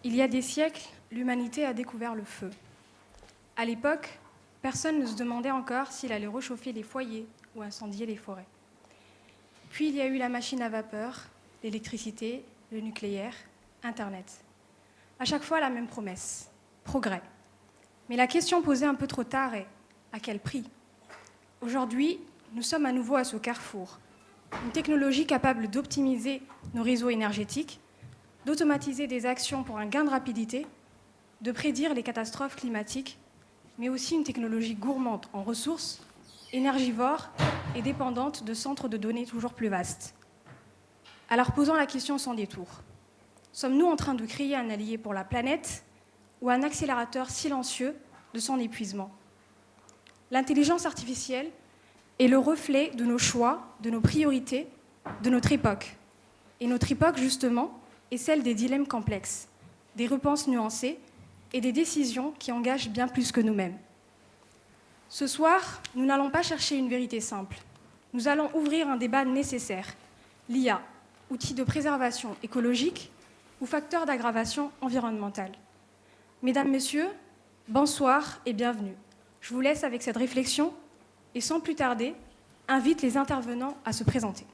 Il y a des siècles, l'humanité a découvert le feu. À l'époque, personne ne se demandait encore s'il allait réchauffer les foyers ou incendier les forêts. Puis il y a eu la machine à vapeur, l'électricité, le nucléaire, Internet. À chaque fois, la même promesse, progrès. Mais la question posée un peu trop tard est, à quel prix ? Aujourd'hui, nous sommes à nouveau à ce carrefour. Une technologie capable d'optimiser nos réseaux énergétiques, d'automatiser des actions pour un gain de rapidité, de prédire les catastrophes climatiques, mais aussi une technologie gourmande en ressources, énergivore et dépendante de centres de données toujours plus vastes. Alors posons la question sans détour. Sommes-nous en train de créer un allié pour la planète ou un accélérateur silencieux de son épuisement ? L'intelligence artificielle est le reflet de nos choix, de nos priorités, de notre époque. Et notre époque, justement, est celle des dilemmes complexes, des réponses nuancées et des décisions qui engagent bien plus que nous-mêmes. Ce soir, nous n'allons pas chercher une vérité simple. Nous allons ouvrir un débat nécessaire. L'IA, outil de préservation écologique ou facteur d'aggravation environnementale. Mesdames, Messieurs, bonsoir et bienvenue. Je vous laisse avec cette réflexion et sans plus tarder, invite les intervenants à se présenter.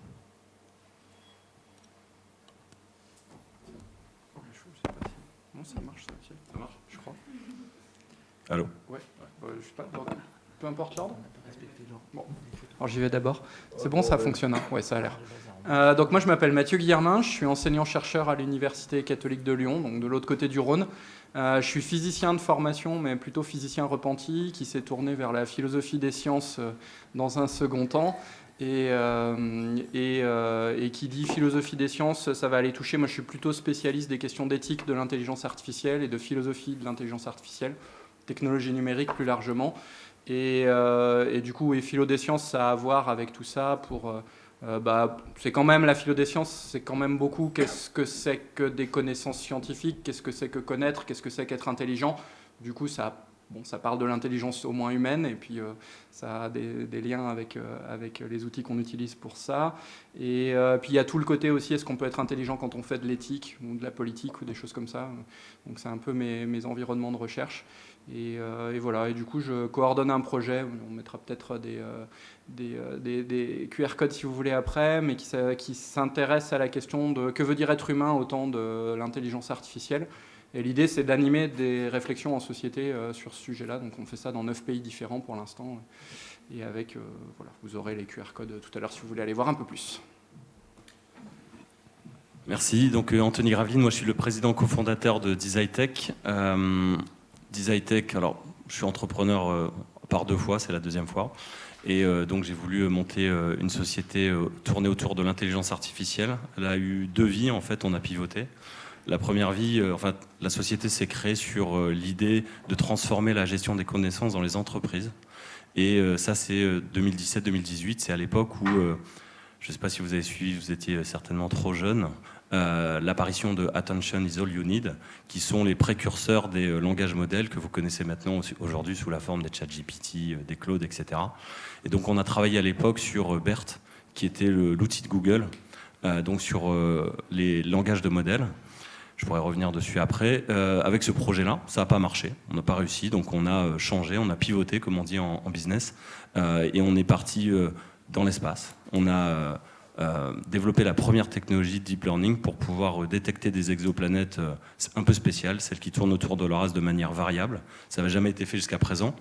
Non, ça marche, ça marche, je crois. Allô ? Ouais, je sais pas, peu importe l'ordre. Bon, alors j'y vais d'abord. C'est bon, ça fonctionne, hein. Ouais, ça a l'air. Donc moi je m'appelle Mathieu Guillermin, je suis enseignant-chercheur à l'Université catholique de Lyon, donc de l'autre côté du Rhône. Je suis physicien de formation, mais plutôt physicien repenti, qui s'est tourné vers la philosophie des sciences dans un second temps. Et qui dit philosophie des sciences, ça va aller toucher. Moi je suis plutôt spécialiste des questions d'éthique de l'intelligence artificielle et de philosophie de l'intelligence artificielle, technologie numérique plus largement. Et du coup, et philo des sciences, ça a à voir avec tout ça pour... c'est quand même la philo des sciences, c'est quand même beaucoup qu'est-ce que c'est que des connaissances scientifiques, qu'est-ce que c'est que connaître, qu'est-ce que c'est qu'être intelligent. Du coup, ça parle de l'intelligence au moins humaine, et puis ça a des liens avec les outils qu'on utilise pour ça. Et puis il y a tout le côté aussi, est-ce qu'on peut être intelligent quand on fait de l'éthique ou de la politique ou des choses comme ça. Donc c'est un peu mes environnements de recherche. Et voilà, et du coup je coordonne un projet, on mettra peut-être des QR codes si vous voulez après, mais qui s'intéresse à la question de que veut dire être humain au temps de l'intelligence artificielle. Et l'idée c'est d'animer des réflexions en société sur ce sujet-là, donc on fait ça dans 9 pays différents pour l'instant, et avec, voilà, vous aurez les QR codes tout à l'heure si vous voulez aller voir un peu plus. Merci, donc Anthony Graveline, moi je suis le président cofondateur de Desightech. Desightech, alors je suis entrepreneur par 2 fois, c'est la 2e fois, et donc j'ai voulu monter une société tournée autour de l'intelligence artificielle. Elle a eu 2 vies en fait, on a pivoté. La première vie, la société s'est créée sur l'idée de transformer la gestion des connaissances dans les entreprises, et ça c'est 2017-2018, c'est à l'époque où, je ne sais pas si vous avez suivi, vous étiez certainement trop jeune, l'apparition de Attention is all you need, qui sont les précurseurs des langages modèles que vous connaissez maintenant aujourd'hui sous la forme des ChatGPT, des Claude, etc. Et donc on a travaillé à l'époque sur BERT, qui était l'outil de Google, donc sur les langages de modèles. Je pourrais revenir dessus après. Avec ce projet-là, ça n'a pas marché, on n'a pas réussi, donc on a changé, on a pivoté, comme on dit en business, et on est parti dans l'espace. On a développer la première technologie de deep learning pour pouvoir détecter des exoplanètes un peu spéciales, celles qui tournent autour de leur axe de manière variable. Ça n'avait jamais été fait jusqu'à présent.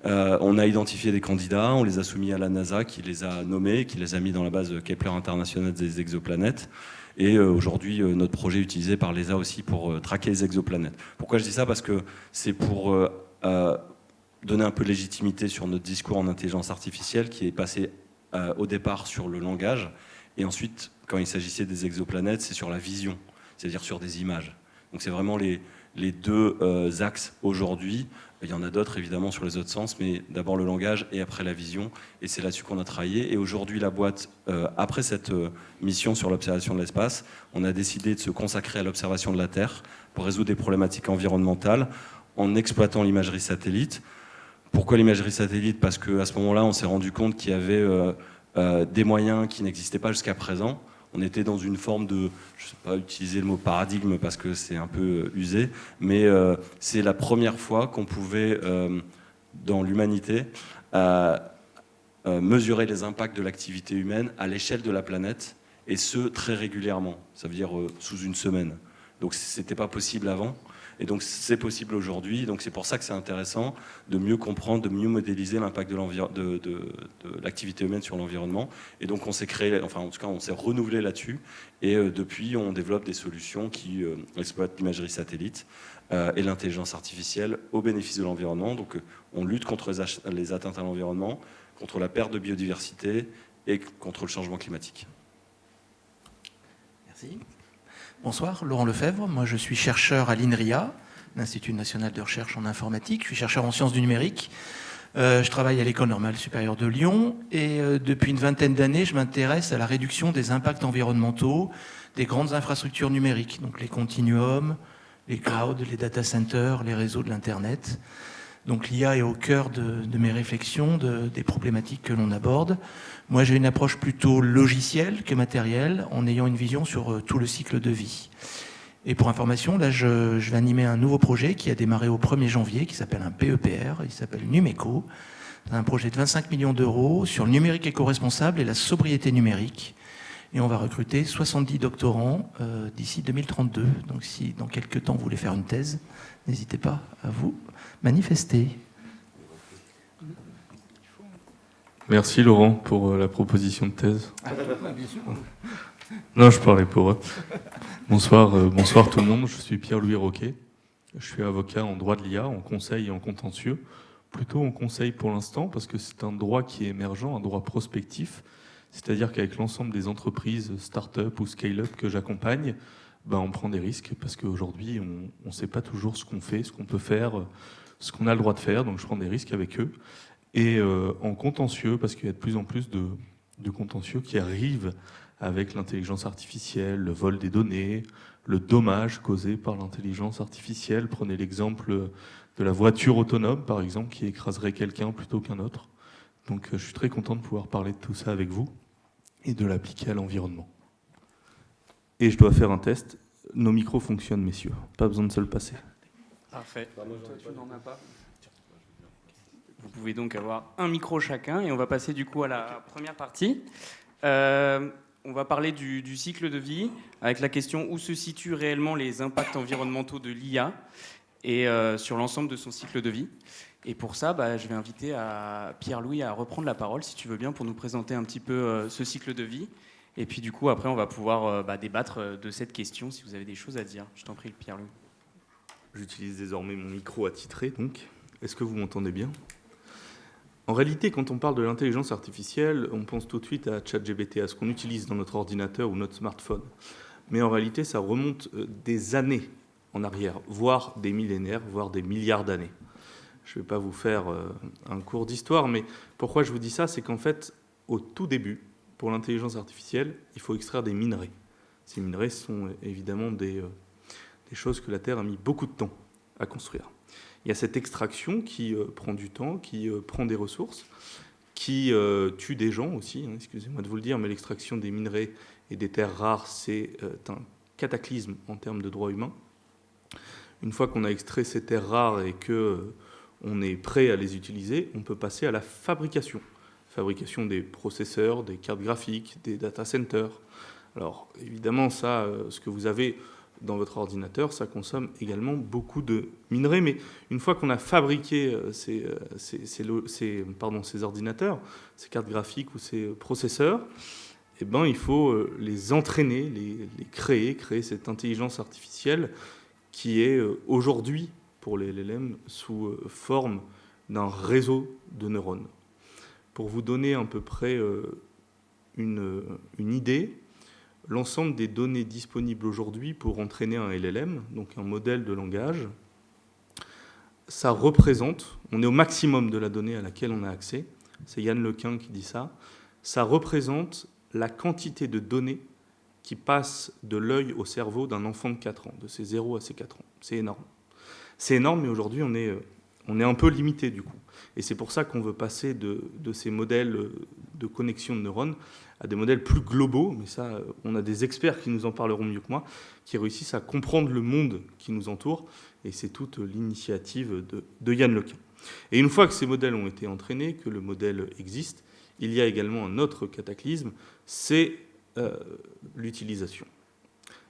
On a identifié des candidats, on les a soumis à la NASA qui les a nommés, qui les a mis dans la base Kepler internationale des exoplanètes. Et aujourd'hui, notre projet est utilisé par l'ESA aussi pour traquer les exoplanètes. Pourquoi je dis ça ? Parce que c'est pour donner un peu de légitimité sur notre discours en intelligence artificielle qui est passé au départ sur le langage. Et ensuite, quand il s'agissait des exoplanètes, c'est sur la vision, c'est-à-dire sur des images. Donc c'est vraiment les 2 axes aujourd'hui. Il y en a d'autres évidemment sur les autres sens, mais d'abord le langage et après la vision. Et c'est là-dessus qu'on a travaillé. Et aujourd'hui, la boîte, après cette mission sur l'observation de l'espace, on a décidé de se consacrer à l'observation de la Terre pour résoudre des problématiques environnementales en exploitant l'imagerie satellite. Pourquoi l'imagerie satellite ? Parce qu'à ce moment-là, on s'est rendu compte qu'il y avait des moyens qui n'existaient pas jusqu'à présent. on était dans une forme de, je ne sais pas utiliser le mot paradigme parce que c'est un peu usé, mais c'est la première fois qu'on pouvait, dans l'humanité, mesurer les impacts de l'activité humaine à l'échelle de la planète, et ce, très régulièrement, ça veut dire sous une semaine. Donc ce n'était pas possible avant, et donc c'est possible aujourd'hui. Donc c'est pour ça que c'est intéressant de mieux comprendre, de mieux modéliser l'impact de l'activité humaine sur l'environnement. Et donc on s'est créé, enfin en tout cas on s'est renouvelé là-dessus, et depuis on développe des solutions qui exploitent l'imagerie satellite et l'intelligence artificielle au bénéfice de l'environnement. Donc on lutte contre les atteintes à l'environnement, contre la perte de biodiversité et contre le changement climatique. Merci. Bonsoir, Laurent Lefebvre. Moi, je suis chercheur à l'INRIA, l'Institut national de recherche en informatique. Je suis chercheur en sciences du numérique. Je travaille à l'École normale supérieure de Lyon. Et depuis une vingtaine d'années, je m'intéresse à la réduction des impacts environnementaux des grandes infrastructures numériques, donc les continuums, les clouds, les data centers, les réseaux de l'Internet. Donc l'IA est au cœur de mes réflexions, des problématiques que l'on aborde. Moi, j'ai une approche plutôt logicielle que matérielle, en ayant une vision sur tout le cycle de vie. Et pour information, là, je vais animer un nouveau projet qui a démarré au 1er janvier, qui s'appelle un PEPR, il s'appelle Numéco. C'est un projet de 25 millions d'euros sur le numérique éco-responsable et la sobriété numérique. Et on va recruter 70 doctorants d'ici 2032. Donc si dans quelques temps vous voulez faire une thèse, n'hésitez pas à vous manifester. Merci Laurent pour la proposition de thèse. Non, je parlais pour eux. Bonsoir tout le monde, je suis Pierre-Louis Roquet. Je suis avocat en droit de l'IA, en conseil et en contentieux. Plutôt en conseil pour l'instant, parce que c'est un droit qui est émergent, un droit prospectif. C'est-à-dire qu'avec l'ensemble des entreprises, start-up ou scale-up que j'accompagne, on prend des risques, parce qu'aujourd'hui, on ne sait pas toujours ce qu'on fait, ce qu'on peut faire, ce qu'on a le droit de faire, donc je prends des risques avec eux. Et en contentieux, parce qu'il y a de plus en plus de contentieux qui arrivent avec l'intelligence artificielle, le vol des données, le dommage causé par l'intelligence artificielle. Prenez l'exemple de la voiture autonome, par exemple, qui écraserait quelqu'un plutôt qu'un autre. Donc je suis très content de pouvoir parler de tout ça avec vous et de l'appliquer à l'environnement. Et je dois faire un test. Nos micros fonctionnent, messieurs. Pas besoin de se le passer. Parfait. Toi, tu n'en as pas. Vous pouvez donc avoir un micro chacun et on va passer du coup à la première partie. On va parler du cycle de vie avec la question où se situent réellement les impacts environnementaux de l'IA et sur l'ensemble de son cycle de vie. Et pour ça, je vais inviter Pierre-Louis à reprendre la parole, si tu veux bien, pour nous présenter un petit peu ce cycle de vie. Et puis du coup, après, on va pouvoir débattre de cette question, si vous avez des choses à dire. Je t'en prie, Pierre-Louis. J'utilise désormais mon micro attitré, donc. Est-ce que vous m'entendez bien ? En réalité, quand on parle de l'intelligence artificielle, on pense tout de suite à ChatGPT, à ce qu'on utilise dans notre ordinateur ou notre smartphone. Mais en réalité, ça remonte des années en arrière, voire des millénaires, voire des milliards d'années. Je ne vais pas vous faire un cours d'histoire, mais pourquoi je vous dis ça, c'est qu'en fait, au tout début, pour l'intelligence artificielle, il faut extraire des minerais. Ces minerais sont évidemment des choses que la Terre a mis beaucoup de temps à construire. Il y a cette extraction qui prend du temps, qui prend des ressources, qui tue des gens aussi, excusez-moi de vous le dire, mais l'extraction des minerais et des terres rares, c'est un cataclysme en termes de droits humains. Une fois qu'on a extrait ces terres rares et qu'on est prêt à les utiliser, on peut passer à la fabrication. Fabrication des processeurs, des cartes graphiques, des data centers. Alors évidemment, ça, ce que vous avez dans votre ordinateur, ça consomme également beaucoup de minerais. Mais une fois qu'on a fabriqué ces ordinateurs, ces cartes graphiques ou ces processeurs, il faut les entraîner, les créer cette intelligence artificielle qui est aujourd'hui, pour les LLM, sous forme d'un réseau de neurones. Pour vous donner à peu près une idée, l'ensemble des données disponibles aujourd'hui pour entraîner un LLM, donc un modèle de langage, ça représente, on est au maximum de la donnée à laquelle on a accès, c'est Yann Lequin qui dit ça représente la quantité de données qui passe de l'œil au cerveau d'un enfant de 4 ans, de ses 0 à ses 4 ans. C'est énorme. C'est énorme, mais aujourd'hui on est on est un peu limité du coup. Et c'est pour ça qu'on veut passer de ces modèles de connexion de neurones à des modèles plus globaux, mais ça, on a des experts qui nous en parleront mieux que moi, qui réussissent à comprendre le monde qui nous entoure, et c'est toute l'initiative de Yann Lequin. Et une fois que ces modèles ont été entraînés, que le modèle existe, il y a également un autre cataclysme, c'est l'utilisation.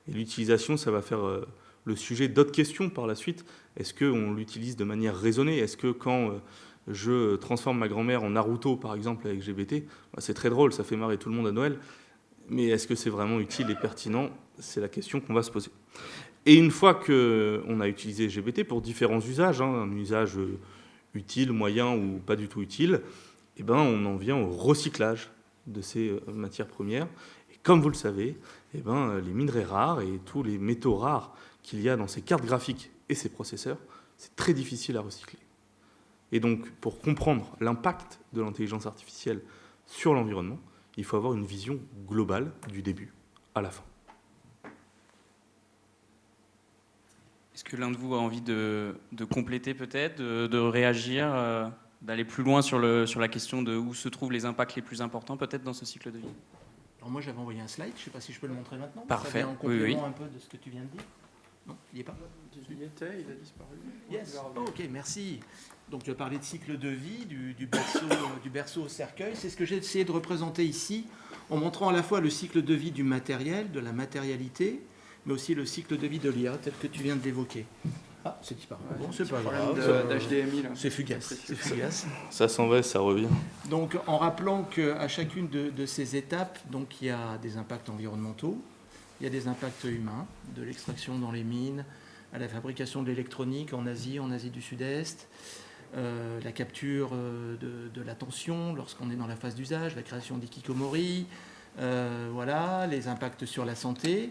Et l'utilisation, ça va faire le sujet d'autres questions par la suite. Est-ce qu'on l'utilise de manière raisonnée? Est-ce que quand je transforme ma grand-mère en Naruto, par exemple, avec GPT, c'est très drôle, ça fait marrer tout le monde à Noël, mais est-ce que c'est vraiment utile et pertinent? C'est la question qu'on va se poser. Et une fois qu'on a utilisé GPT pour différents usages, un usage utile, moyen ou pas du tout utile, eh ben, on en vient au recyclage de ces matières premières. Et comme vous le savez, eh ben, les minerais rares et tous les métaux rares qu'il y a dans ces cartes graphiques et ces processeurs, c'est très difficile à recycler. Et donc, pour comprendre l'impact de l'intelligence artificielle sur l'environnement, il faut avoir une vision globale du début à la fin. Est-ce que l'un de vous a envie de compléter peut-être, de réagir, d'aller plus loin sur la question de où se trouvent les impacts les plus importants peut-être dans ce cycle de vie? Alors moi j'avais envoyé un slide, je ne sais pas si je peux le montrer maintenant. Parfait. Ça vient en complément un peu de ce que tu viens de dire. Non, il n'y est pas. Il était, il a disparu. Yes. Oh, ok, merci. Donc tu as parlé de cycle de vie, du berceau au cercueil. C'est ce que j'ai essayé de représenter ici, en montrant à la fois le cycle de vie du matériel, de la matérialité, mais aussi le cycle de vie de l'IA, tel que tu viens de l'évoquer. Ah, c'est disparu. Bon, c'est pas grave. D'HDMI, là. C'est fugace. C'est fugace. Ça s'en va, ça revient. Donc, en rappelant qu'à chacune de ces étapes, donc, il y a des impacts environnementaux, il y a des impacts humains, de l'extraction dans les mines, à la fabrication de l'électronique en Asie du Sud-Est, la capture de la tension lorsqu'on est dans la phase d'usage, la création d'ikikomori, voilà, les impacts sur la santé.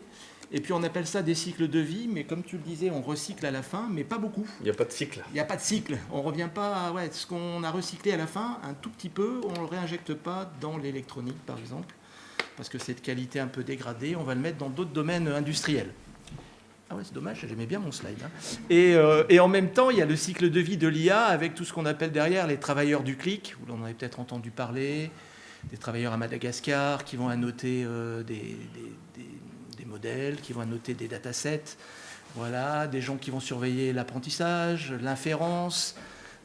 Et puis on appelle ça des cycles de vie, mais comme tu le disais, on recycle à la fin, mais pas beaucoup. Il n'y a pas de cycle. Il n'y a pas de cycle. On ne revient pas à ce qu'on a recyclé à la fin, un tout petit peu, on ne le réinjecte pas dans l'électronique, par exemple, parce que c'est de qualité un peu dégradée, on va le mettre dans d'autres domaines industriels. Ah ouais, c'est dommage, j'aimais bien mon slide. Hein. Et en même temps, il y a le cycle de vie de l'IA, avec tout ce qu'on appelle derrière les travailleurs du clic, où l'on en avait peut-être entendu parler, des travailleurs à Madagascar qui vont annoter des modèles, qui vont annoter des datasets, voilà, des gens qui vont surveiller l'apprentissage, l'inférence.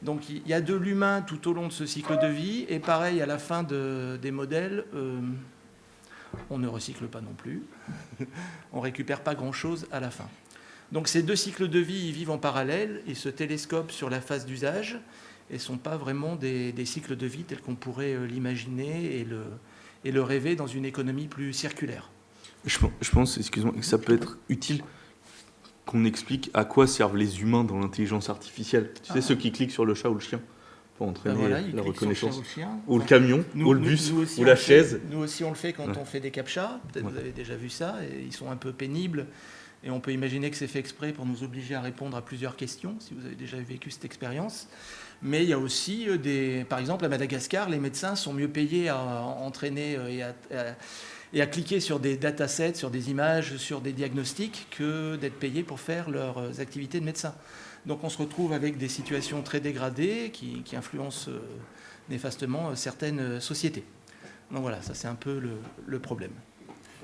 Donc il y a de l'humain tout au long de ce cycle de vie, et pareil, à la fin des modèles, on ne recycle pas non plus, on ne récupère pas grand-chose à la fin. Donc ces deux cycles de vie ils vivent en parallèle, ils se télescopent sur la phase d'usage, et ne sont pas vraiment des cycles de vie tels qu'on pourrait l'imaginer et le rêver dans une économie plus circulaire. Je pense, excuse-moi, que ça peut être utile qu'on explique à quoi servent les humains dans l'intelligence artificielle. Tu sais, ceux qui cliquent sur le chat ou le chien pour entraîner la reconnaissance. Ou le camion, ou le bus, ou la chaise. Nous aussi, on le fait quand on fait des captchas. Peut-être vous avez déjà vu ça. Et ils sont un peu pénibles. Et on peut imaginer que c'est fait exprès pour nous obliger à répondre à plusieurs questions, si vous avez déjà vécu cette expérience. Mais il y a aussi par exemple, à Madagascar, les médecins sont mieux payés à entraîner et à cliquer sur des datasets, sur des images, sur des diagnostics, que d'être payés pour faire leurs activités de médecin. Donc on se retrouve avec des situations très dégradées qui influencent néfastement certaines sociétés. Donc voilà, ça c'est un peu le problème.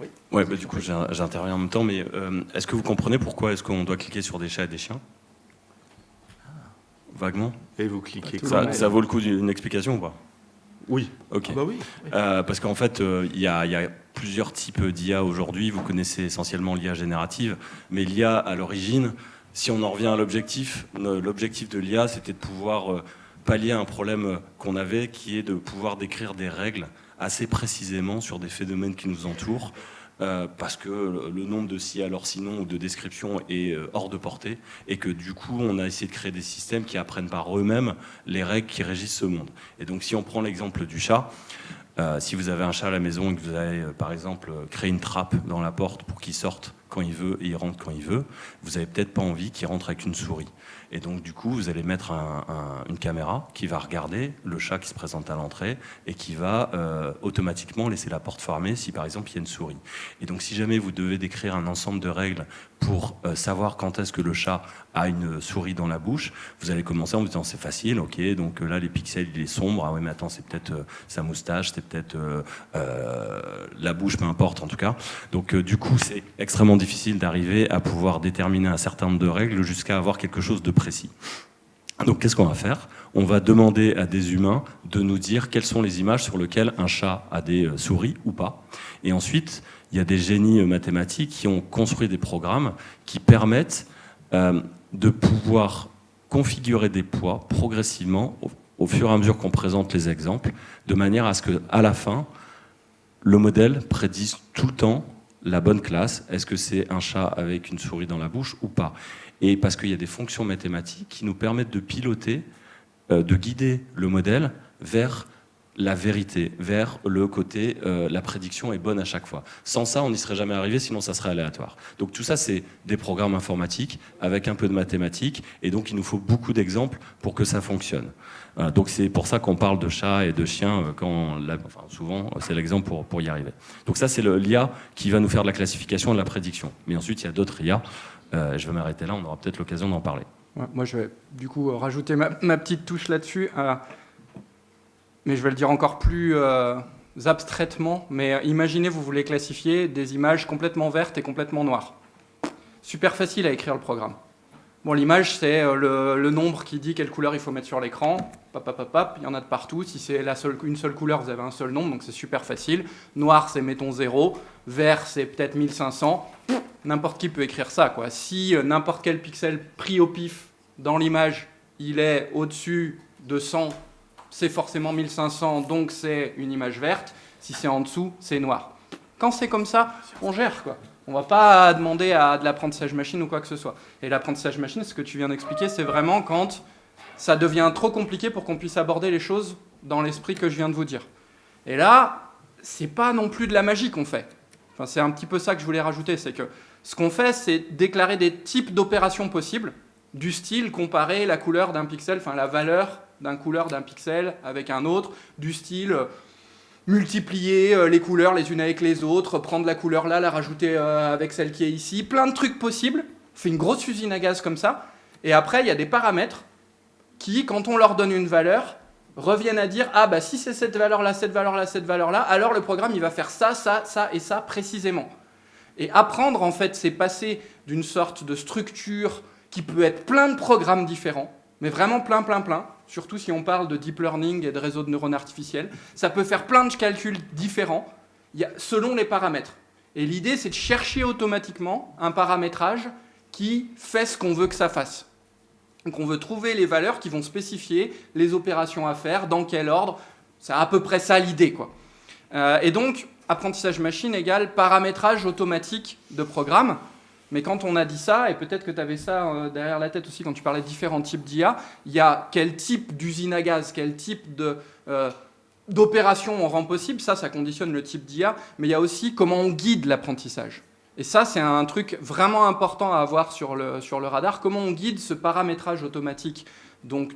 Oui. Ouais, bah, du coup j'interviens en même temps, mais est-ce que vous comprenez pourquoi est-ce qu'on doit cliquer sur des chats et des chiens? Vaguement. Et vous cliquez. Ça vaut le coup d'une explication ou pas? Oui. Ok. Ah bah oui. Parce qu'en fait, il y a plusieurs types d'IA aujourd'hui. Vous connaissez essentiellement l'IA générative, mais l'IA à l'origine, si on en revient à l'objectif de l'IA, c'était de pouvoir pallier un problème qu'on avait, qui est de pouvoir décrire des règles assez précisément sur des phénomènes qui nous entourent, parce que le nombre de si alors sinon ou de descriptions est hors de portée, et que du coup on a essayé de créer des systèmes qui apprennent par eux-mêmes les règles qui régissent ce monde. Et donc si on prend l'exemple du chat, si vous avez un chat à la maison et que vous avez par exemple créé une trappe dans la porte pour qu'il sorte quand il veut et il rentre quand il veut, vous n'avez peut-être pas envie qu'il rentre avec une souris. Et donc du coup, vous allez mettre une caméra qui va regarder le chat qui se présente à l'entrée et qui va automatiquement laisser la porte fermée si par exemple il y a une souris. Et donc si jamais vous devez décrire un ensemble de règles pour savoir quand est-ce que le chat a une souris dans la bouche, vous allez commencer en vous disant c'est facile, ok, donc là les pixels il est sombre, ah oui mais attends c'est peut-être sa moustache, c'est peut-être la bouche, peu importe en tout cas. Donc du coup c'est extrêmement difficile d'arriver à pouvoir déterminer un certain nombre de règles jusqu'à avoir quelque chose de précis. Donc qu'est-ce qu'on va faire ? On va demander à des humains de nous dire quelles sont les images sur lesquelles un chat a des souris ou pas. Et ensuite, il y a des génies mathématiques qui ont construit des programmes qui permettent de pouvoir configurer des poids progressivement au fur et à mesure qu'on présente les exemples, de manière à ce qu'à la fin, le modèle prédise tout le temps la bonne classe. Est-ce que c'est un chat avec une souris dans la bouche ou pas ? Et parce qu'il y a des fonctions mathématiques qui nous permettent de piloter, de guider le modèle vers la vérité, vers le côté la prédiction est bonne à chaque fois. Sans ça, on n'y serait jamais arrivé, sinon ça serait aléatoire. Donc tout ça, c'est des programmes informatiques avec un peu de mathématiques, et donc il nous faut beaucoup d'exemples pour que ça fonctionne. Voilà, donc c'est pour ça qu'on parle de chats et de chiens, souvent c'est l'exemple pour y arriver. Donc ça, c'est l'IA qui va nous faire de la classification et de la prédiction. Mais ensuite, il y a d'autres IA. Je vais m'arrêter là, on aura peut-être l'occasion d'en parler. Ouais, moi, je vais du coup rajouter ma petite touche là-dessus. Mais je vais le dire encore plus abstraitement. Mais imaginez, vous voulez classifier des images complètement vertes et complètement noires. Super facile à écrire le programme. Bon, l'image, c'est le nombre qui dit quelle couleur il faut mettre sur l'écran. Il y en a de partout. Si c'est une seule couleur, vous avez un seul nombre, donc c'est super facile. Noir, c'est mettons 0. Vert, c'est peut-être 1500. N'importe qui peut écrire ça, quoi. Si n'importe quel pixel pris au pif dans l'image, il est au-dessus de 100, c'est forcément 1500, donc c'est une image verte. Si c'est en dessous, c'est noir. Quand c'est comme ça, on gère, quoi. On ne va pas demander à de l'apprentissage machine ou quoi que ce soit. Et l'apprentissage machine, ce que tu viens d'expliquer, c'est vraiment quand ça devient trop compliqué pour qu'on puisse aborder les choses dans l'esprit que je viens de vous dire. Et là, c'est pas non plus de la magie qu'on fait. Enfin, c'est un petit peu ça que je voulais rajouter, c'est que ce qu'on fait, c'est déclarer des types d'opérations possibles, du style comparer la couleur d'un pixel, enfin la valeur d'une couleur d'un pixel avec un autre, du style multiplier les couleurs les unes avec les autres, prendre la couleur là, la rajouter avec celle qui est ici, plein de trucs possibles. On fait une grosse usine à gaz comme ça, et après il y a des paramètres qui, quand on leur donne une valeur, reviennent à dire ah bah si c'est cette valeur-là, cette valeur-là, cette valeur-là, alors le programme il va faire ça, ça, ça et ça précisément. Et apprendre en fait, c'est passer d'une sorte de structure qui peut être plein de programmes différents, mais vraiment plein, surtout si on parle de deep learning et de réseaux de neurones artificiels. Ça peut faire plein de calculs différents selon les paramètres. Et l'idée, c'est de chercher automatiquement un paramétrage qui fait ce qu'on veut que ça fasse. Donc on veut trouver les valeurs qui vont spécifier les opérations à faire, dans quel ordre. C'est à peu près ça l'idée, quoi. Et donc, apprentissage machine égale paramétrage automatique de programme. Mais quand on a dit ça, et peut-être que tu avais ça derrière la tête aussi quand tu parlais de différents types d'IA, il y a quel type d'usine à gaz, quel type d'opération on rend possible, ça conditionne le type d'IA, mais il y a aussi comment on guide l'apprentissage. Et ça, c'est un truc vraiment important à avoir sur le radar, comment on guide ce paramétrage automatique donc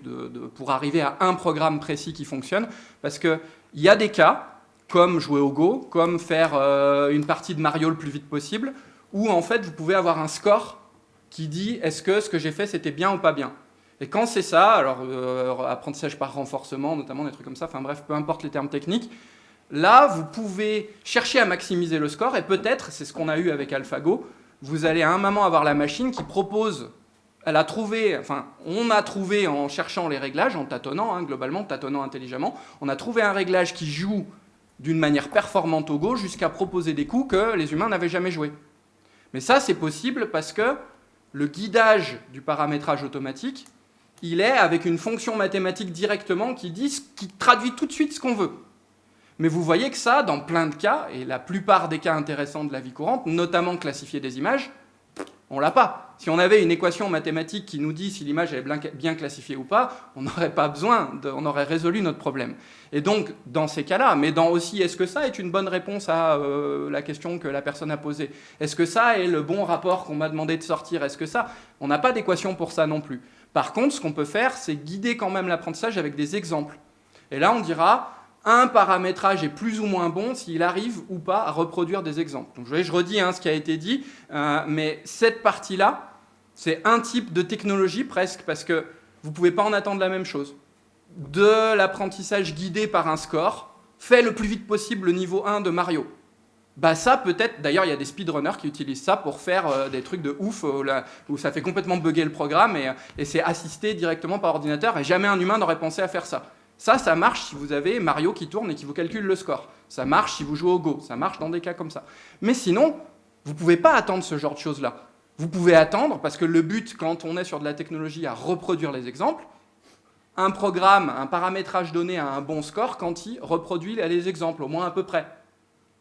pour arriver à un programme précis qui fonctionne, parce qu'il y a des cas, comme jouer au Go, comme faire une partie de Mario le plus vite possible, où en fait vous pouvez avoir un score qui dit est-ce que ce que j'ai fait c'était bien ou pas bien. Et quand c'est ça, alors apprentissage par renforcement notamment, des trucs comme ça, enfin bref, peu importe les termes techniques, là vous pouvez chercher à maximiser le score et peut-être, c'est ce qu'on a eu avec AlphaGo, vous allez à un moment avoir la machine qui propose, on a trouvé en cherchant les réglages, en tâtonnant, globalement, tâtonnant intelligemment, on a trouvé un réglage qui joue d'une manière performante au Go jusqu'à proposer des coups que les humains n'avaient jamais joués. Mais ça, c'est possible parce que le guidage du paramétrage automatique, il est avec une fonction mathématique directement qui traduit tout de suite ce qu'on veut. Mais vous voyez que ça, dans plein de cas, et la plupart des cas intéressants de la vie courante, notamment classifier des images, On l'a pas. Si on avait une équation mathématique qui nous dit si l'image est bien classifiée ou pas, on n'aurait pas besoin, on aurait résolu notre problème. Et donc, dans ces cas-là, mais dans aussi, est-ce que ça est une bonne réponse à la question que la personne a posée? Est-ce que ça est le bon rapport qu'on m'a demandé de sortir? Est-ce que ça? On n'a pas d'équation pour ça non plus. Par contre, ce qu'on peut faire, c'est guider quand même l'apprentissage avec des exemples. Et là, on dira, un paramétrage est plus ou moins bon s'il arrive ou pas à reproduire des exemples. Donc, je redis ce qui a été dit, mais cette partie-là, c'est un type de technologie presque, parce que vous ne pouvez pas en attendre la même chose. De l'apprentissage guidé par un score, fait le plus vite possible le niveau 1 de Mario. Bah ça peut-être, d'ailleurs il y a des speedrunners qui utilisent ça pour faire des trucs de ouf où ça fait complètement bugger le programme et c'est assisté directement par ordinateur et jamais un humain n'aurait pensé à faire ça. Ça marche si vous avez Mario qui tourne et qui vous calcule le score. Ça marche si vous jouez au Go, ça marche dans des cas comme ça. Mais sinon, vous ne pouvez pas attendre ce genre de choses-là. Vous pouvez attendre, parce que le but, quand on est sur de la technologie à reproduire les exemples, un programme, un paramétrage donné a un bon score quand il reproduit les exemples, au moins à peu près.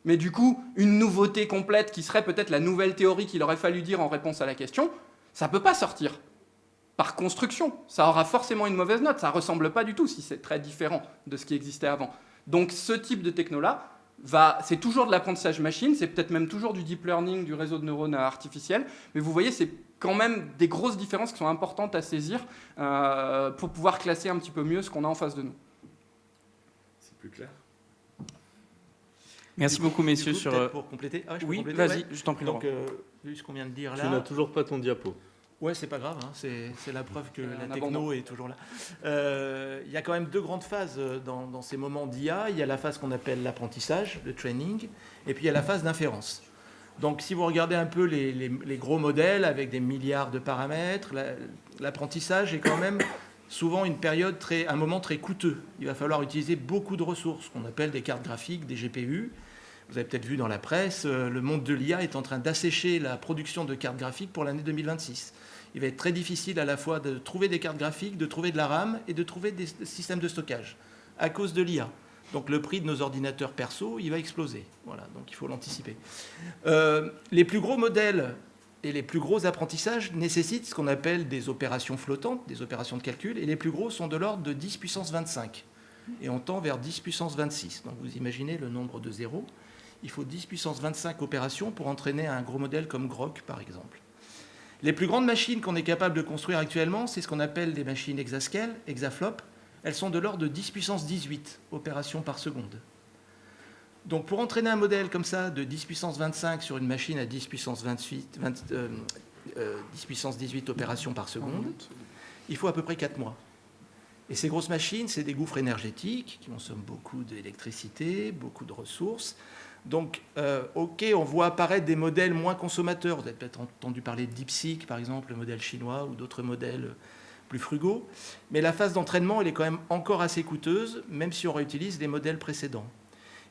Mais du coup, une nouveauté complète qui serait peut-être la nouvelle théorie qu'il aurait fallu dire en réponse à la question, ça ne peut pas sortir. Par construction, ça aura forcément une mauvaise note. Ça ne ressemble pas du tout si c'est très différent de ce qui existait avant. Donc ce type de techno-là, c'est toujours de l'apprentissage machine, c'est peut-être même toujours du deep learning, du réseau de neurones artificiels, mais vous voyez, c'est quand même des grosses différences qui sont importantes à saisir pour pouvoir classer un petit peu mieux ce qu'on a en face de nous. C'est plus clair? Merci beaucoup, messieurs. Pour compléter. Oui, vas-y, je t'en prie. Donc, vu ce qu'on vient de dire là... Tu n'as toujours pas ton diapo. Ouais, c'est pas grave, c'est la preuve que la techno abandon. est toujours là. Il y a quand même deux grandes phases dans ces moments d'IA. Il y a la phase qu'on appelle l'apprentissage, le training, et puis il y a la phase d'inférence. Donc si vous regardez un peu les gros modèles avec des milliards de paramètres, l'apprentissage est quand même souvent un moment très coûteux. Il va falloir utiliser beaucoup de ressources, qu'on appelle des cartes graphiques, des GPU. Vous avez peut-être vu dans la presse, le monde de l'IA est en train d'assécher la production de cartes graphiques pour l'année 2026. Il va être très difficile à la fois de trouver des cartes graphiques, de trouver de la RAM et de trouver des systèmes de stockage à cause de l'IA. Donc le prix de nos ordinateurs perso, il va exploser. Voilà, donc il faut l'anticiper. Les plus gros modèles et les plus gros apprentissages nécessitent ce qu'on appelle des opérations flottantes, des opérations de calcul, et les plus gros sont de l'ordre de 10 puissance 25. Et on tend vers 10 puissance 26. Donc vous imaginez le nombre de zéros. Il faut 10 puissance 25 opérations pour entraîner un gros modèle comme Grok, par exemple. Les plus grandes machines qu'on est capable de construire actuellement, c'est ce qu'on appelle des machines exascale, exaflop. Elles sont de l'ordre de 10 puissance 18 opérations par seconde. Donc pour entraîner un modèle comme ça de 10 puissance 25 sur une machine à 10 puissance 10 puissance 18 opérations par seconde, il faut à peu près 4 mois. Et ces grosses machines, c'est des gouffres énergétiques qui consomment beaucoup d'électricité, beaucoup de ressources. Donc, on voit apparaître des modèles moins consommateurs. Vous avez peut-être entendu parler de DeepSeek, par exemple, le modèle chinois, ou d'autres modèles plus frugaux. Mais la phase d'entraînement, elle est quand même encore assez coûteuse, même si on réutilise les modèles précédents.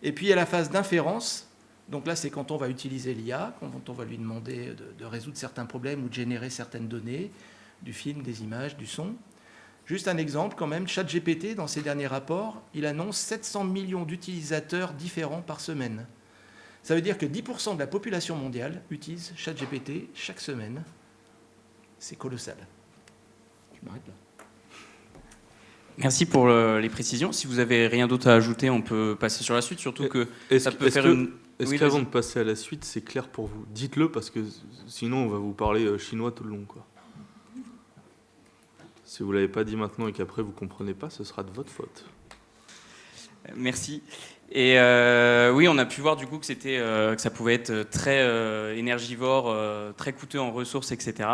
Et puis, il y a la phase d'inférence. Donc là, c'est quand on va utiliser l'IA, quand on va lui demander de résoudre certains problèmes ou de générer certaines données, du film, des images, du son. Juste un exemple, quand même, ChatGPT, dans ses derniers rapports, il annonce 700 millions d'utilisateurs différents par semaine. Ça veut dire que 10% de la population mondiale utilise ChatGPT chaque semaine. C'est colossal. Je m'arrête là. Merci pour les précisions. Si vous n'avez rien d'autre à ajouter, on peut passer sur la suite, surtout que ça peut faire une... Est-ce qu'avant de passer à la suite, c'est clair pour vous? Dites-le, parce que sinon, on va vous parler chinois tout le long, quoi. Si vous ne l'avez pas dit maintenant et qu'après vous ne comprenez pas, ce sera de votre faute. Merci. Et oui, on a pu voir du coup que ça pouvait être très énergivore, très coûteux en ressources, etc.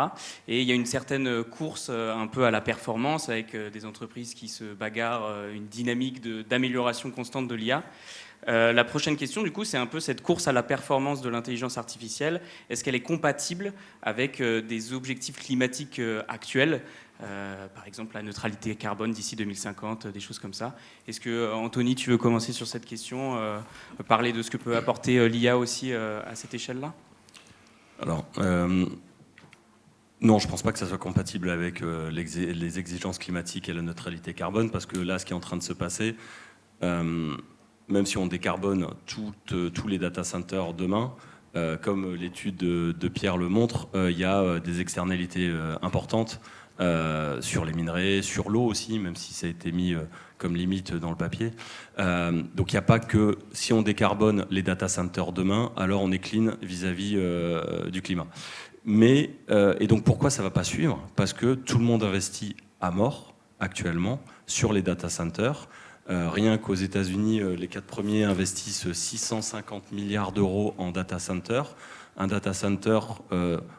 Et il y a une certaine course un peu à la performance avec des entreprises qui se bagarrent, une dynamique d'amélioration constante de l'IA. La prochaine question, du coup, c'est un peu cette course à la performance de l'intelligence artificielle. Est-ce qu'elle est compatible avec des objectifs climatiques actuels, par exemple la neutralité carbone d'ici 2050, des choses comme ça? Est-ce que, Anthony, tu veux commencer sur cette question, parler de ce que peut apporter l'IA aussi à cette échelle-là? Alors, non, je ne pense pas que ça soit compatible avec les exigences climatiques et la neutralité carbone, parce que là, ce qui est en train de se passer... même si on décarbone tous les data centers demain, comme l'étude de Pierre le montre, il y a des externalités importantes sur les minerais, sur l'eau aussi, même si ça a été mis comme limite dans le papier. Donc il n'y a pas que si on décarbone les data centers demain, alors on est clean vis-à-vis du climat. Mais, et donc pourquoi ça ne va pas suivre? Parce que tout le monde investit à mort actuellement sur les data centers. Rien qu'aux États-Unis, les 4 premiers investissent 650 milliards d'euros en data center. Un data center,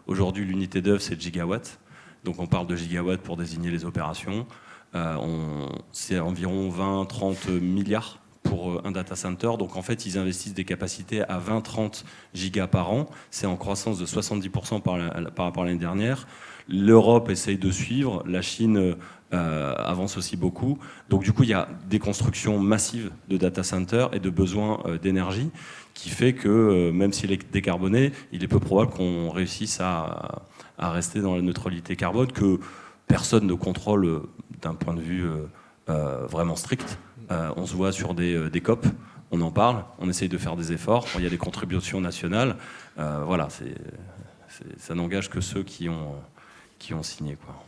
aujourd'hui, l'unité d'œuvre, c'est le gigawatt. Donc on parle de gigawatts pour désigner les opérations. C'est environ 20-30 milliards pour un data center. Donc en fait, ils investissent des capacités à 20-30 gigas par an. C'est en croissance de 70% par rapport à l'année dernière. L'Europe essaye de suivre. La Chine avance aussi beaucoup. Donc du coup, il y a des constructions massives de data centers et de besoins d'énergie qui fait que même s'il est décarboné, il est peu probable qu'on réussisse à rester dans la neutralité carbone que personne ne contrôle d'un point de vue vraiment strict. On se voit sur des COP, on en parle, on essaye de faire des efforts, il y a des contributions nationales. Voilà, ça n'engage que ceux qui ont signé, quoi.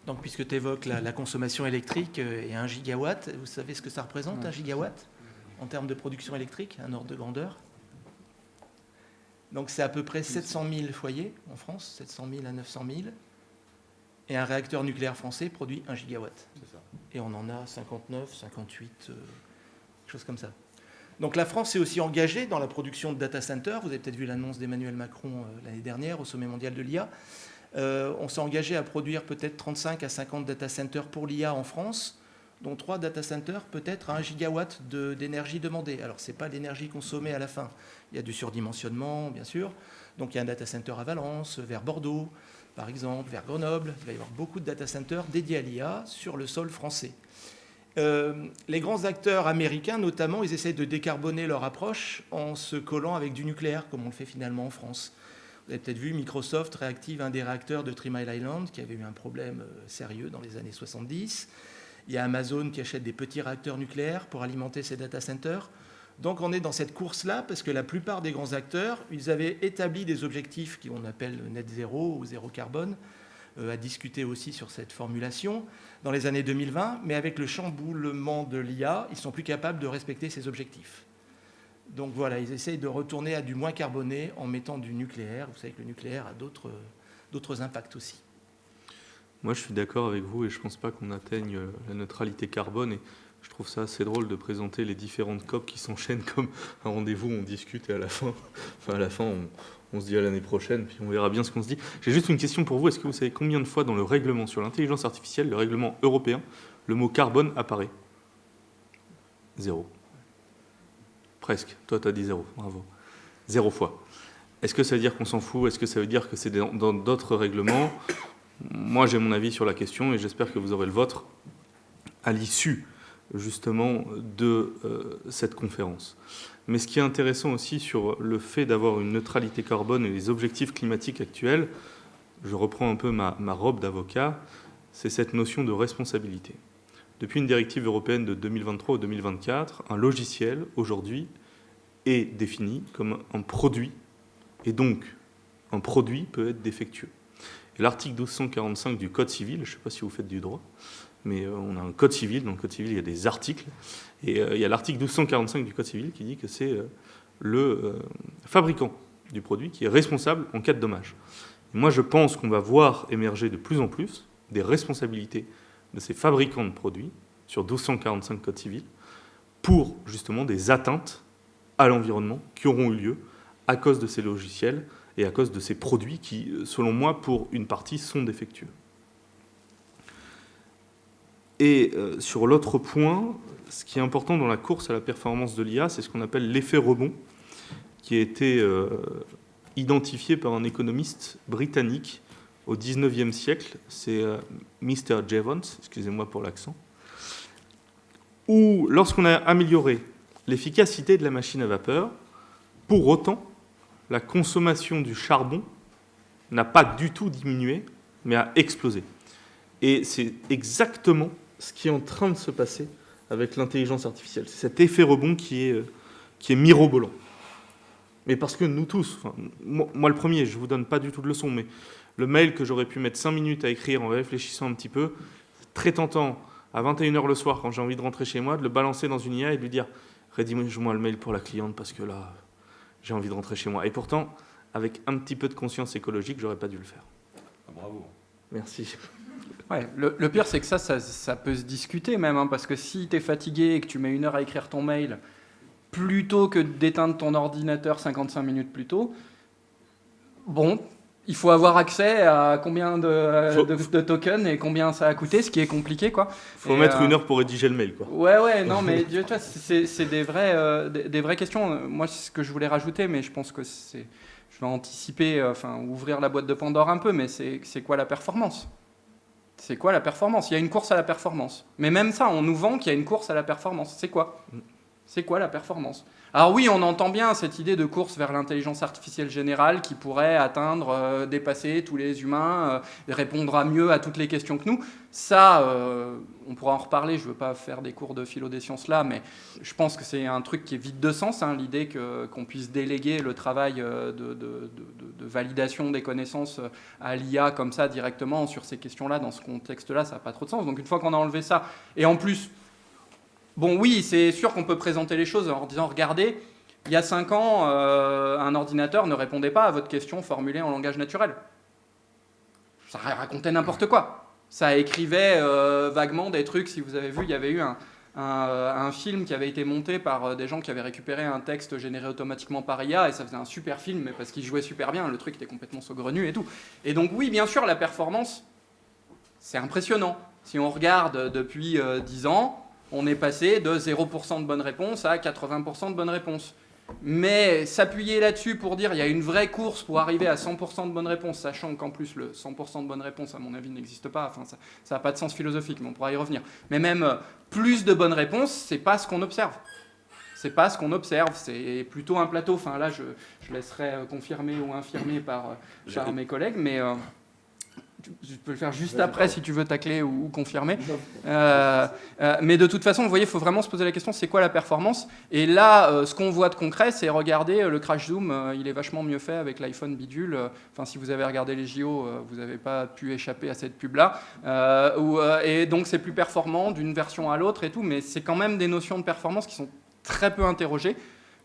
Donc, puisque tu évoques la consommation électrique et 1 gigawatt, vous savez ce que ça représente, 1 gigawatt, en termes de production électrique, un ordre de grandeur? Donc, c'est à peu près 700 000 foyers en France, 700 000 à 900 000. Et un réacteur nucléaire français produit 1 gigawatt. C'est ça. Et on en a 59, 58, quelque chose comme ça. Donc, la France s'est aussi engagée dans la production de data centers. Vous avez peut-être vu l'annonce d'Emmanuel Macron l'année dernière au sommet mondial de l'IA. On s'est engagé à produire peut-être 35 à 50 data centers pour l'IA en France, dont 3 data centers peut-être à 1 gigawatt d'énergie demandée. Alors, ce n'est pas l'énergie consommée à la fin. Il y a du surdimensionnement, bien sûr. Donc, il y a un data center à Valence, vers Bordeaux, par exemple, vers Grenoble. Il va y avoir beaucoup de data centers dédiés à l'IA sur le sol français. Les grands acteurs américains, notamment, ils essayent de décarboner leur approche en se collant avec du nucléaire, comme on le fait finalement en France. Vous avez peut-être vu, Microsoft réactive un des réacteurs de 3 Mile Island, qui avait eu un problème sérieux dans les années 70. Il y a Amazon qui achète des petits réacteurs nucléaires pour alimenter ses data centers. Donc on est dans cette course-là, parce que la plupart des grands acteurs, ils avaient établi des objectifs qu'on appelle net zéro ou zéro carbone, à discuter aussi sur cette formulation, dans les années 2020, mais avec le chamboulement de l'IA, ils ne sont plus capables de respecter ces objectifs. Donc voilà, ils essayent de retourner à du moins carboné en mettant du nucléaire. Vous savez que le nucléaire a d'autres impacts aussi. Moi, je suis d'accord avec vous et je ne pense pas qu'on atteigne la neutralité carbone. Et je trouve ça assez drôle de présenter les différentes COP qui s'enchaînent comme un rendez-vous, on discute et à la fin, on se dit à l'année prochaine, puis on verra bien ce qu'on se dit. J'ai juste une question pour vous. Est-ce que vous savez combien de fois dans le règlement sur l'intelligence artificielle, le règlement européen, le mot carbone apparaît? 0. Presque. Toi, tu as dit 0. Bravo. 0 fois. Est-ce que ça veut dire qu'on s'en fout? Est-ce que ça veut dire que c'est dans d'autres règlements? Moi, j'ai mon avis sur la question et j'espère que vous aurez le vôtre à l'issue, justement, de cette conférence. Mais ce qui est intéressant aussi sur le fait d'avoir une neutralité carbone et les objectifs climatiques actuels, je reprends un peu ma robe d'avocat, c'est cette notion de responsabilité. Depuis une directive européenne de 2023 ou 2024, un logiciel, aujourd'hui, est défini comme un produit, et donc un produit peut être défectueux. Et l'article 1245 du Code civil, je ne sais pas si vous faites du droit, mais on a un Code civil, dans le Code civil il y a des articles, et il y a l'article 1245 du Code civil qui dit que c'est le fabricant du produit qui est responsable en cas de dommage. Et moi je pense qu'on va voir émerger de plus en plus des responsabilités de ces fabricants de produits sur 1245 Code civil pour justement des atteintes à l'environnement qui auront eu lieu à cause de ces logiciels et à cause de ces produits qui, selon moi, pour une partie, sont défectueux. Et sur l'autre point, ce qui est important dans la course à la performance de l'IA, c'est ce qu'on appelle l'effet rebond, qui a été identifié par un économiste britannique au XIXe siècle, c'est Mr. Jevons, excusez-moi pour l'accent, où lorsqu'on a amélioré l'efficacité de la machine à vapeur, pour autant, la consommation du charbon n'a pas du tout diminué, mais a explosé. Et c'est exactement ce qui est en train de se passer avec l'intelligence artificielle. C'est cet effet rebond qui est mirobolant. Mais parce que nous tous, moi le premier, je ne vous donne pas du tout de leçon, mais le mail que j'aurais pu mettre 5 minutes à écrire en réfléchissant un petit peu, très tentant, à 21h le soir, quand j'ai envie de rentrer chez moi, de le balancer dans une IA et de lui dire « Rédige-moi le mail pour la cliente parce que là, j'ai envie de rentrer chez moi. » Et pourtant, avec un petit peu de conscience écologique, j'aurais pas dû le faire. Bravo. Merci. Ouais, le pire, c'est que ça peut se discuter même, hein, parce que si tu es fatigué et que tu mets 1 heure à écrire ton mail, plutôt que d'éteindre ton ordinateur 55 minutes plus tôt, bon, il faut avoir accès à combien de tokens et combien ça a coûté, ce qui est compliqué, quoi. Faut mettre 1 heure pour rédiger le mail, quoi. Ouais, non, mais tu vois, c'est des vraies questions. Moi, c'est ce que je voulais rajouter, mais je pense que je vais anticiper, ouvrir la boîte de Pandore un peu, mais c'est quoi la performance ? C'est quoi la performance ? Il y a une course à la performance. Mais même ça, on nous vend qu'il y a une course à la performance. C'est quoi ? C'est quoi la performance ? Alors oui, on entend bien cette idée de course vers l'intelligence artificielle générale qui pourrait atteindre, dépasser tous les humains, répondra mieux à toutes les questions que nous. Ça, on pourra en reparler, je ne veux pas faire des cours de philo des sciences là, mais je pense que c'est un truc qui est vide de sens, hein, l'idée qu'on puisse déléguer le travail de validation des connaissances à l'IA comme ça directement sur ces questions-là, dans ce contexte-là, ça n'a pas trop de sens. Donc une fois qu'on a enlevé ça, et en plus... Bon, oui, c'est sûr qu'on peut présenter les choses en disant, regardez, il y a 5 ans, un ordinateur ne répondait pas à votre question formulée en langage naturel. Ça racontait n'importe quoi. Ça écrivait vaguement des trucs. Si vous avez vu, il y avait eu un film qui avait été monté par des gens qui avaient récupéré un texte généré automatiquement par IA, et ça faisait un super film, mais parce qu'il jouait super bien, le truc était complètement saugrenu et tout. Et donc oui, bien sûr, la performance, c'est impressionnant. Si on regarde depuis 10 ans, on est passé de 0% de bonnes réponses à 80% de bonnes réponses. Mais s'appuyer là-dessus pour dire qu'il y a une vraie course pour arriver à 100% de bonnes réponses, sachant qu'en plus le 100% de bonnes réponses, à mon avis, n'existe pas, enfin, ça n'a pas de sens philosophique, mais on pourra y revenir. Mais même plus de bonnes réponses, c'est pas ce qu'on observe. C'est pas ce qu'on observe, c'est plutôt un plateau. Enfin là, je laisserai confirmer ou infirmer par mes collègues, mais... Je peux le faire juste après si tu veux tacler ou confirmer. Mais de toute façon, vous voyez, il faut vraiment se poser la question, c'est quoi la performance ? Et là, ce qu'on voit de concret, c'est regarder le crash zoom, il est vachement mieux fait avec l'iPhone bidule. Enfin, si vous avez regardé les JO, vous n'avez pas pu échapper à cette pub-là. Et donc, c'est plus performant d'une version à l'autre et tout, mais c'est quand même des notions de performance qui sont très peu interrogées.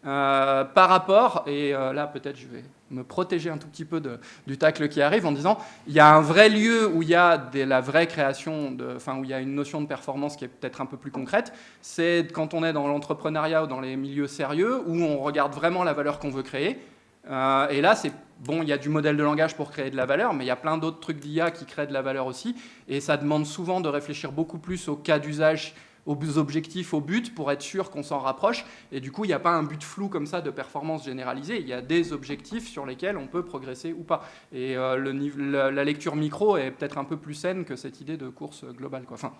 Par rapport, et là peut-être je vais me protéger un tout petit peu du tacle qui arrive en disant il y a un vrai lieu où il y a la vraie création, où il y a une notion de performance qui est peut-être un peu plus concrète, c'est quand on est dans l'entrepreneuriat ou dans les milieux sérieux où on regarde vraiment la valeur qu'on veut créer. Et là, c'est bon, il y a du modèle de langage pour créer de la valeur, mais il y a plein d'autres trucs d'IA qui créent de la valeur aussi, et ça demande souvent de réfléchir beaucoup plus au cas d'usage, aux objectifs, au but, pour être sûr qu'on s'en rapproche. Et du coup, il n'y a pas un but flou comme ça de performance généralisée. Il y a des objectifs sur lesquels on peut progresser ou pas. Et la lecture micro est peut-être un peu plus saine que cette idée de course globale, quoi. Enfin,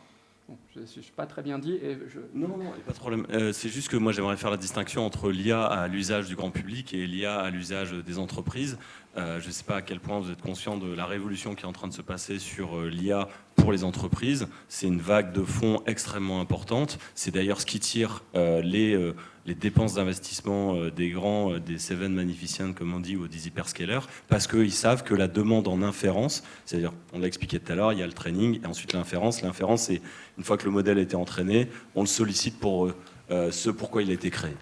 bon, je n'ai pas très bien dit. Non, il n'y a pas de problème. C'est juste que moi, j'aimerais faire la distinction entre l'IA à l'usage du grand public et l'IA à l'usage des entreprises. Je ne sais pas à quel point vous êtes conscient de la révolution qui est en train de se passer sur l'IA pour les entreprises. C'est une vague de fonds extrêmement importante. C'est d'ailleurs ce qui tire les dépenses d'investissement des grands, des Seven Magnificent, comme on dit, ou des hyperscalers, parce qu'ils savent que la demande en inférence, c'est-à-dire, on l'a expliqué tout à l'heure, il y a le training et ensuite l'inférence. L'inférence, c'est une fois que le modèle a été entraîné, on le sollicite pour ce pourquoi il a été créé.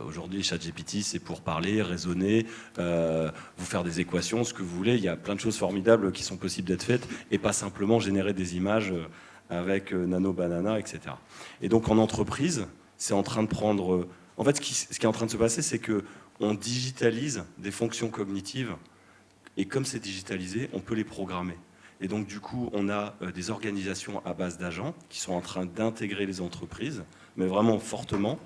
Aujourd'hui, ChatGPT, c'est pour parler, raisonner, vous faire des équations, ce que vous voulez. Il y a plein de choses formidables qui sont possibles d'être faites et pas simplement générer des images avec Nano Banana, etc. Et donc, en entreprise, c'est en train de prendre... En fait, ce qui est en train de se passer, c'est qu'on digitalise des fonctions cognitives et comme c'est digitalisé, on peut les programmer. Et donc, du coup, on a des organisations à base d'agents qui sont en train d'intégrer les entreprises, mais vraiment fortement,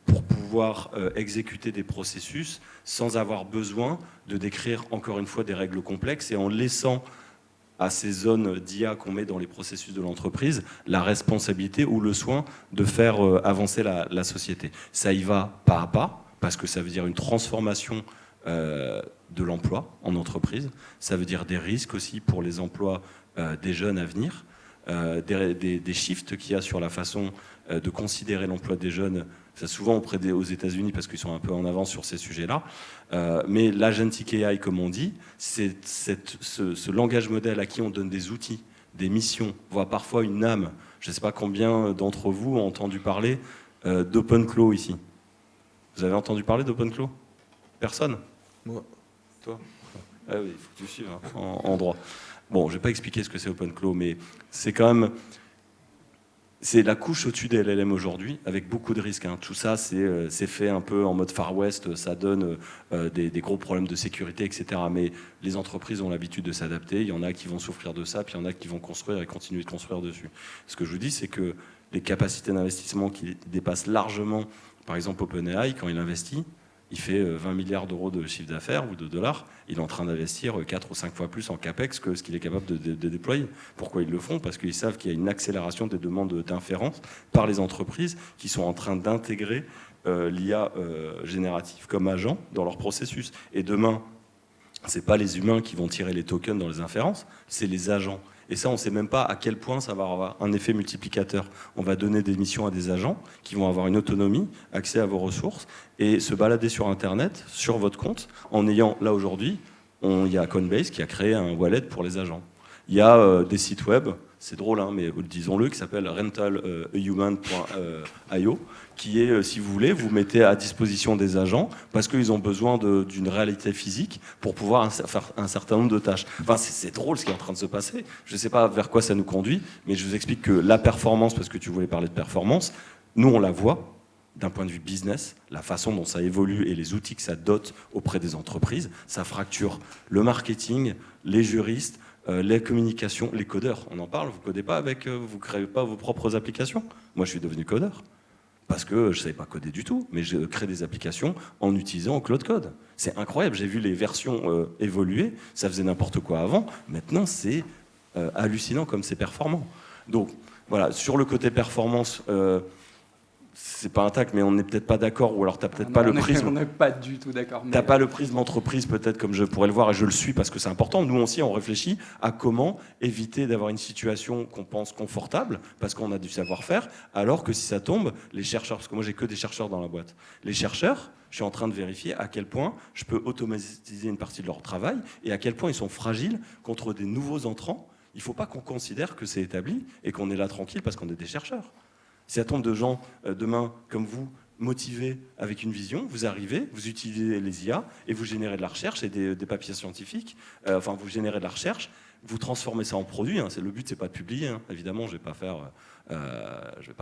pour pouvoir exécuter des processus sans avoir besoin de décrire encore une fois des règles complexes et en laissant à ces zones d'IA qu'on met dans les processus de l'entreprise la responsabilité ou le soin de faire avancer la société. Ça y va pas à pas, parce que ça veut dire une transformation de l'emploi en entreprise, ça veut dire des risques aussi pour les emplois des jeunes à venir. des shifts qu'il y a sur la façon de considérer l'emploi des jeunes, ça souvent aux États-Unis parce qu'ils sont un peu en avance sur ces sujets-là. Mais l'agentic AI, comme on dit, c'est ce langage modèle à qui on donne des outils, des missions, voire parfois une âme. Je ne sais pas combien d'entre vous ont entendu parler d'OpenClaw ici. Vous avez entendu parler d'OpenClaw? Personne? Moi. Toi? Ah oui, il faut que tu suives hein, en droit. Bon, je ne vais pas expliquer ce que c'est OpenClaw, mais c'est quand même... C'est la couche au-dessus des LLM aujourd'hui, avec beaucoup de risques. Hein. Tout ça, c'est fait un peu en mode Far West, ça donne des gros problèmes de sécurité, etc. Mais les entreprises ont l'habitude de s'adapter. Il y en a qui vont souffrir de ça, puis il y en a qui vont construire et continuer de construire dessus. Ce que je vous dis, c'est que les capacités d'investissement qui dépassent largement, par exemple OpenAI, quand il investit, il fait 20 milliards d'euros de chiffre d'affaires ou de dollars. Il est en train d'investir 4 ou 5 fois plus en CAPEX que ce qu'il est capable de déployer. Pourquoi ils le font? Parce qu'ils savent qu'il y a une accélération des demandes d'inférence par les entreprises qui sont en train d'intégrer l'IA générative comme agent dans leur processus. Et demain, ce n'est pas les humains qui vont tirer les tokens dans les inférences, c'est les agents. Et ça, on ne sait même pas à quel point ça va avoir un effet multiplicateur. On va donner des missions à des agents qui vont avoir une autonomie, accès à vos ressources, et se balader sur Internet, sur votre compte, en ayant, là aujourd'hui, il y a Coinbase qui a créé un wallet pour les agents. Il y a des sites web, c'est drôle, hein, mais disons-le, qui s'appelle rentalhuman.io, qui est, si vous voulez, vous mettez à disposition des agents parce qu'ils ont besoin d'une réalité physique pour pouvoir faire un certain nombre de tâches. Enfin, c'est drôle ce qui est en train de se passer. Je ne sais pas vers quoi ça nous conduit, mais je vous explique que la performance, parce que tu voulais parler de performance, nous, on la voit d'un point de vue business, la façon dont ça évolue et les outils que ça dote auprès des entreprises, ça fracture le marketing, les juristes, les communications, les codeurs. On en parle, vous codez pas vous créez pas vos propres applications. Moi, je suis devenu codeur parce que je savais pas coder du tout, mais je crée des applications en utilisant Claude Code. C'est incroyable. J'ai vu les versions évoluer. Ça faisait n'importe quoi avant. Maintenant, c'est hallucinant comme c'est performant. Donc voilà, sur le côté performance. C'est pas un tac, mais on n'est peut-être pas d'accord, ou alors t'as peut-être pas le prisme. On n'est pas du tout d'accord. T'as pas le prisme entreprise, peut-être, comme je pourrais le voir, et je le suis parce que c'est important. Nous aussi, on réfléchit à comment éviter d'avoir une situation qu'on pense confortable, parce qu'on a du savoir-faire, alors que si ça tombe, les chercheurs, parce que moi j'ai que des chercheurs dans la boîte, les chercheurs, je suis en train de vérifier à quel point je peux automatiser une partie de leur travail, et à quel point ils sont fragiles contre des nouveaux entrants. Il ne faut pas qu'on considère que c'est établi, et qu'on est là tranquille parce qu'on est des chercheurs. Si ça tombe de gens, demain, comme vous, motivés avec une vision, vous arrivez, vous utilisez les IA et vous générez de la recherche et des papiers scientifiques, enfin vous générez de la recherche, vous transformez ça en produit, hein, le but c'est pas de publier, hein, évidemment je vais pas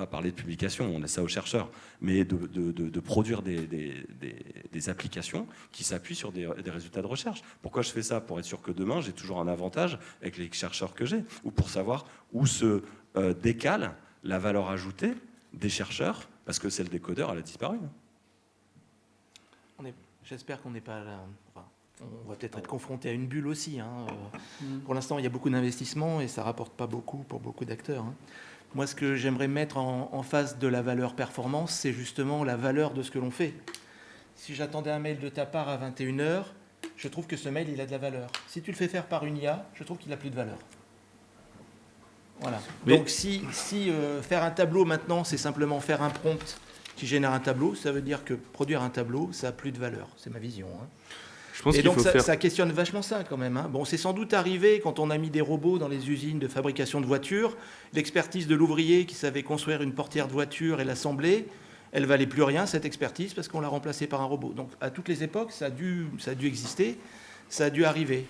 parler de publication, on laisse ça aux chercheurs, mais de produire des applications qui s'appuient sur des résultats de recherche. Pourquoi je fais ça? Pour être sûr que demain j'ai toujours un avantage avec les chercheurs que j'ai, ou pour savoir où se décale la valeur ajoutée des chercheurs, parce que celle des codeurs, elle a disparu. J'espère qu'on n'est pas là. Enfin, on va peut-être être confronté à une bulle aussi. Hein. Pour l'instant, il y a beaucoup d'investissements et ça ne rapporte pas beaucoup pour beaucoup d'acteurs. Hein. Moi, ce que j'aimerais mettre en face de la valeur performance, c'est justement la valeur de ce que l'on fait. Si j'attendais un mail de ta part à 21h, je trouve que ce mail, il a de la valeur. Si tu le fais faire par une IA, je trouve qu'il n'a plus de valeur. Voilà. Donc si faire un tableau maintenant, c'est simplement faire un prompt qui génère un tableau, ça veut dire que produire un tableau, ça n'a plus de valeur. C'est ma vision. Hein. Je pense et donc ça, ça questionne vachement ça quand même. Hein. Bon, c'est sans doute arrivé quand on a mis des robots dans les usines de fabrication de voitures. L'expertise de l'ouvrier qui savait construire une portière de voiture et l'assembler, elle ne valait plus rien, cette expertise, parce qu'on l'a remplacée par un robot. Donc à toutes les époques, ça a dû exister, ça a dû arriver.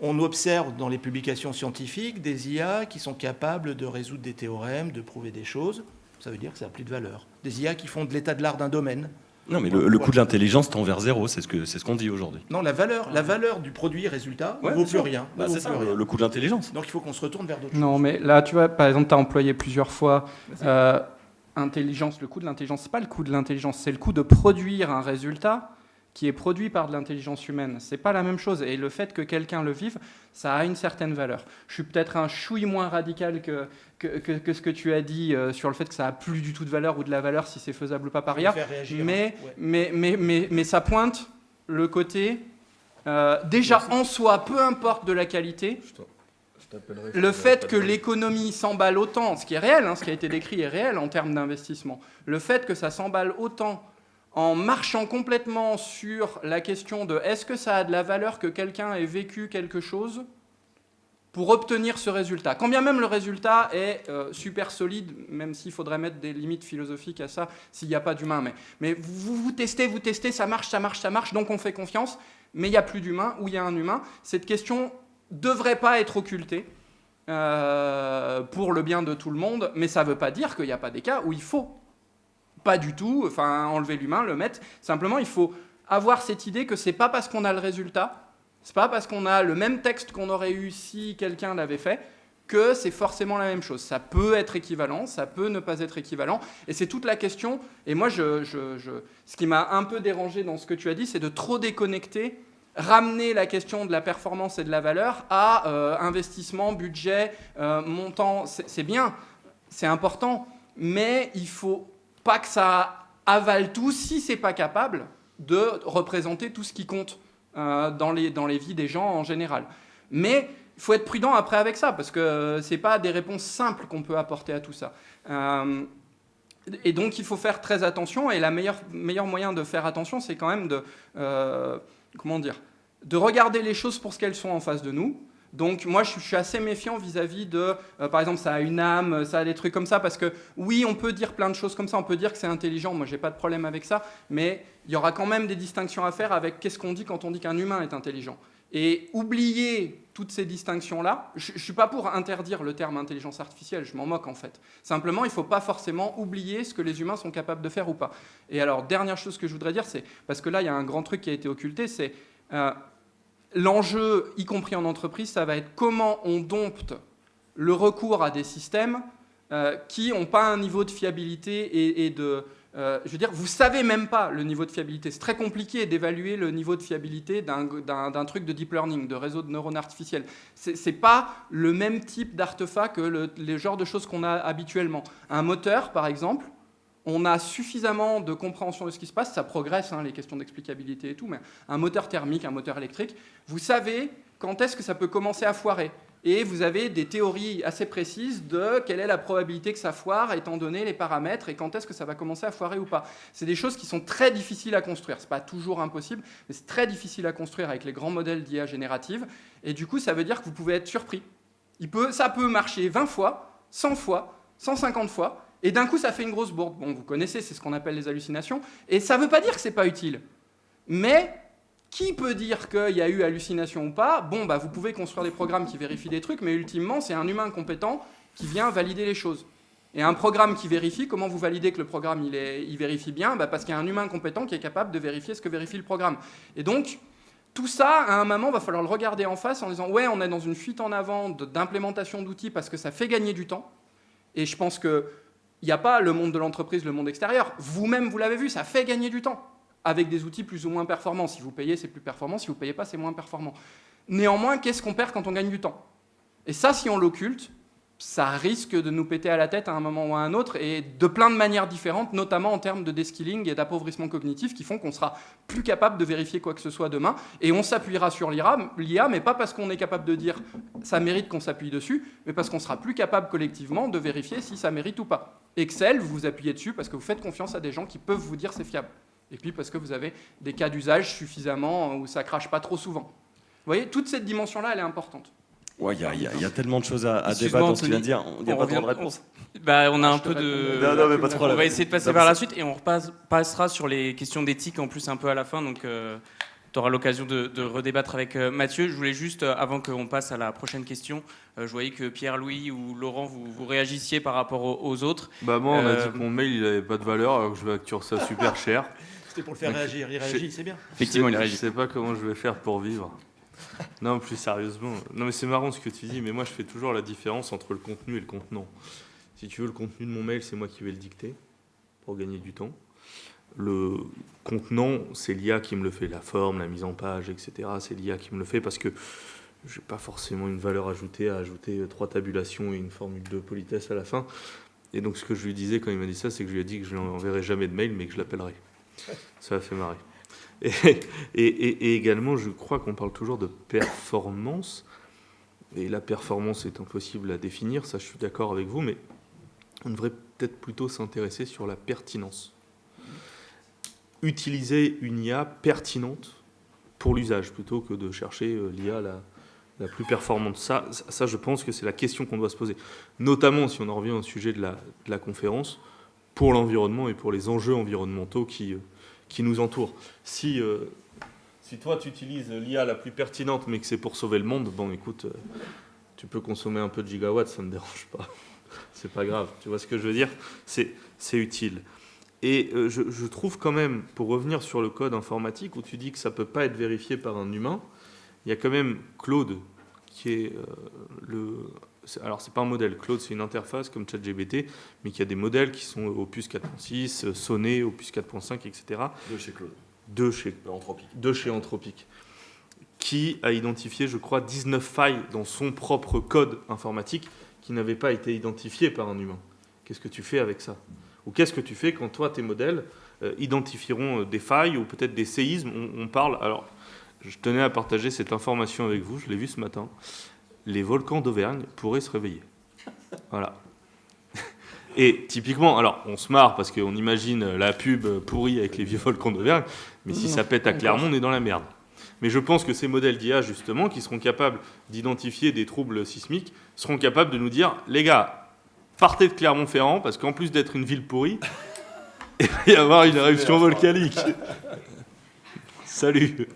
On observe dans les publications scientifiques des IA qui sont capables de résoudre des théorèmes, de prouver des choses. Ça veut dire que ça n'a plus de valeur. Des IA qui font de l'état de l'art d'un domaine. Non, mais le coût de l'intelligence tend vers zéro, c'est ce qu'on dit aujourd'hui. Non, la valeur du produit résultat ne vaut plus rien. C'est ça, le coût de l'intelligence. Donc il faut qu'on se retourne vers d'autres choses. Non, mais là, tu vois, par exemple, tu as employé plusieurs fois intelligence. Le coût de l'intelligence, ce n'est pas le coût de l'intelligence, c'est le coût de produire un résultat qui est produit par de l'intelligence humaine. C'est pas la même chose. Et le fait que quelqu'un le vive, ça a une certaine valeur. Je suis peut-être un chouï moins radical que ce que tu as dit sur le fait que ça a plus du tout de valeur ou de la valeur si c'est faisable ou pas par IA. Mais ça pointe le côté déjà en soi, peu importe de la qualité. le fait que l'économie s'emballe autant, ce qui est réel, ce qui a été décrit est réel en termes d'investissement, le fait que ça s'emballe autant en marchant complètement sur la question de est-ce que ça a de la valeur que quelqu'un ait vécu quelque chose pour obtenir ce résultat. Quand bien même le résultat est super solide, même s'il faudrait mettre des limites philosophiques à ça s'il n'y a pas d'humain. Mais vous testez, ça marche, donc on fait confiance, mais il n'y a plus d'humain ou il y a un humain. Cette question ne devrait pas être occultée pour le bien de tout le monde, mais ça ne veut pas dire qu'il n'y a pas des cas où il faut. Pas du tout, enlever l'humain, le mettre. Simplement, il faut avoir cette idée que ce n'est pas parce qu'on a le résultat, c'est pas parce qu'on a le même texte qu'on aurait eu si quelqu'un l'avait fait que c'est forcément la même chose. Ça peut être équivalent, ça peut ne pas être équivalent. Et c'est toute la question. Et moi, ce qui m'a un peu dérangé dans ce que tu as dit, c'est de trop déconnecter, ramener la question de la performance et de la valeur à investissement, budget, montant. C'est bien, c'est important, mais il faut pas que ça avale tout si c'est pas capable de représenter tout ce qui compte dans les vies des gens en général. Mais il faut être prudent après avec ça, parce que ce n'est pas des réponses simples qu'on peut apporter à tout ça. Et donc il faut faire très attention, et le meilleur moyen de faire attention, c'est quand même de regarder les choses pour ce qu'elles sont en face de nous. Donc moi, je suis assez méfiant vis-à-vis de, par exemple, ça a une âme, ça a des trucs comme ça, parce que oui, on peut dire plein de choses comme ça, on peut dire que c'est intelligent, moi, j'ai pas de problème avec ça, mais il y aura quand même des distinctions à faire avec qu'est-ce qu'on dit quand on dit qu'un humain est intelligent. Et oublier toutes ces distinctions-là, je ne suis pas pour interdire le terme intelligence artificielle, je m'en moque en fait. Simplement, il ne faut pas forcément oublier ce que les humains sont capables de faire ou pas. Et alors, dernière chose que je voudrais dire, c'est, parce que là, il y a un grand truc qui a été occulté, c'est... l'enjeu, y compris en entreprise, ça va être comment on dompte le recours à des systèmes qui n'ont pas un niveau de fiabilité et de... je veux dire, vous ne savez même pas le niveau de fiabilité. C'est très compliqué d'évaluer le niveau de fiabilité d'un truc de deep learning, de réseau de neurones artificiels. Ce n'est pas le même type d'artefact que les genres de choses qu'on a habituellement. Un moteur, par exemple, on a suffisamment de compréhension de ce qui se passe, ça progresse, les questions d'explicabilité et tout, mais un moteur thermique, un moteur électrique, vous savez quand est-ce que ça peut commencer à foirer. Et vous avez des théories assez précises de quelle est la probabilité que ça foire, étant donné les paramètres, et quand est-ce que ça va commencer à foirer ou pas. C'est des choses qui sont très difficiles à construire. Ce n'est pas toujours impossible, mais c'est très difficile à construire avec les grands modèles d'IA générative. Et du coup, ça veut dire que vous pouvez être surpris. Ça peut marcher 20 fois, 100 fois, 150 fois, et d'un coup, ça fait une grosse bourde. Bon, vous connaissez, c'est ce qu'on appelle les hallucinations. Et ça ne veut pas dire que ce n'est pas utile. Mais qui peut dire qu'il y a eu hallucination ou pas ? Bon, vous pouvez construire des programmes qui vérifient des trucs, mais ultimement, c'est un humain compétent qui vient valider les choses. Et un programme qui vérifie, comment vous validez que le programme il vérifie bien ? Parce qu'il y a un humain compétent qui est capable de vérifier ce que vérifie le programme. Et donc, tout ça, à un moment, il va falloir le regarder en face en disant « Ouais, on est dans une fuite en avant d'implémentation d'outils parce que ça fait gagner du temps. » Et je pense que il n'y a pas le monde de l'entreprise, le monde extérieur. Vous-même, vous l'avez vu, ça fait gagner du temps, avec des outils plus ou moins performants. Si vous payez, c'est plus performant. Si vous ne payez pas, c'est moins performant. Néanmoins, qu'est-ce qu'on perd quand on gagne du temps ? Et ça, si on l'occulte, ça risque de nous péter à la tête à un moment ou à un autre, et de plein de manières différentes, notamment en termes de deskilling et d'appauvrissement cognitif, qui font qu'on sera plus capable de vérifier quoi que ce soit demain, et on s'appuiera sur l'IA, mais pas parce qu'on est capable de dire ça mérite qu'on s'appuie dessus, mais parce qu'on sera plus capable collectivement de vérifier si ça mérite ou pas. Excel, vous vous appuyez dessus parce que vous faites confiance à des gens qui peuvent vous dire c'est fiable, et puis parce que vous avez des cas d'usage suffisamment où ça crache pas trop souvent. Vous voyez, toute cette dimension-là, elle est importante. Ouais, il y a tellement de choses à débattre dans ce qu'il vient de dire. Il n'y a pas trop de réponses. On a un peu de... Non, mais pas de problème. On va essayer de passer vers la suite et on passera sur les questions d'éthique en plus un peu à la fin. Donc, tu auras l'occasion de redébattre avec Mathieu. Je voulais juste, avant qu'on passe à la prochaine question, je voyais que Pierre-Louis ou Laurent, vous réagissiez par rapport aux autres. Moi, on m'a dit que mon mail, il n'avait pas de valeur, alors que je facture ça super cher. C'était pour le faire réagir. Il réagit, c'est bien. Effectivement, il réagit. Je ne sais pas comment je vais faire pour vivre. Non, plus sérieusement. Non, mais c'est marrant ce que tu dis, mais moi, je fais toujours la différence entre le contenu et le contenant. Si tu veux, le contenu de mon mail, c'est moi qui vais le dicter pour gagner du temps. Le contenant, c'est l'IA qui me le fait. La forme, la mise en page, etc. C'est l'IA qui me le fait parce que je n'ai pas forcément une valeur ajoutée à ajouter 3 tabulations et une formule de politesse à la fin. Et donc, ce que je lui disais quand il m'a dit ça, c'est que je lui ai dit que je n'enverrai jamais de mail, mais que je l'appellerai. Ça m'a fait marrer. Et également, je crois qu'on parle toujours de performance. et la performance est impossible à définir, ça je suis d'accord avec vous, mais on devrait peut-être plutôt s'intéresser sur la pertinence. Utiliser une IA pertinente pour l'usage, plutôt que de chercher l'IA la plus performante. Ça, je pense que c'est la question qu'on doit se poser. Notamment, si on en revient au sujet de la conférence, pour l'environnement et pour les enjeux environnementaux qui nous entourent. Si toi, tu utilises l'IA la plus pertinente, mais que c'est pour sauver le monde, bon, écoute, tu peux consommer un peu de gigawatts, ça ne me dérange pas. C'est pas grave. Tu vois ce que je veux dire ? C'est utile. Et je trouve quand même, pour revenir sur le code informatique, où tu dis que ça ne peut pas être vérifié par un humain, il y a quand même Claude, qui est alors, c'est pas un modèle. Claude, c'est une interface comme ChatGPT, mais qui a des modèles qui sont Opus 4.6, Sonnet, Opus 4.5, etc. De chez Claude. De chez Anthropic. Qui a identifié, je crois, 19 failles dans son propre code informatique qui n'avaient pas été identifiées par un humain. Qu'est-ce que tu fais avec ça ? Ou qu'est-ce que tu fais quand toi, tes modèles identifieront des failles ou peut-être des séismes ? On parle... Alors, je tenais à partager cette information avec vous, je l'ai vu ce matin. Les volcans d'Auvergne pourraient se réveiller. Voilà. Et typiquement, alors on se marre parce qu'on imagine la pub pourrie avec les vieux volcans d'Auvergne, mais si ça pète à Clermont, on est dans la merde. Mais je pense que ces modèles d'IA, justement, qui seront capables d'identifier des troubles sismiques, seront capables de nous dire, les gars, partez de Clermont-Ferrand, parce qu'en plus d'être une ville pourrie, il va y avoir une éruption volcanique. Salut.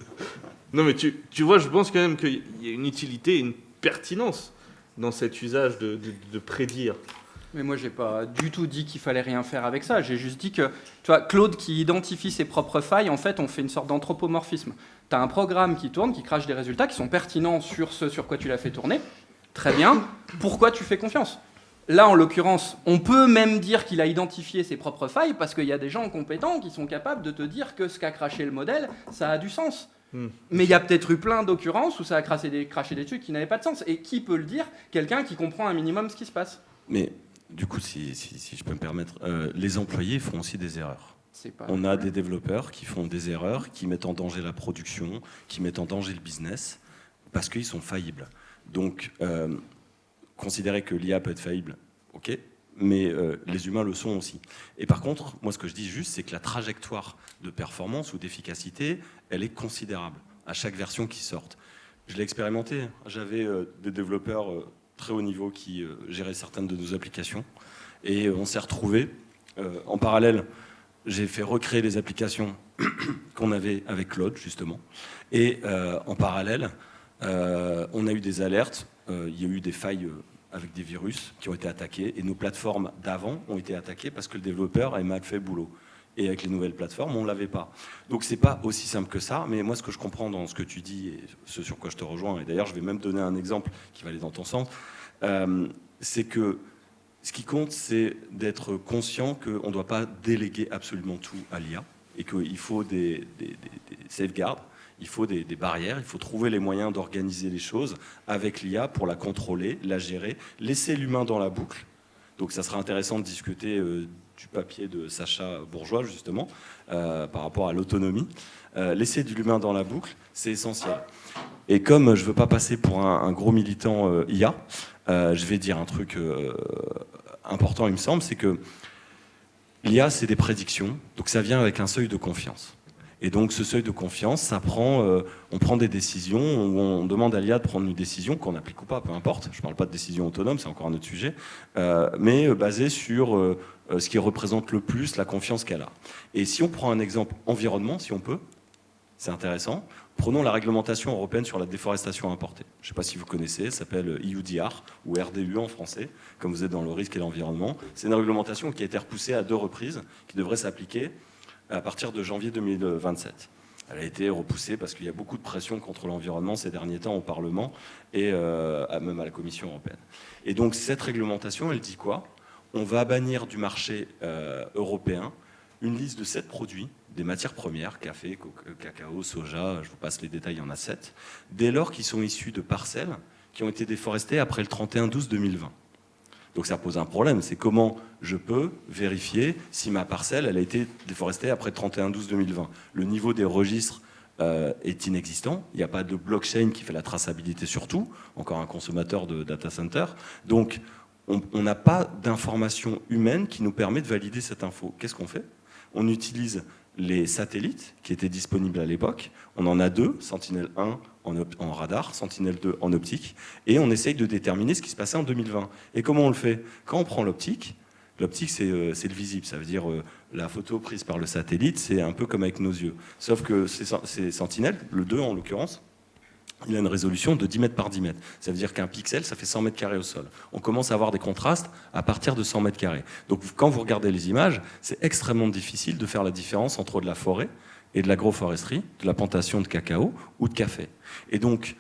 Non mais tu vois, je pense quand même qu'il y a une utilité, une pertinence dans cet usage de prédire. Mais moi, j'ai pas du tout dit qu'il fallait rien faire avec ça. J'ai juste dit que, tu vois, Claude qui identifie ses propres failles, en fait, on fait une sorte d'anthropomorphisme. Tu as un programme qui tourne, qui crache des résultats qui sont pertinents sur ce sur quoi tu l'as fait tourner. Très bien. Pourquoi tu fais confiance ? Là, en l'occurrence, on peut même dire qu'il a identifié ses propres failles parce qu'il y a des gens compétents qui sont capables de te dire que ce qu'a craché le modèle, ça a du sens. Mais il y a peut-être eu plein d'occurrences où ça a craché des trucs qui n'avaient pas de sens. Et qui peut le dire ? Quelqu'un qui comprend un minimum ce qui se passe. Mais du coup, si je peux me permettre, les employés font aussi des erreurs. On a des développeurs qui font des erreurs, qui mettent en danger la production, qui mettent en danger le business, parce qu'ils sont faillibles. Donc, considérer que l'IA peut être faillible, ok, mais les humains le sont aussi. Et par contre, moi ce que je dis juste, c'est que la trajectoire de performance ou d'efficacité, elle est considérable à chaque version qui sorte. Je l'ai expérimenté, j'avais des développeurs très haut niveau qui géraient certaines de nos applications, et on s'est retrouvés en parallèle. J'ai fait recréer les applications qu'on avait avec Claude, justement. Et en parallèle, on a eu des alertes. Il y a eu des failles avec des virus qui ont été attaqués. Et nos plateformes d'avant ont été attaquées parce que le développeur a mal fait le boulot. Et avec les nouvelles plateformes, on ne l'avait pas. Donc, ce n'est pas aussi simple que ça. Mais moi, ce que je comprends dans ce que tu dis et ce sur quoi je te rejoins, et d'ailleurs, je vais même donner un exemple qui va aller dans ton sens, c'est que ce qui compte, c'est d'être conscient qu'on ne doit pas déléguer absolument tout à l'IA et qu'il faut des safeguards, il faut des barrières, il faut trouver les moyens d'organiser les choses avec l'IA pour la contrôler, la gérer, laisser l'humain dans la boucle. Donc ça sera intéressant de discuter du papier de Sacha Bourgeois, justement, par rapport à l'autonomie. Laisser de l'humain dans la boucle, c'est essentiel. Et comme je ne veux pas passer pour un gros militant IA, je vais dire un truc important, il me semble, c'est que l'IA, c'est des prédictions, donc ça vient avec un seuil de confiance. Et donc ce seuil de confiance, ça prend, on prend des décisions, où on demande à l'IA de prendre une décision, qu'on applique ou pas, peu importe, je ne parle pas de décision autonome, c'est encore un autre sujet, mais basée sur ce qui représente le plus la confiance qu'elle a. Et si on prend un exemple environnement, si on peut, c'est intéressant. Prenons la réglementation européenne sur la déforestation importée. Je ne sais pas si vous connaissez, elle s'appelle EUDR, ou RDUE en français, comme vous êtes dans le risque et l'environnement. C'est une réglementation qui a été repoussée à 2 reprises, qui devrait s'appliquer à partir de janvier 2027. Elle a été repoussée parce qu'il y a beaucoup de pression contre l'environnement ces derniers temps au Parlement et même à la Commission européenne. Et donc cette réglementation, elle dit quoi ? On va bannir du marché européen une liste de 7 produits, des matières premières, café, cacao, soja, je vous passe les détails, il y en a 7, dès lors qu'ils sont issus de parcelles qui ont été déforestées après le 31/12/2020. Donc ça pose un problème, c'est comment je peux vérifier si ma parcelle elle a été déforestée après le 31/12/2020. Le niveau des registres est inexistant. Il n'y a pas de blockchain qui fait la traçabilité sur tout, encore un consommateur de data center. Donc, on n'a pas d'information humaine qui nous permet de valider cette info. Qu'est-ce qu'on fait? On utilise les satellites qui étaient disponibles à l'époque. On en a 2, Sentinel-1 en radar, Sentinel-2 en optique, et on essaye de déterminer ce qui se passait en 2020. Et comment on le fait? Quand on prend l'optique, c'est le visible, ça veut dire la photo prise par le satellite, c'est un peu comme avec nos yeux. Sauf que c'est Sentinel, le 2 en l'occurrence, il a une résolution de 10 mètres par 10 mètres. Ça veut dire qu'un pixel, ça fait 100 mètres carrés au sol. On commence à avoir des contrastes à partir de 100 mètres carrés. Donc quand vous regardez les images, c'est extrêmement difficile de faire la différence entre de la forêt et de l'agroforesterie, de la plantation de cacao ou de café. Et donc,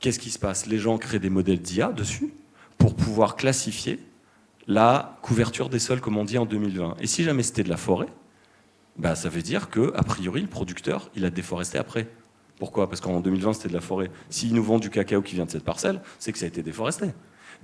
qu'est-ce qui se passe? Les gens créent des modèles d'IA dessus pour pouvoir classifier la couverture des sols, comme on dit en 2020. Et si jamais c'était de la forêt, bah, ça veut dire qu'a priori, le producteur, il a déforesté après. Pourquoi? Parce qu'en 2020, c'était de la forêt. S'il nous vend du cacao qui vient de cette parcelle, c'est que ça a été déforesté.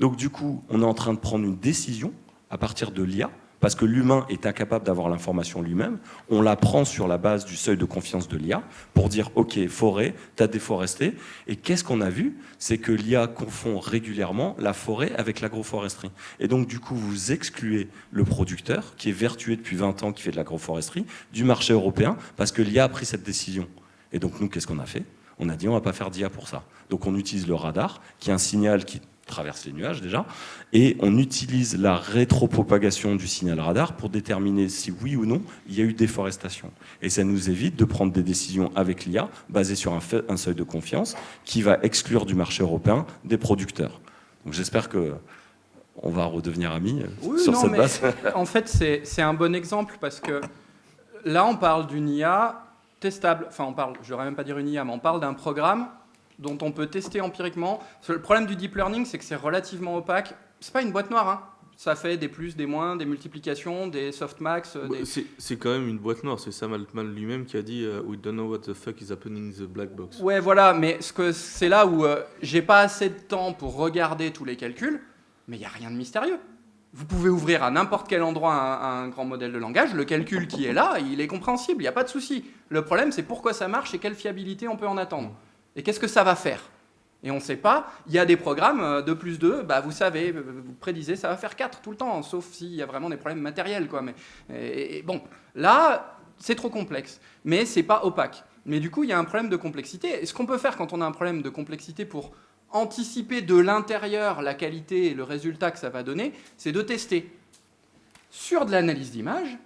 Donc du coup, on est en train de prendre une décision à partir de l'IA, parce que l'humain est incapable d'avoir l'information lui-même. On la prend sur la base du seuil de confiance de l'IA pour dire « Ok, forêt, t'as déforesté ». Et qu'est-ce qu'on a vu? C'est que l'IA confond régulièrement la forêt avec l'agroforesterie. Et donc du coup, vous excluez le producteur, qui est vertueux depuis 20 ans, qui fait de l'agroforesterie, du marché européen, parce que l'IA a pris cette décision. Et donc nous, qu'est-ce qu'on a fait? On a dit on va pas faire d'IA pour ça. Donc on utilise le radar, qui est un signal qui traverse les nuages déjà, et on utilise la rétropropagation du signal radar pour déterminer si oui ou non il y a eu déforestation. Et ça nous évite de prendre des décisions avec l'IA basées sur un seuil de confiance qui va exclure du marché européen des producteurs. Donc j'espère que on va redevenir amis sur cette base. En fait, c'est un bon exemple parce que là, on parle d'une IA testable, enfin je ne devrais même pas dire une IA, mais on parle d'un programme dont on peut tester empiriquement. Le problème du deep learning, c'est que c'est relativement opaque. C'est pas une boîte noire, hein. Ça fait des plus, des moins, des multiplications, des softmax. C'est quand même une boîte noire, c'est Sam Altman lui-même qui a dit We don't know what the fuck is happening in the black box. Ouais, voilà, mais c'est là où j'ai pas assez de temps pour regarder tous les calculs, mais il n'y a rien de mystérieux. Vous pouvez ouvrir à n'importe quel endroit un grand modèle de langage, le calcul qui est là, il est compréhensible, il n'y a pas de souci. Le problème, c'est pourquoi ça marche et quelle fiabilité on peut en attendre. Et qu'est-ce que ça va faire? Et on ne sait pas. Il y a des programmes, 2 plus 2, bah vous savez, vous prédisez, ça va faire 4 tout le temps, sauf s'il y a vraiment des problèmes matériels, quoi. Et bon, là, c'est trop complexe, mais c'est pas opaque. Mais du coup, il y a un problème de complexité. Et ce qu'on peut faire quand on a un problème de complexité pour anticiper de l'intérieur la qualité et le résultat que ça va donner, c'est de tester. Sur de l'analyse d'image,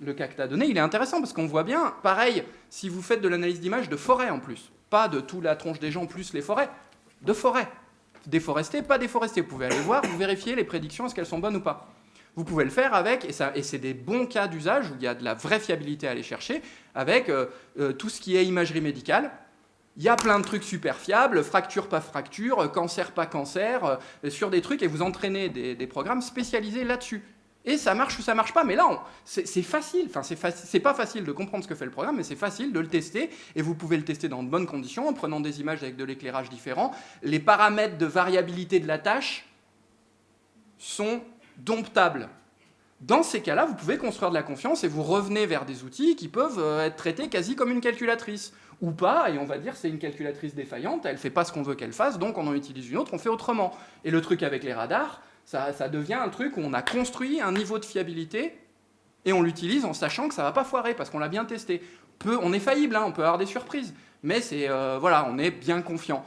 le cas que tu as donné, il est intéressant parce qu'on voit bien, pareil, si vous faites de l'analyse d'image de forêt en plus, pas de toute la tronche des gens plus les forêts, de forêt. Déforesté, pas déforesté. Vous pouvez aller voir, vous vérifiez les prédictions, est-ce qu'elles sont bonnes ou pas. Vous pouvez le faire avec, et c'est des bons cas d'usage où il y a de la vraie fiabilité à aller chercher, avec tout ce qui est imagerie médicale. Il y a plein de trucs super fiables, fracture pas fracture, cancer pas cancer, sur des trucs, et vous entraînez des programmes spécialisés là-dessus. Et ça marche ou ça marche pas, mais là, c'est facile. Enfin, c'est pas facile de comprendre ce que fait le programme, mais c'est facile de le tester, et vous pouvez le tester dans de bonnes conditions, en prenant des images avec de l'éclairage différent. Les paramètres de variabilité de la tâche sont domptables. Dans ces cas-là, vous pouvez construire de la confiance, et vous revenez vers des outils qui peuvent être traités quasi comme une calculatrice. Ou pas, et on va dire c'est une calculatrice défaillante, elle fait pas ce qu'on veut qu'elle fasse, donc on en utilise une autre, on fait autrement. Et le truc avec les radars, ça devient un truc où on a construit un niveau de fiabilité et on l'utilise en sachant que ça va pas foirer parce qu'on l'a bien testé. On est faillible, hein, on peut avoir des surprises, mais voilà, on est bien confiant.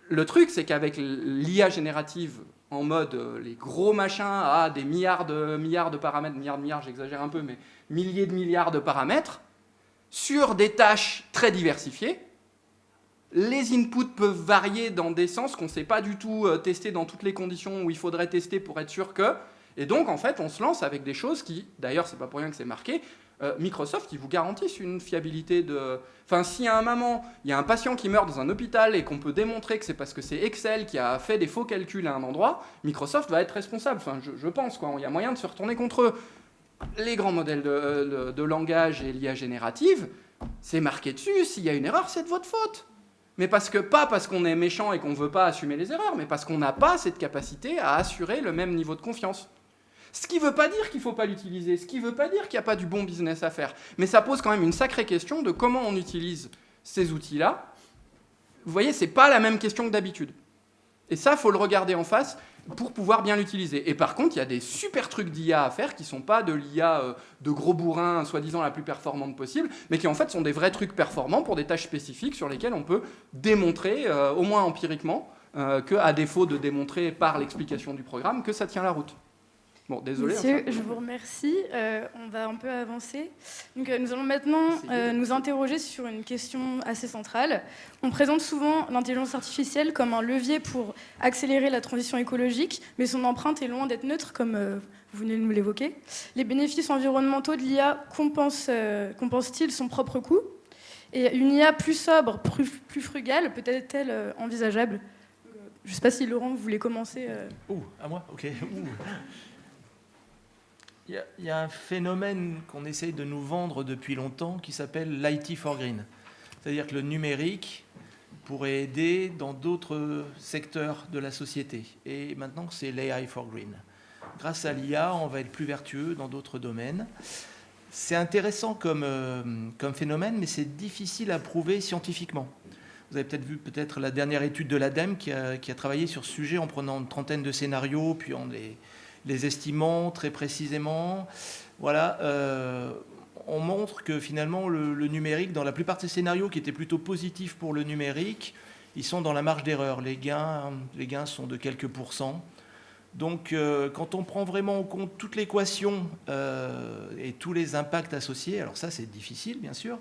Le truc, c'est qu'avec l'IA générative en mode les gros machins à des milliards de paramètres, milliards, j'exagère un peu, mais milliers de milliards de paramètres, sur des tâches très diversifiées, les inputs peuvent varier dans des sens qu'on ne sait pas du tout tester dans toutes les conditions où il faudrait tester pour être sûr que... Et donc, en fait, on se lance avec des choses qui, d'ailleurs, c'est pas pour rien que c'est marqué, Microsoft, qui vous garantissent une fiabilité de... Enfin, si à un moment, il y a un patient qui meurt dans un hôpital et qu'on peut démontrer que c'est parce que c'est Excel qui a fait des faux calculs à un endroit, Microsoft va être responsable. Enfin, je pense, quoi. Il y a moyen de se retourner contre eux. Les grands modèles de langage et l'IA générative, c'est marqué dessus, s'il y a une erreur, c'est de votre faute. Mais pas parce qu'on est méchant et qu'on ne veut pas assumer les erreurs, mais parce qu'on n'a pas cette capacité à assurer le même niveau de confiance. Ce qui ne veut pas dire qu'il ne faut pas l'utiliser, ce qui ne veut pas dire qu'il n'y a pas du bon business à faire. Mais ça pose quand même une sacrée question de comment on utilise ces outils-là, vous voyez, c'est pas la même question que d'habitude. Et ça, il faut le regarder en face pour pouvoir bien l'utiliser. Et par contre, il y a des super trucs d'IA à faire qui ne sont pas de l'IA de gros bourrin, soi-disant la plus performante possible, mais qui en fait sont des vrais trucs performants pour des tâches spécifiques sur lesquelles on peut démontrer, au moins empiriquement, qu'à défaut de démontrer par l'explication du programme, que ça tient la route. Bon, désolé. Monsieur, je vous remercie. On va un peu avancer. Donc, nous allons maintenant nous interroger sur une question assez centrale. On présente souvent l'intelligence artificielle comme un levier pour accélérer la transition écologique, mais son empreinte est loin d'être neutre, comme vous venez de nous l'évoquer. Les bénéfices environnementaux de l'IA compensent-ils son propre coût? Et une IA plus sobre, plus frugale, peut-être-elle envisageable? Je ne sais pas si Laurent, vous voulez commencer. À moi, ok. Il y a un phénomène qu'on essaye de nous vendre depuis longtemps qui s'appelle l'IT for Green. C'est-à-dire que le numérique pourrait aider dans d'autres secteurs de la société. Et maintenant, c'est l'AI for Green. Grâce à l'IA, on va être plus vertueux dans d'autres domaines. C'est intéressant comme phénomène, mais c'est difficile à prouver scientifiquement. Vous avez peut-être vu la dernière étude de l'ADEME qui a travaillé sur ce sujet en prenant une trentaine de scénarios, puis en les estimant très précisément. Voilà, on montre que finalement le numérique, dans la plupart de ces scénarios qui étaient plutôt positifs pour le numérique, ils sont dans la marge d'erreur. Les gains sont de quelques pourcents. Donc quand on prend vraiment en compte toute l'équation et tous les impacts associés, alors ça c'est difficile bien sûr,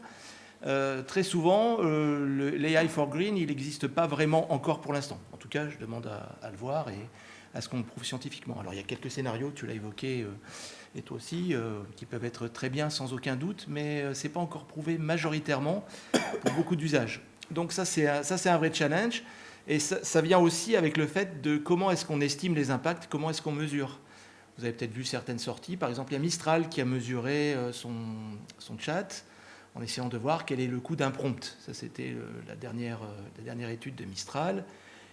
très souvent l'AI for Green il n'existe pas vraiment encore pour l'instant. En tout cas je demande à le voir et à ce qu'on le prouve scientifiquement. Alors il y a quelques scénarios, tu l'as évoqué et toi aussi, qui peuvent être très bien sans aucun doute, mais ce n'est pas encore prouvé majoritairement pour beaucoup d'usages. Donc ça c'est un vrai challenge. Et ça vient aussi avec le fait de comment est-ce qu'on estime les impacts, comment est-ce qu'on mesure. Vous avez peut-être vu certaines sorties. Par exemple, il y a Mistral qui a mesuré son chat en essayant de voir quel est le coût d'un prompt. Ça, c'était la dernière étude de Mistral.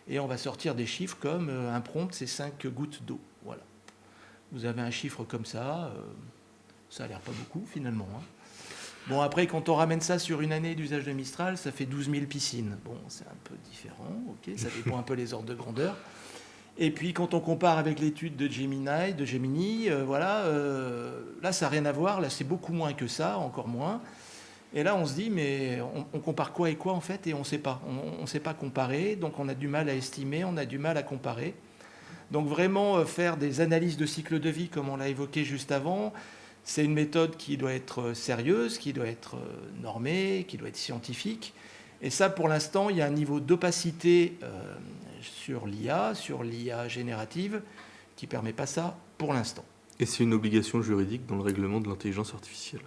Et on va sortir des chiffres comme un prompt, c'est 5 gouttes d'eau. Voilà. Vous avez un chiffre comme ça a l'air pas beaucoup finalement. Hein. Bon, après, quand on ramène ça sur une année d'usage de Mistral, ça fait 12 000 piscines. Bon, c'est un peu différent, ok, ça dépend un peu les ordres de grandeur. Et puis, quand on compare avec l'étude de Gemini, là, ça n'a rien à voir. Là, c'est beaucoup moins que ça, encore moins. Et là, on se dit, mais on compare quoi et quoi, en fait, et on ne sait pas. On ne sait pas comparer, donc on a du mal à estimer, on a du mal à comparer. Donc, vraiment, faire des analyses de cycle de vie, comme on l'a évoqué juste avant, c'est une méthode qui doit être sérieuse, qui doit être normée, qui doit être scientifique. Et ça, pour l'instant, il y a un niveau d'opacité sur l'IA générative, qui ne permet pas ça pour l'instant. Et c'est une obligation juridique dans le règlement de l'intelligence artificielle.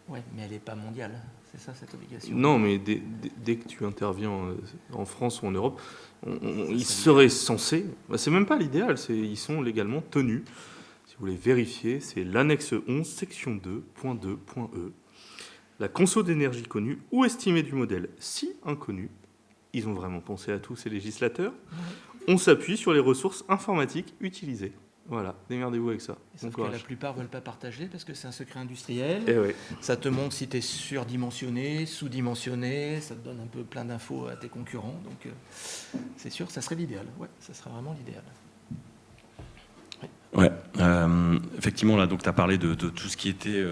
Oui, mais elle n'est pas mondiale. C'est ça, cette obligation. Non, mais dès que tu interviens en France ou en Europe, ils seraient censés... c'est même pas l'idéal, ils sont légalement tenus. Si vous voulez vérifier, c'est l'annexe 11, section 2.2.e. La conso d'énergie connue ou estimée du modèle, si inconnue, ils ont vraiment pensé à tous ces législateurs, on s'appuie sur les ressources informatiques utilisées. Voilà, démerdez-vous avec ça. Sauf que la plupart ne veulent pas partager parce que c'est un secret industriel. Et ouais. Ça te montre si tu es surdimensionné, sous-dimensionné, ça te donne un peu plein d'infos à tes concurrents. Donc c'est sûr, ça serait l'idéal. Ouais, ça serait vraiment l'idéal. Ouais, effectivement, là, donc tu as parlé de tout ce qui était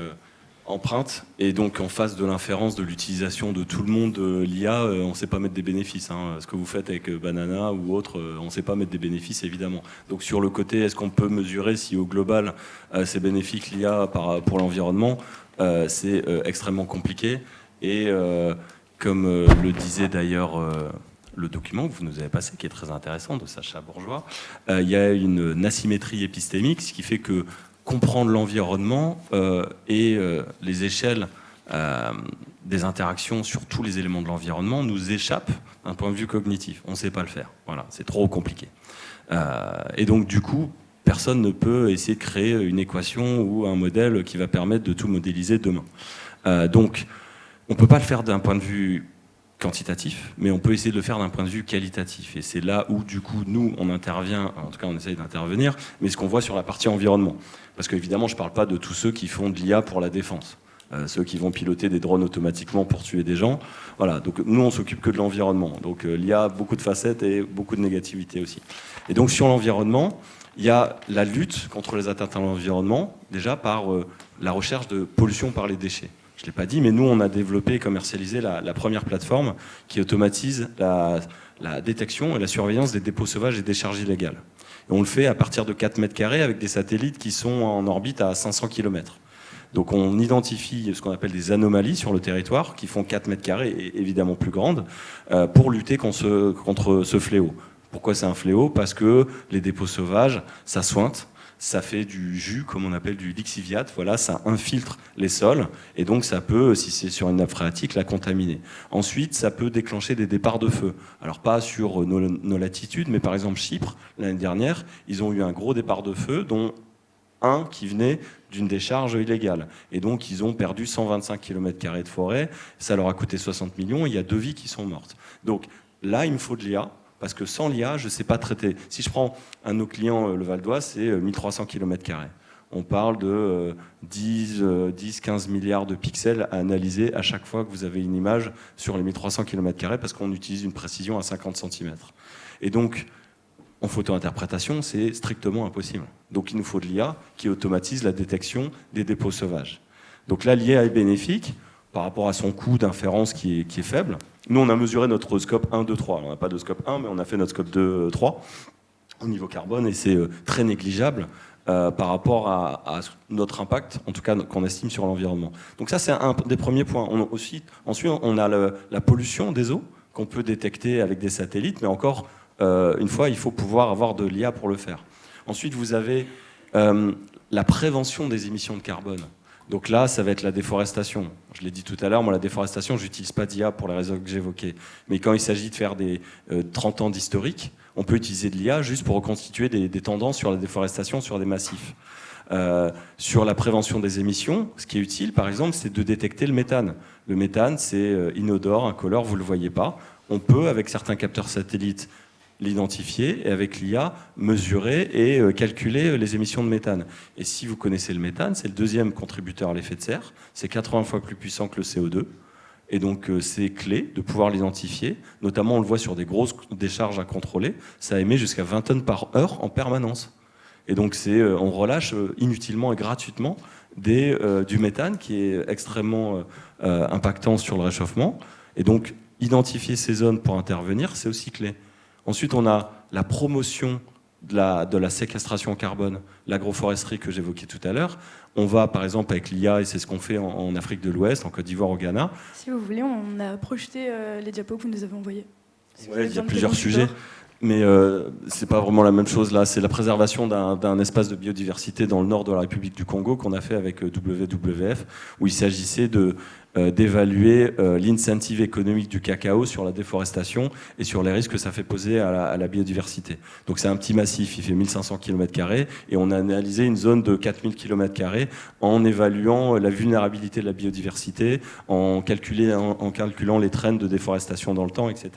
empreinte, et donc en face de l'inférence de l'utilisation de tout le monde l'IA, on ne sait pas mettre des bénéfices. Hein. Ce que vous faites avec Banana ou autre, on ne sait pas mettre des bénéfices, évidemment. Donc sur le côté, est-ce qu'on peut mesurer si au global, c'est bénéfique l'IA pour l'environnement? C'est extrêmement compliqué, et comme le disait d'ailleurs... le document que vous nous avez passé, qui est très intéressant, de Sacha Bourgeois, il y a une asymétrie épistémique, ce qui fait que comprendre l'environnement et les échelles des interactions sur tous les éléments de l'environnement nous échappe d'un point de vue cognitif. On ne sait pas le faire. Voilà, c'est trop compliqué. Et donc, du coup, personne ne peut essayer de créer une équation ou un modèle qui va permettre de tout modéliser demain. Donc, on ne peut pas le faire d'un point de vue quantitatif, mais on peut essayer de le faire d'un point de vue qualitatif. Et c'est là où, du coup, nous, on intervient, en tout cas, on essaye d'intervenir, mais ce qu'on voit sur la partie environnement. Parce qu'évidemment, je ne parle pas de tous ceux qui font de l'IA pour la défense. ceux qui vont piloter des drones automatiquement pour tuer des gens. Voilà, donc nous, on s'occupe que de l'environnement. Donc l'IA a beaucoup de facettes et beaucoup de négativité aussi. Et donc sur l'environnement, il y a la lutte contre les atteintes à l'environnement, déjà par la recherche de pollution par les déchets. Je ne l'ai pas dit, mais nous, on a développé et commercialisé la première plateforme qui automatise la détection et la surveillance des dépôts sauvages et décharges illégales. Et on le fait à partir de 4 mètres carrés avec des satellites qui sont en orbite à 500 km. Donc on identifie ce qu'on appelle des anomalies sur le territoire qui font 4 mètres carrés et évidemment plus grandes pour lutter contre ce fléau. Pourquoi c'est un fléau? Parce que les dépôts sauvages, ça sointe, ça fait du jus, comme on appelle du lixiviate, voilà, ça infiltre les sols, et donc ça peut, si c'est sur une nappe phréatique, la contaminer. Ensuite, ça peut déclencher des départs de feu. Alors pas sur nos latitudes, mais par exemple Chypre, l'année dernière, ils ont eu un gros départ de feu, dont un qui venait d'une décharge illégale. Et donc ils ont perdu 125 km² de forêt, ça leur a coûté 60 millions, et il y a 2 vies qui sont mortes. Donc là, il me faut de l'IA, parce que sans l'IA, je ne sais pas traiter. Si je prends un de nos clients, le Val d'Oise, c'est 1300 km². On parle de 10-15 milliards de pixels à analyser à chaque fois que vous avez une image sur les 1300 km², parce qu'on utilise une précision à 50 cm. Et donc, en photo-interprétation, c'est strictement impossible. Donc il nous faut de l'IA qui automatise la détection des dépôts sauvages. Donc là, l'IA est bénéfique par rapport à son coût d'inférence qui est faible. Nous, on a mesuré notre scope 1, 2, 3. Alors, on n'a pas de scope 1, mais on a fait notre scope 2, 3 au niveau carbone, et c'est très négligeable par rapport à notre impact, en tout cas qu'on estime sur l'environnement. Donc ça, c'est un des premiers points. Ensuite, on a la pollution des eaux qu'on peut détecter avec des satellites, mais encore une fois, il faut pouvoir avoir de l'IA pour le faire. Ensuite, vous avez la prévention des émissions de carbone. Donc là, ça va être la déforestation. Je l'ai dit tout à l'heure, moi, la déforestation, je n'utilise pas d'IA pour les raisons que j'évoquais. Mais quand il s'agit de faire des 30 ans d'historique, on peut utiliser de l'IA juste pour reconstituer des tendances sur la déforestation sur des massifs. Sur la prévention des émissions, ce qui est utile, par exemple, c'est de détecter le méthane. Le méthane, c'est inodore, incolore, vous ne le voyez pas. On peut, avec certains capteurs satellites, l'identifier et avec l'IA mesurer et calculer les émissions de méthane. Et si vous connaissez le méthane, c'est le deuxième contributeur à l'effet de serre, c'est 80 fois plus puissant que le CO2, et donc c'est clé de pouvoir l'identifier, notamment on le voit sur des grosses décharges à contrôler, ça émet jusqu'à 20 tonnes par heure en permanence. Et donc on relâche inutilement et gratuitement du méthane qui est extrêmement impactant sur le réchauffement, et donc identifier ces zones pour intervenir, c'est aussi clé. Ensuite, on a la promotion de la séquestration en carbone, l'agroforesterie que j'évoquais tout à l'heure. On va, par exemple, avec l'IA, et c'est ce qu'on fait en Afrique de l'Ouest, en Côte d'Ivoire, au Ghana. Si vous voulez, on a projeté les diapos que vous nous avez envoyés. Ouais, il y a plusieurs sujets, mais c'est pas vraiment la même chose là. C'est la préservation d'un espace de biodiversité dans le nord de la République du Congo qu'on a fait avec WWF, où il s'agissait d'évaluer l'incentive économique du cacao sur la déforestation et sur les risques que ça fait poser à la biodiversité. Donc c'est un petit massif, il fait 1500 km² et on a analysé une zone de 4000 km² en évaluant la vulnérabilité de la biodiversité, en calculant les trends de déforestation dans le temps, etc.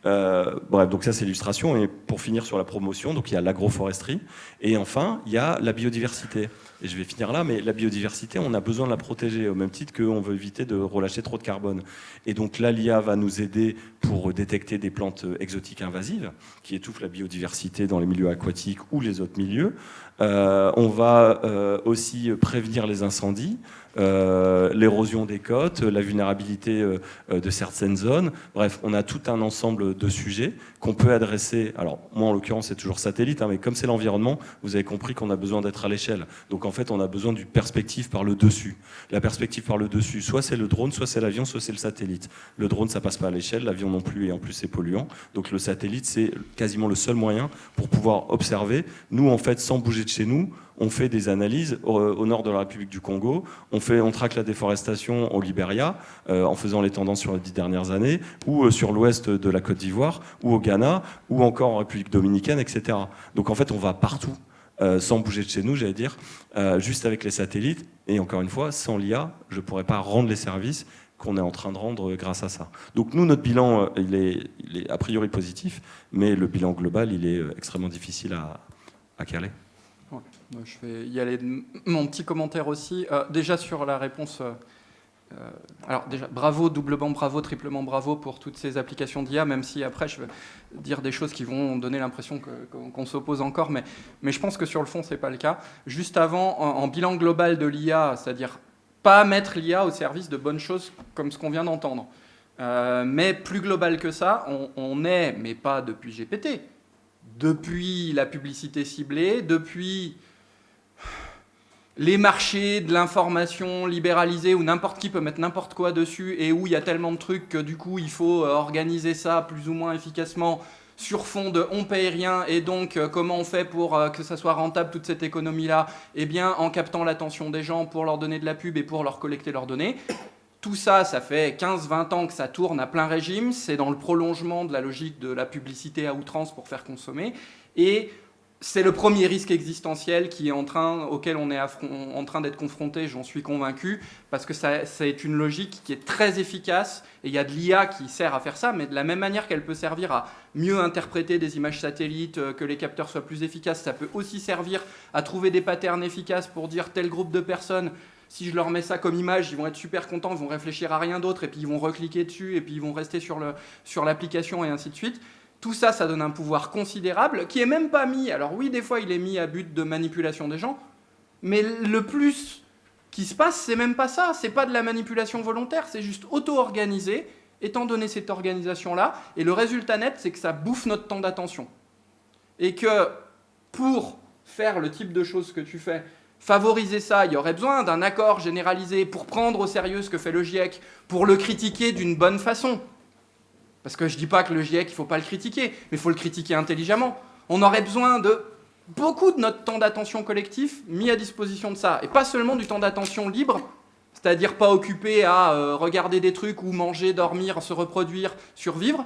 Bref, donc ça c'est l'illustration. Et pour finir sur la promotion, donc il y a l'agroforesterie et enfin il y a la biodiversité. Et je vais finir là, mais la biodiversité, on a besoin de la protéger au même titre qu'on veut éviter de relâcher trop de carbone. Et donc là, l'IA va nous aider pour détecter des plantes exotiques invasives qui étouffent la biodiversité dans les milieux aquatiques ou les autres milieux. On va aussi prévenir les incendies, l'érosion des côtes, la vulnérabilité de certaines zones. Bref, on a tout un ensemble de sujets qu'on peut adresser. Alors, moi, en l'occurrence, c'est toujours satellite, mais comme c'est l'environnement, vous avez compris qu'on a besoin d'être à l'échelle. Donc, en fait, on a besoin d'une perspective par le dessus. La perspective par le dessus, soit c'est le drone, soit c'est l'avion, soit c'est le satellite. Le drone, ça passe pas à l'échelle, l'avion non plus, et en plus, c'est polluant. Donc, le satellite, c'est quasiment le seul moyen pour pouvoir observer. Nous, en fait, sans bouger de chez nous, on fait des analyses au nord de la République du Congo, on traque la déforestation au Libéria, en faisant les tendances sur les 10 dernières années, ou sur l'ouest de la Côte d'Ivoire, ou au Ghana, ou encore en République dominicaine, etc. Donc en fait, on va partout, sans bouger de chez nous, j'allais dire, juste avec les satellites, et encore une fois, sans l'IA, je ne pourrais pas rendre les services qu'on est en train de rendre grâce à ça. Donc nous, notre bilan, il est a priori positif, mais le bilan global, il est extrêmement difficile à caler. Ouais. Je vais y aller de mon petit commentaire aussi. Déjà sur la réponse... alors déjà, bravo, doublement bravo, triplement bravo pour toutes ces applications d'IA, même si après je vais dire des choses qui vont donner l'impression qu'on s'oppose encore, mais je pense que sur le fond, c'est pas le cas. Juste avant, en bilan global de l'IA, c'est-à-dire pas mettre l'IA au service de bonnes choses comme ce qu'on vient d'entendre, mais plus global que ça, on est, mais pas depuis GPT, depuis la publicité ciblée, depuis... les marchés de l'information libéralisés où n'importe qui peut mettre n'importe quoi dessus et où il y a tellement de trucs que du coup il faut organiser ça plus ou moins efficacement sur fond de on paye rien et donc comment on fait pour que ça soit rentable toute cette économie-là? Eh bien en captant l'attention des gens pour leur donner de la pub et pour leur collecter leurs données. Tout ça, ça fait 15-20 ans que ça tourne à plein régime, c'est dans le prolongement de la logique de la publicité à outrance pour faire consommer et c'est le premier risque existentiel auquel on est en train d'être confronté, j'en suis convaincu, parce que c'est une logique qui est très efficace, et il y a de l'IA qui sert à faire ça, mais de la même manière qu'elle peut servir à mieux interpréter des images satellites, que les capteurs soient plus efficaces, ça peut aussi servir à trouver des patterns efficaces pour dire tel groupe de personnes, si je leur mets ça comme image, ils vont être super contents, ils vont réfléchir à rien d'autre, et puis ils vont recliquer dessus, et puis ils vont rester sur l'application, et ainsi de suite. Tout ça, ça donne un pouvoir considérable qui est même pas mis. Alors oui, des fois, il est mis à but de manipulation des gens, mais le plus qui se passe, c'est même pas ça. C'est pas de la manipulation volontaire, c'est juste auto-organisé, étant donné cette organisation-là. Et le résultat net, c'est que ça bouffe notre temps d'attention. Et que pour faire le type de choses que tu fais, favoriser ça, il y aurait besoin d'un accord généralisé pour prendre au sérieux ce que fait le GIEC, pour le critiquer d'une bonne façon. Parce que je ne dis pas que le GIEC, il ne faut pas le critiquer, mais il faut le critiquer intelligemment. On aurait besoin de beaucoup de notre temps d'attention collectif mis à disposition de ça. Et pas seulement du temps d'attention libre, c'est-à-dire pas occupé à regarder des trucs ou manger, dormir, se reproduire, survivre,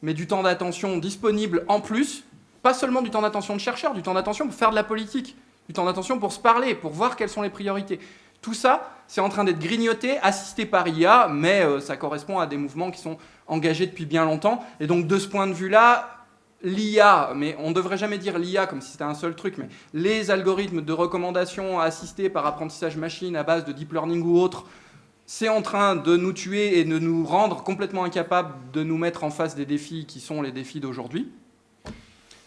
mais du temps d'attention disponible en plus, pas seulement du temps d'attention de chercheur, du temps d'attention pour faire de la politique, du temps d'attention pour se parler, pour voir quelles sont les priorités. Tout ça, c'est en train d'être grignoté, assisté par IA, mais ça correspond à des mouvements qui sont engagés depuis bien longtemps. Et donc, de ce point de vue-là, l'IA, mais on ne devrait jamais dire l'IA comme si c'était un seul truc, mais les algorithmes de recommandation assistés par apprentissage machine à base de deep learning ou autre, c'est en train de nous tuer et de nous rendre complètement incapables de nous mettre en face des défis qui sont les défis d'aujourd'hui.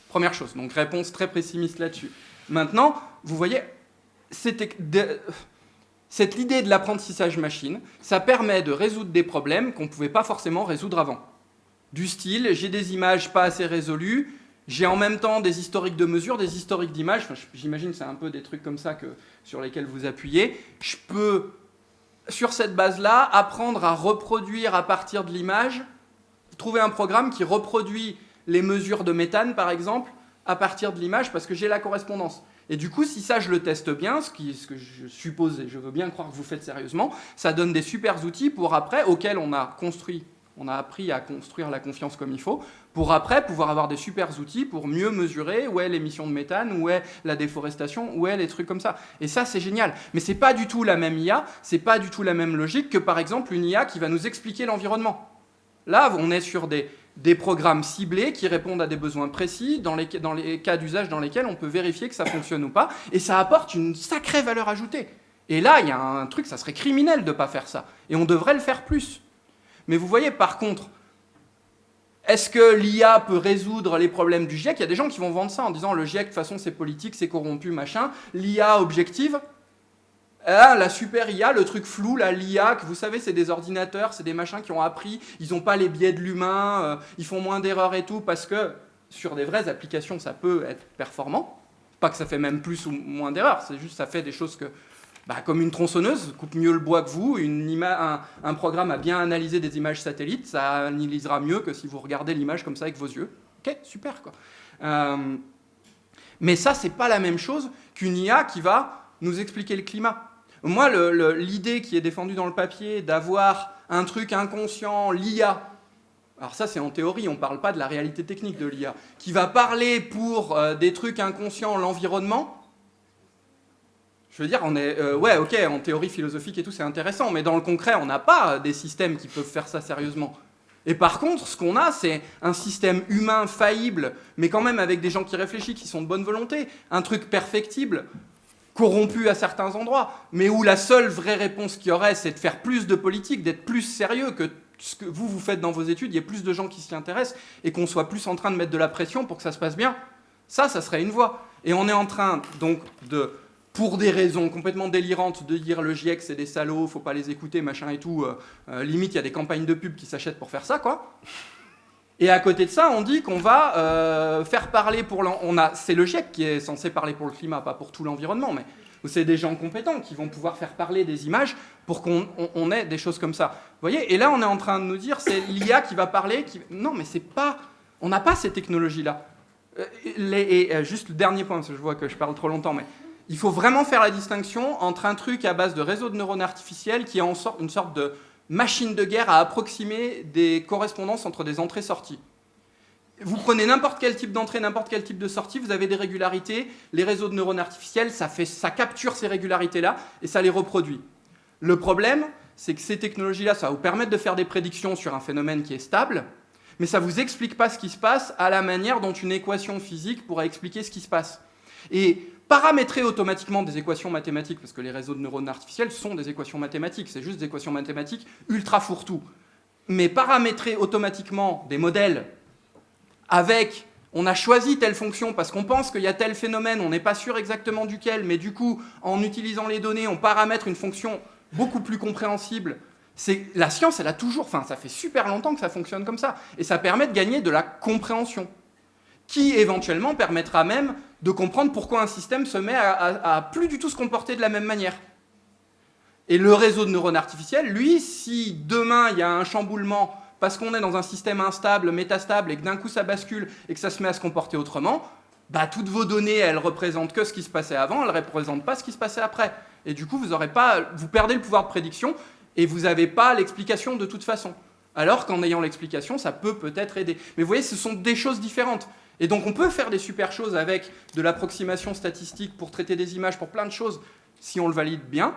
Première chose, donc réponse très pessimiste là-dessus. Maintenant, vous voyez, cette idée de l'apprentissage machine, ça permet de résoudre des problèmes qu'on ne pouvait pas forcément résoudre avant. Du style, j'ai des images pas assez résolues, j'ai en même temps des historiques de mesure, des historiques d'images, enfin, j'imagine que c'est un peu des trucs comme ça sur lesquels vous appuyez. Je peux, sur cette base-là, apprendre à reproduire à partir de l'image, trouver un programme qui reproduit les mesures de méthane, par exemple, à partir de l'image, parce que j'ai la correspondance. Et du coup, si ça, je le teste bien, ce que je suppose et je veux bien croire que vous faites sérieusement, ça donne des super outils pour après, auxquels on a appris à construire la confiance comme il faut, pour après pouvoir avoir des super outils pour mieux mesurer où est l'émission de méthane, où est la déforestation, où est les trucs comme ça. Et ça, c'est génial. Mais c'est pas du tout la même IA, c'est pas du tout la même logique que, par exemple, une IA qui va nous expliquer l'environnement. Là, on est sur des programmes ciblés qui répondent à des besoins précis dans les cas d'usage dans lesquels on peut vérifier que ça fonctionne ou pas, et ça apporte une sacrée valeur ajoutée. Et là, il y a un truc, ça serait criminel de ne pas faire ça, et on devrait le faire plus. Mais vous voyez, par contre, est-ce que l'IA peut résoudre les problèmes du GIEC? Il y a des gens qui vont vendre ça en disant le GIEC, de toute façon, c'est politique, c'est corrompu, machin. L'IA objective, la super IA, le truc flou, l'IA, que vous savez, c'est des ordinateurs, c'est des machins qui ont appris, ils n'ont pas les biais de l'humain, ils font moins d'erreurs et tout, parce que sur des vraies applications, ça peut être performant. Pas que ça fait même plus ou moins d'erreurs, c'est juste ça fait des choses que, comme une tronçonneuse, coupe mieux le bois que vous, un programme a bien analysé des images satellites, ça analysera mieux que si vous regardez l'image comme ça avec vos yeux. Ok, super, quoi. Mais ça, c'est pas la même chose qu'une IA qui va nous expliquer le climat. Moi, l'idée qui est défendue dans le papier d'avoir un truc inconscient, l'IA, alors ça c'est en théorie, on ne parle pas de la réalité technique de l'IA, qui va parler pour des trucs inconscients, l'environnement, je veux dire, on est, ouais, ok, en théorie philosophique et tout, c'est intéressant, mais dans le concret, on n'a pas des systèmes qui peuvent faire ça sérieusement. Et par contre, ce qu'on a, c'est un système humain faillible, mais quand même avec des gens qui réfléchissent, qui sont de bonne volonté, un truc perfectible, corrompu à certains endroits, mais où la seule vraie réponse qu'il y aurait, c'est de faire plus de politique, d'être plus sérieux, que ce que vous faites dans vos études, il y ait plus de gens qui s'y intéressent, et qu'on soit plus en train de mettre de la pression pour que ça se passe bien. Ça serait une voie. Et on est en train, donc, pour des raisons complètement délirantes, de dire le GIEC c'est des salauds, faut pas les écouter, machin et tout, limite il y a des campagnes de pub qui s'achètent pour faire ça, quoi. Et à côté de ça, on dit qu'on va faire parler c'est le GIEC qui est censé parler pour le climat, pas pour tout l'environnement, mais c'est des gens compétents qui vont pouvoir faire parler des images pour qu'on ait des choses comme ça. Vous voyez ? Et là, on est en train de nous dire, c'est l'IA qui va parler. Non, mais c'est pas... On n'a pas ces technologies-là. Juste le dernier point, parce que je vois que je parle trop longtemps, mais il faut vraiment faire la distinction entre un truc à base de réseau de neurones artificiels qui est une sorte de machine de guerre à approximer des correspondances entre des entrées-sorties. Vous prenez n'importe quel type d'entrée, n'importe quel type de sortie, vous avez des régularités. Les réseaux de neurones artificiels, ça capture ces régularités-là et ça les reproduit. Le problème, c'est que ces technologies-là, ça va vous permettre de faire des prédictions sur un phénomène qui est stable, mais ça ne vous explique pas ce qui se passe à la manière dont une équation physique pourrait expliquer ce qui se passe. Et paramétrer automatiquement des équations mathématiques, parce que les réseaux de neurones artificiels sont des équations mathématiques, c'est juste des équations mathématiques ultra fourre-tout. Mais paramétrer automatiquement des modèles avec, on a choisi telle fonction parce qu'on pense qu'il y a tel phénomène, on n'est pas sûr exactement duquel, mais du coup, en utilisant les données, on paramètre une fonction beaucoup plus compréhensible. La science, elle a toujours, ça fait super longtemps que ça fonctionne comme ça, et ça permet de gagner de la compréhension, qui éventuellement permettra même de comprendre pourquoi un système se met à plus du tout se comporter de la même manière. Et le réseau de neurones artificiels, lui, si demain il y a un chamboulement parce qu'on est dans un système instable, métastable, et que d'un coup ça bascule et que ça se met à se comporter autrement, toutes vos données, elles représentent que ce qui se passait avant, elles ne représentent pas ce qui se passait après. Et du coup, vous perdez le pouvoir de prédiction et vous n'avez pas l'explication de toute façon. Alors qu'en ayant l'explication, ça peut peut-être aider. Mais vous voyez, ce sont des choses différentes. Et donc on peut faire des super choses avec de l'approximation statistique pour traiter des images, pour plein de choses, si on le valide bien.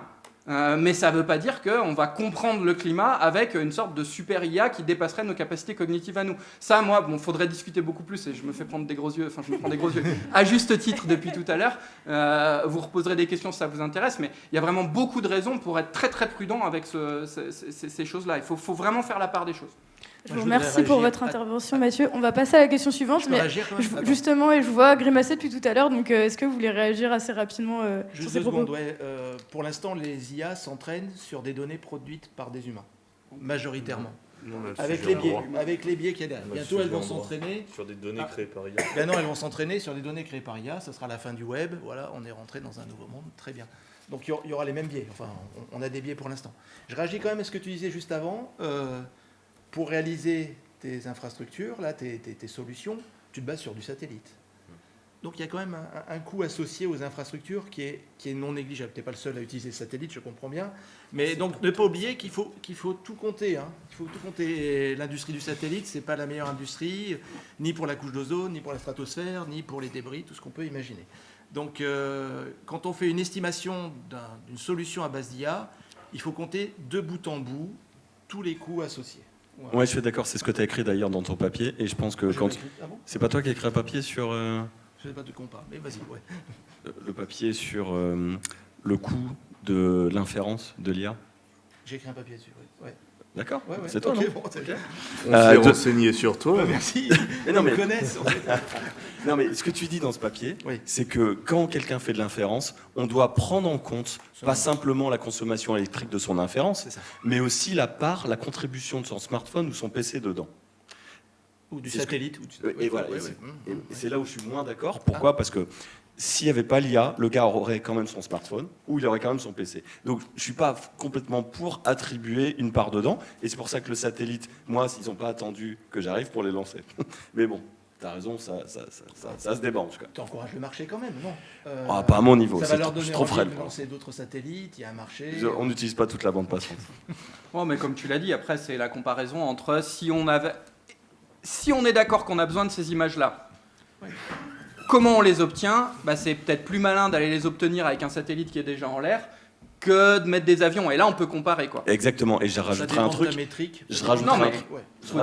Mais ça ne veut pas dire qu'on va comprendre le climat avec une sorte de super IA qui dépasserait nos capacités cognitives à nous. Ça, moi, faudrait discuter beaucoup plus et je me fais prendre des gros yeux, je me prends des gros yeux à juste titre depuis tout à l'heure. Vous reposerez des questions si ça vous intéresse, mais il y a vraiment beaucoup de raisons pour être très très prudent avec ces choses-là. Il faut vraiment faire la part des choses. Je vous remercie pour votre intervention, Mathieu. On va passer à la question suivante. Justement, et je vous vois grimacer depuis tout à l'heure, donc est-ce que vous voulez réagir assez rapidement sur ces propos ? Pour l'instant, les IA s'entraînent sur des données produites par des humains, majoritairement. Avec les biais qu'il y a derrière. Bientôt, elles vont s'entraîner sur des données créées par IA. Non, elles vont s'entraîner sur des données créées par IA. Ça sera la fin du web. Voilà, on est rentré dans un nouveau monde. Très bien. Donc, il y aura les mêmes biais. Enfin, on a des biais pour l'instant. Je réagis quand même à ce que tu disais juste avant. Pour réaliser tes infrastructures, là, tes solutions, tu te bases sur du satellite. Donc il y a quand même un coût associé aux infrastructures qui est non négligeable. Tu n'es pas le seul à utiliser le satellite, je comprends bien. Mais donc ne pas oublier qu'il faut tout compter. Il faut tout compter. L'industrie du satellite, ce n'est pas la meilleure industrie, ni pour la couche d'ozone, ni pour la stratosphère, ni pour les débris, tout ce qu'on peut imaginer. Donc quand on fait une estimation d'une solution à base d'IA, il faut compter de bout en bout tous les coûts associés. Voilà. Ouais, je suis d'accord, c'est ce que tu as écrit d'ailleurs dans ton papier, et je pense que c'est pas toi qui as écrit un papier sur... Je ne sais pas de quoi on parle, mais vas-y, ouais. Le papier sur le coût de l'inférence de l'IA. J'ai écrit un papier dessus, oui. Ouais. D'accord, ouais. C'est toi, okay, non bon, okay. On s'est renseigné sur toi. Merci, mais non, ils me connaissent. Non, mais ce que tu dis dans ce papier, oui, c'est que quand quelqu'un fait de l'inférence, on doit prendre en compte pas simplement la consommation électrique de son inférence, mais aussi la contribution de son smartphone ou son PC dedans. Ou du satellite. Et voilà, c'est là où je suis moins d'accord. Pourquoi ? Parce que s'il n'y avait pas l'IA, le gars aurait quand même son smartphone ou il aurait quand même son PC. Donc je ne suis pas complètement pour attribuer une part dedans. Et c'est pour ça que le satellite, moi, ils n'ont pas attendu que j'arrive pour les lancer. Mais bon, tu as raison, ça se débat en tout cas. Tu encourages le marché quand même, non pas à mon niveau, ça va leur donner trop envie frêle. De lancer d'autres satellites, il y a un marché. On n'utilise pas toute la bande passante. Bon, mais comme tu l'as dit, après c'est la comparaison entre si on est d'accord qu'on a besoin de ces images-là, oui. Comment on les obtient ? C'est peut-être plus malin d'aller les obtenir avec un satellite qui est déjà en l'air que de mettre des avions. Et là, on peut comparer, quoi. Exactement. Et j'ai rajouté un truc. métrique. Non, mais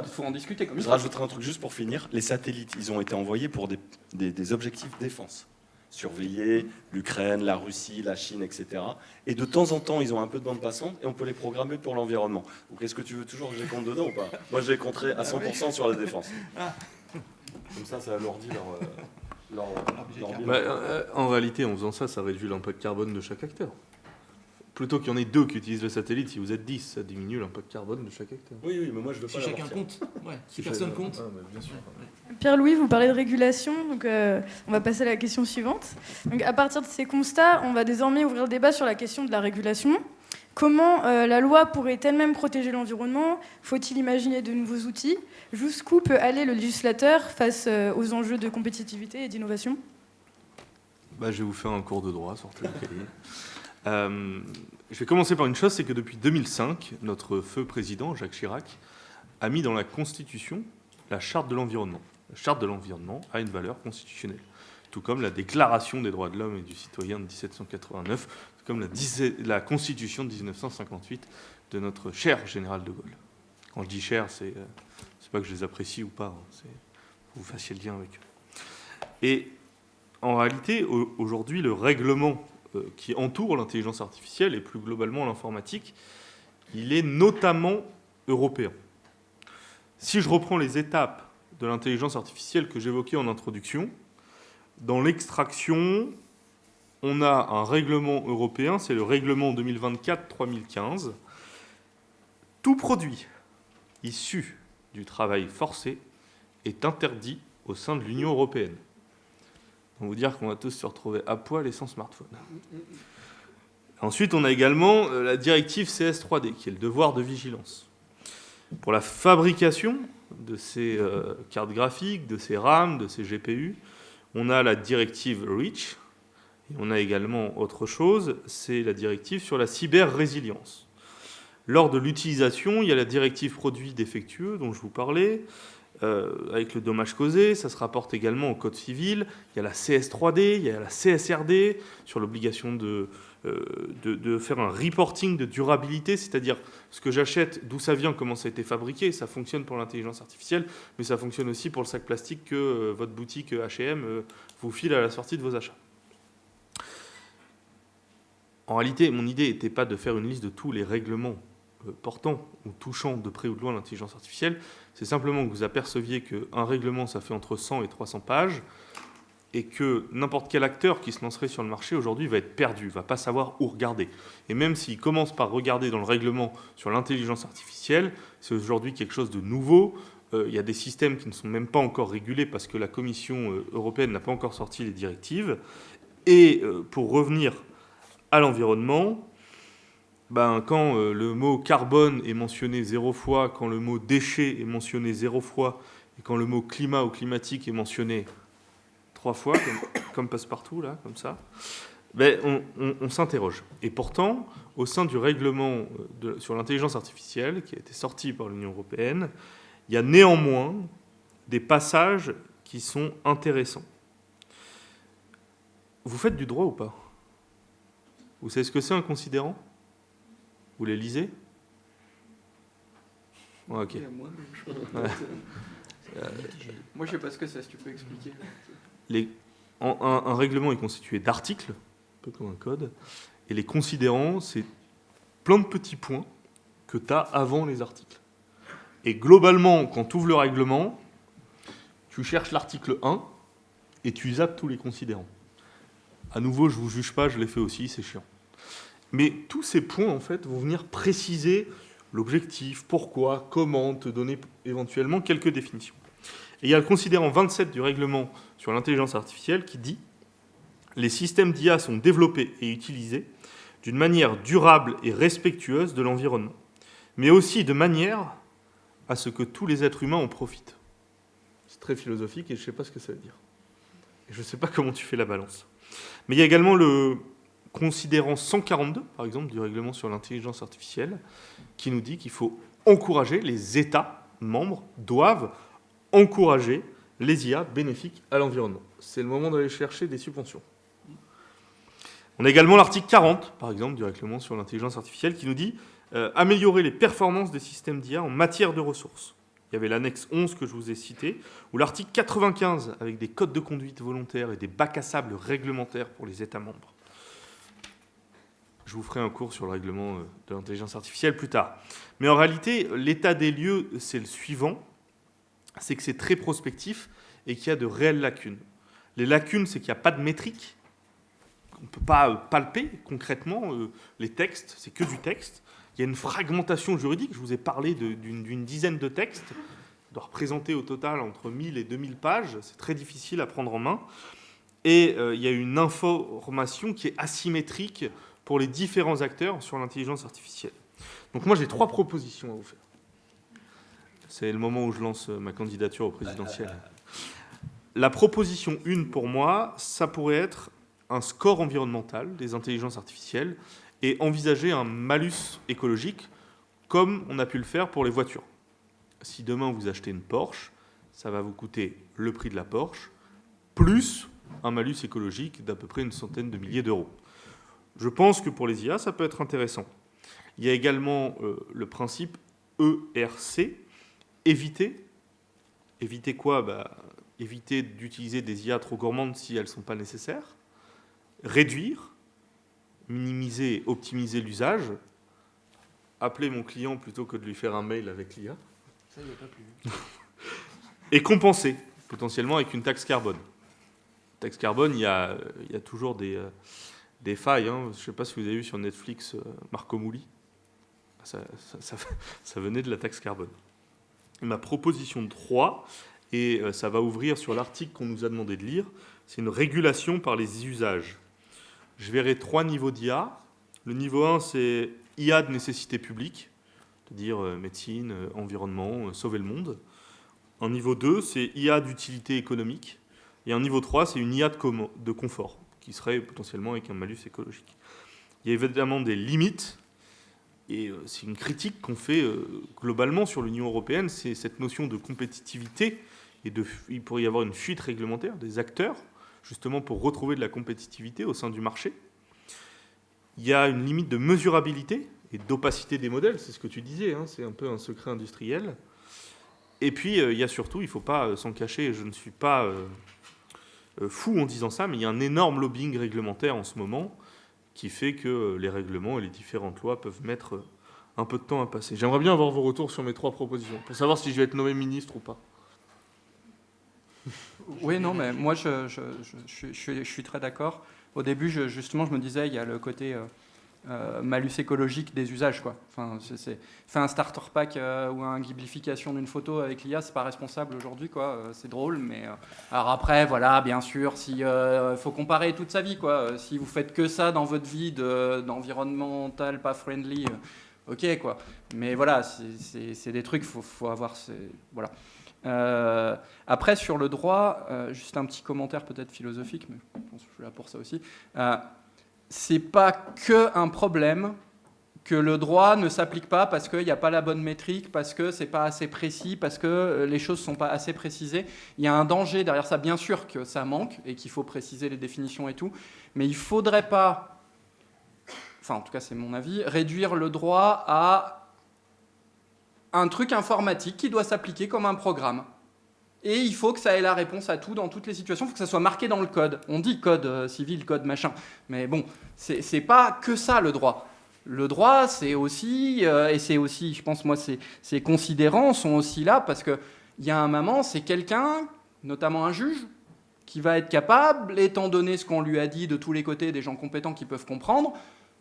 faut en discuter comme Je ça. rajouterai un truc juste pour finir. Les satellites, ils ont été envoyés pour des objectifs défense. Surveiller l'Ukraine, la Russie, la Chine, etc. Et de temps en temps, ils ont un peu de bande passante et on peut les programmer pour l'environnement. Donc est-ce que tu veux toujours que je les compte dedans ou pas? Moi, je les compterai à 100% sur la défense. Comme ça alourdit leur bilan. En réalité, en faisant ça, ça réduit l'impact carbone de chaque acteur. Plutôt qu'il y en ait 2 qui utilisent le satellite, si vous êtes 10, ça diminue l'impact carbone de chaque acteur. Oui, mais moi je veux Si pas chacun compte, si personne compte. Bien sûr. Pierre-Louis, vous parlez de régulation, donc on va passer à la question suivante. Donc, à partir de ces constats, on va désormais ouvrir le débat sur la question de la régulation. Comment la loi pourrait elle-même protéger l'environnement? Faut-il imaginer de nouveaux outils? Jusqu'où peut aller le législateur face aux enjeux de compétitivité et d'innovation? Je vais vous faire un cours de droit, sortez le cahier. Je vais commencer par une chose, c'est que depuis 2005, notre feu président, Jacques Chirac, a mis dans la Constitution la Charte de l'environnement. La Charte de l'environnement a une valeur constitutionnelle, tout comme la Déclaration des droits de l'homme et du citoyen de 1789, tout comme la Constitution de 1958 de notre cher général de Gaulle. Quand je dis cher, c'est pas que je les apprécie ou pas, c'est que vous fassiez le lien avec eux. Et en réalité, aujourd'hui, le règlement qui entoure l'intelligence artificielle et plus globalement l'informatique, il est notamment européen. Si je reprends les étapes de l'intelligence artificielle que j'évoquais en introduction, dans l'extraction, on a un règlement européen, c'est le règlement 2024-3015. Tout produit issu du travail forcé est interdit au sein de l'Union européenne. On va vous dire qu'on va tous se retrouver à poil et sans smartphone. Ensuite, on a également la directive CS3D, qui est le devoir de vigilance. Pour la fabrication de ces cartes graphiques, de ces RAM, de ces GPU, on a la directive REACH, et on a également autre chose, c'est la directive sur la cyber-résilience. Lors de l'utilisation, il y a la directive produits défectueux dont je vous parlais, avec le dommage causé, ça se rapporte également au Code civil. Il y a la CS3D, il y a la CSRD sur l'obligation de faire un reporting de durabilité, c'est-à-dire ce que j'achète, d'où ça vient, comment ça a été fabriqué. Ça fonctionne pour l'intelligence artificielle, mais ça fonctionne aussi pour le sac plastique que votre boutique H&M vous file à la sortie de vos achats. En réalité, mon idée n'était pas de faire une liste de tous les règlements portant ou touchant de près ou de loin l'intelligence artificielle, c'est simplement que vous aperceviez qu'un règlement, ça fait entre 100 et 300 pages, et que n'importe quel acteur qui se lancerait sur le marché aujourd'hui va être perdu, va pas savoir où regarder. Et même s'il commence par regarder dans le règlement sur l'intelligence artificielle, c'est aujourd'hui quelque chose de nouveau. Il y a des systèmes qui ne sont même pas encore régulés parce que la Commission européenne n'a pas encore sorti les directives. Et pour revenir à l'environnement, quand le mot carbone est mentionné 0 fois, quand le mot déchet est mentionné 0 fois, et quand le mot climat ou climatique est mentionné 3 fois, comme passe-partout, là, comme ça, on s'interroge. Et pourtant, au sein du règlement sur l'intelligence artificielle, qui a été sorti par l'Union européenne, il y a néanmoins des passages qui sont intéressants. Vous faites du droit ou pas? Vous savez ce que c'est un considérant? Vous les lisez? Ouais, ok. Moi, je sais pas ce que c'est, si tu peux expliquer. Un règlement est constitué d'articles, un peu comme un code, et les considérants, c'est plein de petits points que tu as avant les articles. Et globalement, quand tu ouvres le règlement, tu cherches l'article 1 et tu zappes tous les considérants. À nouveau, je ne vous juge pas, je l'ai fait aussi, c'est chiant. Mais tous ces points, en fait, vont venir préciser l'objectif, pourquoi, comment, te donner éventuellement quelques définitions. Et il y a le considérant 27 du règlement sur l'intelligence artificielle qui dit « Les systèmes d'IA sont développés et utilisés d'une manière durable et respectueuse de l'environnement, mais aussi de manière à ce que tous les êtres humains en profitent. » C'est très philosophique et je ne sais pas ce que ça veut dire. Et je ne sais pas comment tu fais la balance. Mais il y a également le considérant 142, par exemple, du règlement sur l'intelligence artificielle, qui nous dit qu'il faut encourager, les États membres doivent encourager les IA bénéfiques à l'environnement. C'est le moment d'aller chercher des subventions. On a également l'article 40, par exemple, du règlement sur l'intelligence artificielle, qui nous dit améliorer les performances des systèmes d'IA en matière de ressources. Il y avait l'annexe 11 que je vous ai cité, ou l'article 95, avec des codes de conduite volontaires et des bacs à sable réglementaires pour les États membres. Je vous ferai un cours sur le règlement de l'intelligence artificielle plus tard. Mais en réalité, l'état des lieux, c'est le suivant, c'est que c'est très prospectif et qu'il y a de réelles lacunes. Les lacunes, c'est qu'il n'y a pas de métrique. On ne peut pas palper concrètement les textes, c'est que du texte. Il y a une fragmentation juridique, je vous ai parlé d'une dizaine de textes, on doit représenter au total entre 1000 et 2000 pages, c'est très difficile à prendre en main. Et il y a une information qui est asymétrique pour les différents acteurs sur l'intelligence artificielle. Donc moi j'ai 3 propositions à vous faire. C'est le moment où je lance ma candidature au présidentiel. La proposition 1 pour moi, ça pourrait être un score environnemental des intelligences artificielles et envisager un malus écologique comme on a pu le faire pour les voitures. Si demain vous achetez une Porsche, ça va vous coûter le prix de la Porsche, plus un malus écologique d'à peu près une centaine de milliers d'euros. Je pense que pour les IA, ça peut être intéressant. Il y a également le principe ERC, éviter. Éviter quoi ? Éviter d'utiliser des IA trop gourmandes si elles ne sont pas nécessaires. Réduire, minimiser, optimiser l'usage. Appeler mon client plutôt que de lui faire un mail avec l'IA. Ça, il n'y a pas plus. Et compenser, potentiellement avec une taxe carbone. Taxe carbone, il y a toujours des failles. Hein. Je ne sais pas si vous avez vu sur Netflix Marco Mouli. Ça venait de la taxe carbone. Et ma proposition 3, et ça va ouvrir sur l'article qu'on nous a demandé de lire, c'est une régulation par les usages. Je verrai 3 niveaux d'IA. Le niveau 1, c'est IA de nécessité publique, c'est-à-dire médecine, environnement, sauver le monde. Un niveau 2, c'est IA d'utilité économique. Et un niveau 3, c'est une IA de confort, qui serait potentiellement avec un malus écologique. Il y a évidemment des limites, et c'est une critique qu'on fait globalement sur l'Union européenne, c'est cette notion de compétitivité, et il pourrait y avoir une fuite réglementaire des acteurs, justement pour retrouver de la compétitivité au sein du marché. Il y a une limite de mesurabilité et d'opacité des modèles, c'est ce que tu disais, hein, c'est un peu un secret industriel. Et puis, il y a surtout, il ne faut pas s'en cacher, je ne suis pas fou en disant ça, mais il y a un énorme lobbying réglementaire en ce moment qui fait que les règlements et les différentes lois peuvent mettre un peu de temps à passer. J'aimerais bien avoir vos retours sur mes 3 propositions, pour savoir si je vais être nommé ministre ou pas. Oui, non, mais moi, je suis très d'accord. Au début, justement, je me disais, il y a le côté malus écologique des usages, quoi. Enfin, faire un starter pack ou une ghiblification d'une photo avec l'IA, c'est pas responsable aujourd'hui, quoi. C'est drôle, mais alors après, voilà, bien sûr, si faut comparer toute sa vie, quoi. Si vous faites que ça dans votre vie d'environnemental pas friendly, ok, quoi. Mais voilà, c'est des trucs, faut avoir, voilà. Après, sur le droit, juste un petit commentaire peut-être philosophique, mais je pense que je suis là pour ça aussi. C'est pas qu'un problème que le droit ne s'applique pas parce qu'il n'y a pas la bonne métrique, parce que c'est pas assez précis, parce que les choses sont pas assez précisées. Il y a un danger derrière ça, bien sûr que ça manque et qu'il faut préciser les définitions et tout, mais il faudrait pas, enfin en tout cas c'est mon avis, réduire le droit à un truc informatique qui doit s'appliquer comme un programme. Et il faut que ça ait la réponse à tout dans toutes les situations. Il faut que ça soit marqué dans le code. On dit code civil, code machin. Mais bon, c'est pas que ça le droit. Le droit, c'est aussi, et c'est aussi, je pense, moi, ces considérants sont aussi là parce qu'il y a un moment, c'est quelqu'un, notamment un juge, qui va être capable, étant donné ce qu'on lui a dit de tous les côtés, des gens compétents qui peuvent comprendre,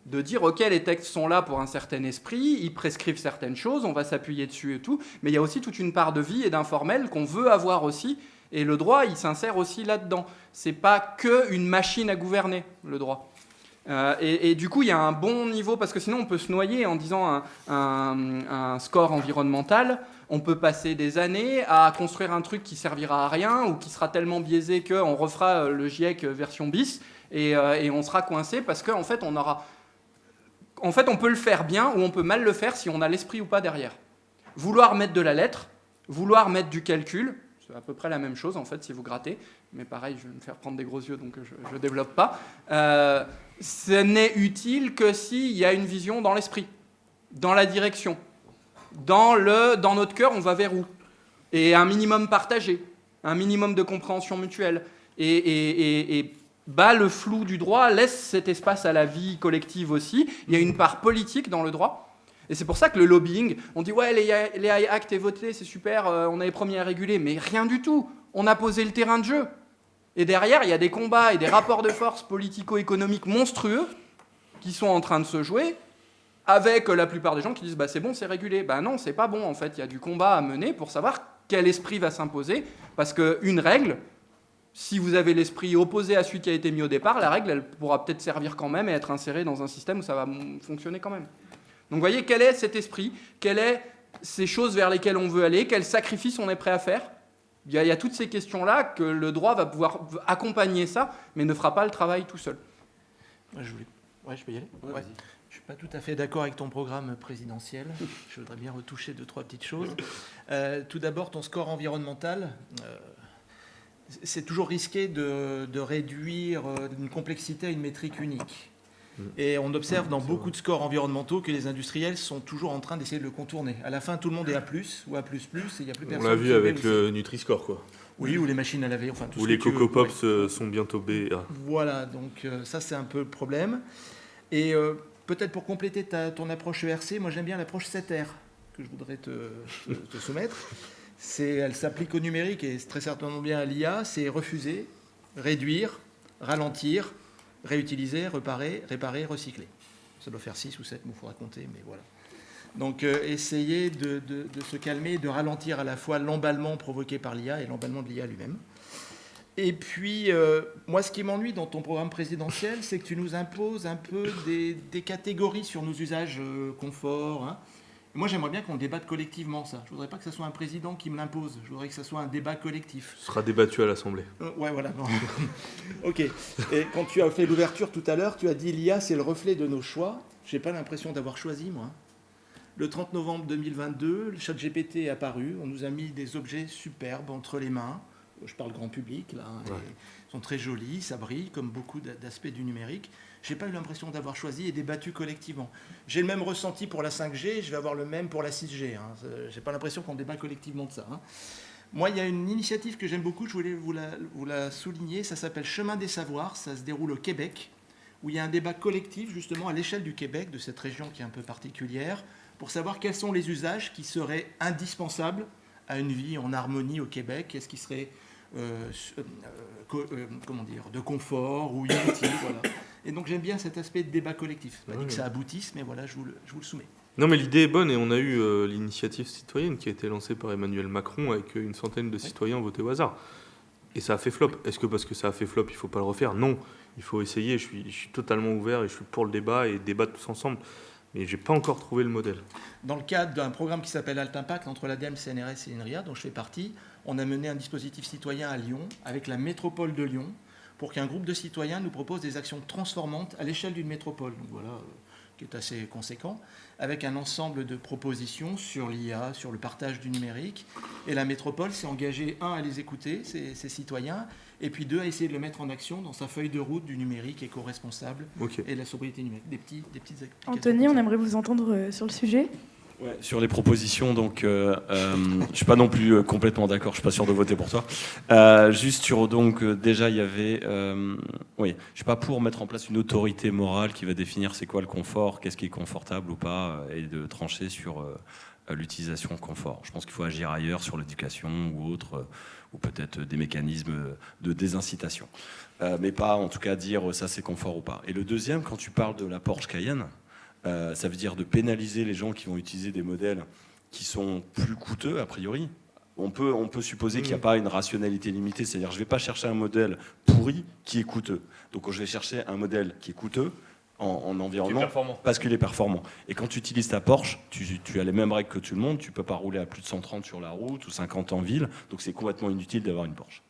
de dire, ok, les textes sont là pour un certain esprit, ils prescrivent certaines choses, on va s'appuyer dessus et tout, mais il y a aussi toute une part de vie et d'informel qu'on veut avoir aussi, et le droit, il s'insère aussi là-dedans. C'est pas qu'une machine à gouverner, le droit. Et du coup, il y a un bon niveau, parce que sinon, on peut se noyer en disant un score environnemental, on peut passer des années à construire un truc qui servira à rien, ou qui sera tellement biaisé qu'on refera le GIEC version bis, et on sera coincé, parce qu'en fait, on aura... En fait, on peut le faire bien ou on peut mal le faire si on a l'esprit ou pas derrière. Vouloir mettre de la lettre, vouloir mettre du calcul, c'est à peu près la même chose en fait si vous grattez, mais pareil, je vais me faire prendre des gros yeux, donc je ne développe pas. Ce n'est utile que s'il y a une vision dans l'esprit, dans la direction. Dans notre cœur, on va vers où? Et un minimum partagé, un minimum de compréhension mutuelle. Et le flou du droit laisse cet espace à la vie collective aussi. Il y a une part politique dans le droit. Et c'est pour ça que le lobbying, on dit ouais, les AI Act est voté, c'est super, on est les premiers à réguler, mais rien du tout. On a posé le terrain de jeu. Et derrière, il y a des combats et des rapports de force politico-économiques monstrueux qui sont en train de se jouer, avec la plupart des gens qui disent c'est bon, c'est régulé. Non, c'est pas bon en fait. Il y a du combat à mener pour savoir quel esprit va s'imposer. Parce qu'une règle, si vous avez l'esprit opposé à celui qui a été mis au départ, la règle, elle pourra peut-être servir quand même et être insérée dans un système où ça va fonctionner quand même. Donc vous voyez, quel est cet esprit? Quelles sont ces choses vers lesquelles on veut aller? Quels sacrifices on est prêt à faire? Il y a toutes ces questions-là que le droit va pouvoir accompagner ça, mais ne fera pas le travail tout seul. Je peux y aller? Ouais. Je ne suis pas tout à fait d'accord avec ton programme présidentiel. Je voudrais bien retoucher 2-3 petites choses. Tout d'abord, ton score environnemental, c'est toujours risqué de réduire une complexité à une métrique unique. Et on observe dans beaucoup de scores environnementaux que les industriels sont toujours en train d'essayer de le contourner. À la fin, tout le monde est A+, ou A++, et il n'y a plus personne. On l'a vu avec le Nutri-Score, quoi. Oui, ou les machines à laver. Enfin, tout ou les Coco Pops sont bientôt B. Voilà, donc ça, c'est un peu le problème. Et peut-être pour compléter ton approche ERC, moi j'aime bien l'approche 7R que je voudrais te soumettre. Elle s'applique au numérique et c'est très certainement bien à l'IA. C'est refuser, réduire, ralentir, réutiliser, réparer, recycler. Ça doit faire 6 ou 7 mots, il faudra compter, mais voilà. Donc essayer de se calmer, de ralentir à la fois l'emballement provoqué par l'IA et l'emballement de l'IA lui-même. Et puis, moi, ce qui m'ennuie dans ton programme présidentiel, c'est que tu nous imposes un peu des catégories sur nos usages confort. Hein. Moi, j'aimerais bien qu'on débatte collectivement ça. Je ne voudrais pas que ce soit un président qui me l'impose. Je voudrais que ce soit un débat collectif. Ce sera débattu à l'Assemblée. Ouais, voilà. Non. OK. Et quand tu as fait l'ouverture tout à l'heure, tu as dit l'IA, c'est le reflet de nos choix. Je n'ai pas l'impression d'avoir choisi, moi. Le 30 novembre 2022, le ChatGPT est apparu. On nous a mis des objets superbes entre les mains. Je parle grand public, là. Ouais. Ils sont très jolis, ça brille, comme beaucoup d'aspects du numérique. Je n'ai pas eu l'impression d'avoir choisi et débattu collectivement. J'ai le même ressenti pour la 5G, je vais avoir le même pour la 6G. Hein. Je n'ai pas l'impression qu'on débat collectivement de ça. Hein. Moi, il y a une initiative que j'aime beaucoup, je voulais vous la souligner, ça s'appelle Chemin des Savoirs, ça se déroule au Québec, où il y a un débat collectif, justement, à l'échelle du Québec, de cette région qui est un peu particulière, pour savoir quels sont les usages qui seraient indispensables à une vie en harmonie au Québec. Qu'est-ce qui serait de confort ou inutile, voilà. Et donc j'aime bien cet aspect de débat collectif. Je ne pas dit que ça aboutisse, mais voilà, je vous le soumets. Non, mais l'idée est bonne et on a eu l'initiative citoyenne qui a été lancée par Emmanuel Macron avec une centaine de citoyens votés au hasard. Et ça a fait flop. Est-ce que parce que ça a fait flop, il ne faut pas le refaire? Non, il faut essayer. Je suis totalement ouvert et je suis pour le débat et débattre tous ensemble. Mais je n'ai pas encore trouvé le modèle. Dans le cadre d'un programme qui s'appelle Alt Impact, entre l'ADEME, CNRS et l'INRIA, dont je fais partie, on a mené un dispositif citoyen à Lyon, avec la métropole de Lyon, pour qu'un groupe de citoyens nous propose des actions transformantes à l'échelle d'une métropole, donc voilà, qui est assez conséquent, avec un ensemble de propositions sur l'IA, sur le partage du numérique. Et la métropole s'est engagée, à les écouter, ces citoyens, et puis 2, à essayer de le mettre en action dans sa feuille de route du numérique éco-responsable et de la sobriété numérique. Des petites applications. Anthony, on aimerait vous entendre sur le sujet. Ouais, sur les propositions, donc, je ne suis pas non plus complètement d'accord, je ne suis pas sûr de voter pour toi. Juste sur, donc, déjà, il y avait... oui, je ne suis pas pour mettre en place une autorité morale qui va définir c'est quoi le confort, qu'est-ce qui est confortable ou pas, et de trancher sur l'utilisation confort. Je pense qu'il faut agir ailleurs, sur l'éducation ou autre, ou peut-être des mécanismes de désincitation. Mais pas, en tout cas, dire ça c'est confort ou pas. Et le deuxième, quand tu parles de la Porsche Cayenne, ça veut dire de pénaliser les gens qui vont utiliser des modèles qui sont plus coûteux, a priori. On peut supposer qu'il n'y a pas une rationalité limitée, c'est-à-dire je ne vais pas chercher un modèle pourri qui est coûteux. Donc je vais chercher un modèle qui est coûteux en environnement parce qu'il est performant. Et quand tu utilises ta Porsche, tu as les mêmes règles que tout le monde, tu ne peux pas rouler à plus de 130 sur la route ou 50 en ville, donc c'est complètement inutile d'avoir une Porsche.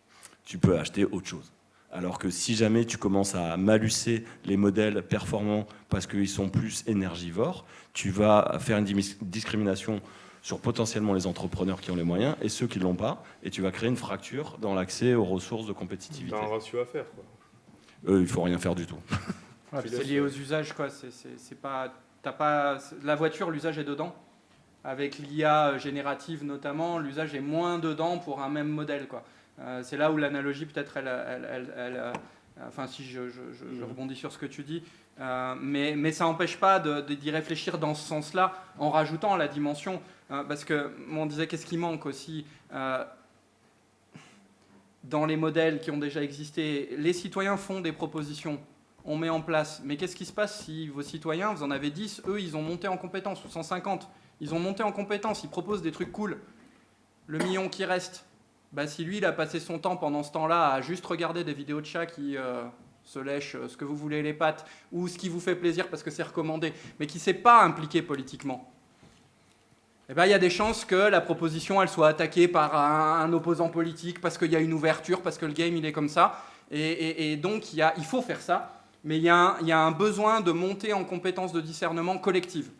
Tu peux acheter autre chose. Alors que si jamais tu commences à malucer les modèles performants parce qu'ils sont plus énergivores, tu vas faire une discrimination sur potentiellement les entrepreneurs qui ont les moyens et ceux qui ne l'ont pas, et tu vas créer une fracture dans l'accès aux ressources de compétitivité. T'as un ratio à faire, quoi. Il ne faut rien faire du tout. Ouais, c'est lié aux usages, quoi. C'est pas, t'as pas, la voiture, l'usage est dedans. Avec l'IA générative notamment, l'usage est moins dedans pour un même modèle, quoi. C'est là où l'analogie, peut-être, enfin, si je rebondis sur ce que tu dis, mais ça n'empêche pas d'y réfléchir dans ce sens-là, en rajoutant la dimension, parce que on disait qu'est-ce qui manque aussi dans les modèles qui ont déjà existé. Les citoyens font des propositions, on met en place, mais qu'est-ce qui se passe si vos citoyens, vous en avez 10, eux, ils ont monté en compétences, ou 150, ils ont monté en compétences, ils proposent des trucs cool, le million qui reste, bah, si lui, il a passé son temps pendant ce temps-là à juste regarder des vidéos de chats qui se lèchent ce que vous voulez les pattes, ou ce qui vous fait plaisir parce que c'est recommandé, mais qui ne s'est pas impliqué politiquement, eh ben, il y a des chances que la proposition elle soit attaquée par un opposant politique parce qu'il y a une ouverture, parce que le game il est comme ça. Et donc il faut faire ça, mais il y a un besoin de monter en compétences de discernement collective.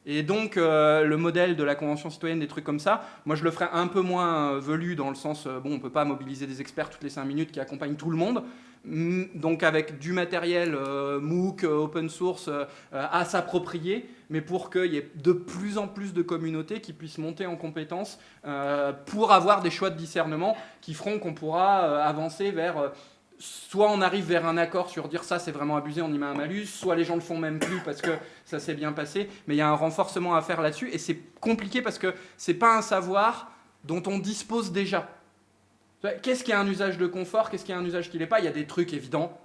Et donc le modèle de la Convention citoyenne, des trucs comme ça, moi je le ferais un peu moins velu dans le sens, bon, on ne peut pas mobiliser des experts toutes les 5 minutes qui accompagnent tout le monde, donc avec du matériel MOOC, open source à s'approprier, mais pour qu'il y ait de plus en plus de communautés qui puissent monter en compétences pour avoir des choix de discernement qui feront qu'on pourra avancer vers... soit on arrive vers un accord sur dire ça c'est vraiment abusé, on y met un malus, soit les gens le font même plus parce que ça s'est bien passé, mais il y a un renforcement à faire là-dessus, et c'est compliqué parce que c'est pas un savoir dont on dispose déjà. Qu'est-ce qui a un usage de confort, qu'est-ce qui a un usage qui l'est pas? Il y a des trucs évidents,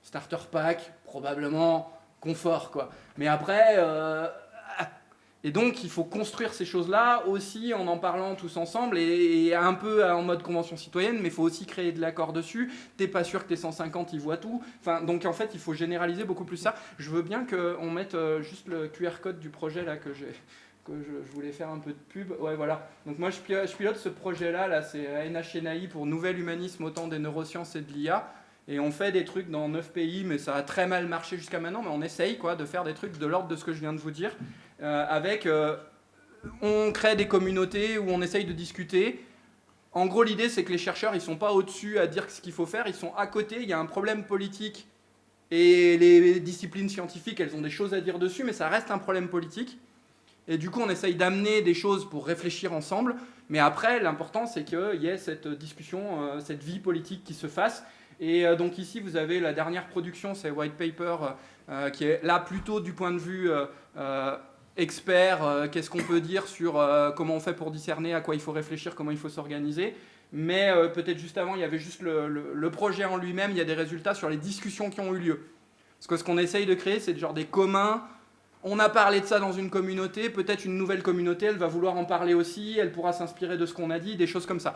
starter pack, probablement, confort, quoi. Mais après... Et donc, il faut construire ces choses-là aussi en parlant tous ensemble et un peu en mode convention citoyenne, mais il faut aussi créer de l'accord dessus. T'es pas sûr que tes 150, ils voient tout. Enfin, donc, en fait, il faut généraliser beaucoup plus ça. Je veux bien qu'on mette juste le QR code du projet là que je voulais faire un peu de pub. Ouais, voilà. Donc, moi, je pilote ce projet-là. Là, c'est NHNAI pour Nouvel Humanisme au temps des neurosciences et de l'IA. Et on fait des trucs dans 9 pays, mais ça a très mal marché jusqu'à maintenant. Mais on essaye quoi, de faire des trucs de l'ordre de ce que je viens de vous dire. On crée des communautés où on essaye de discuter. En gros, l'idée, c'est que les chercheurs, ils ne sont pas au-dessus à dire ce qu'il faut faire. Ils sont à côté. Il y a un problème politique. Et les disciplines scientifiques, elles ont des choses à dire dessus, mais ça reste un problème politique. Et du coup, on essaye d'amener des choses pour réfléchir ensemble. Mais après, l'important, c'est qu'il y ait cette discussion, cette vie politique qui se fasse. Et donc ici, vous avez la dernière production, c'est White Paper, qui est là plutôt du point de vue expert, qu'est-ce qu'on peut dire sur comment on fait pour discerner, à quoi il faut réfléchir, comment il faut s'organiser. Mais peut-être juste avant, il y avait juste le projet en lui-même, il y a des résultats sur les discussions qui ont eu lieu. Parce que ce qu'on essaye de créer, c'est genre des communs. On a parlé de ça dans une communauté, peut-être une nouvelle communauté, elle va vouloir en parler aussi, elle pourra s'inspirer de ce qu'on a dit, des choses comme ça.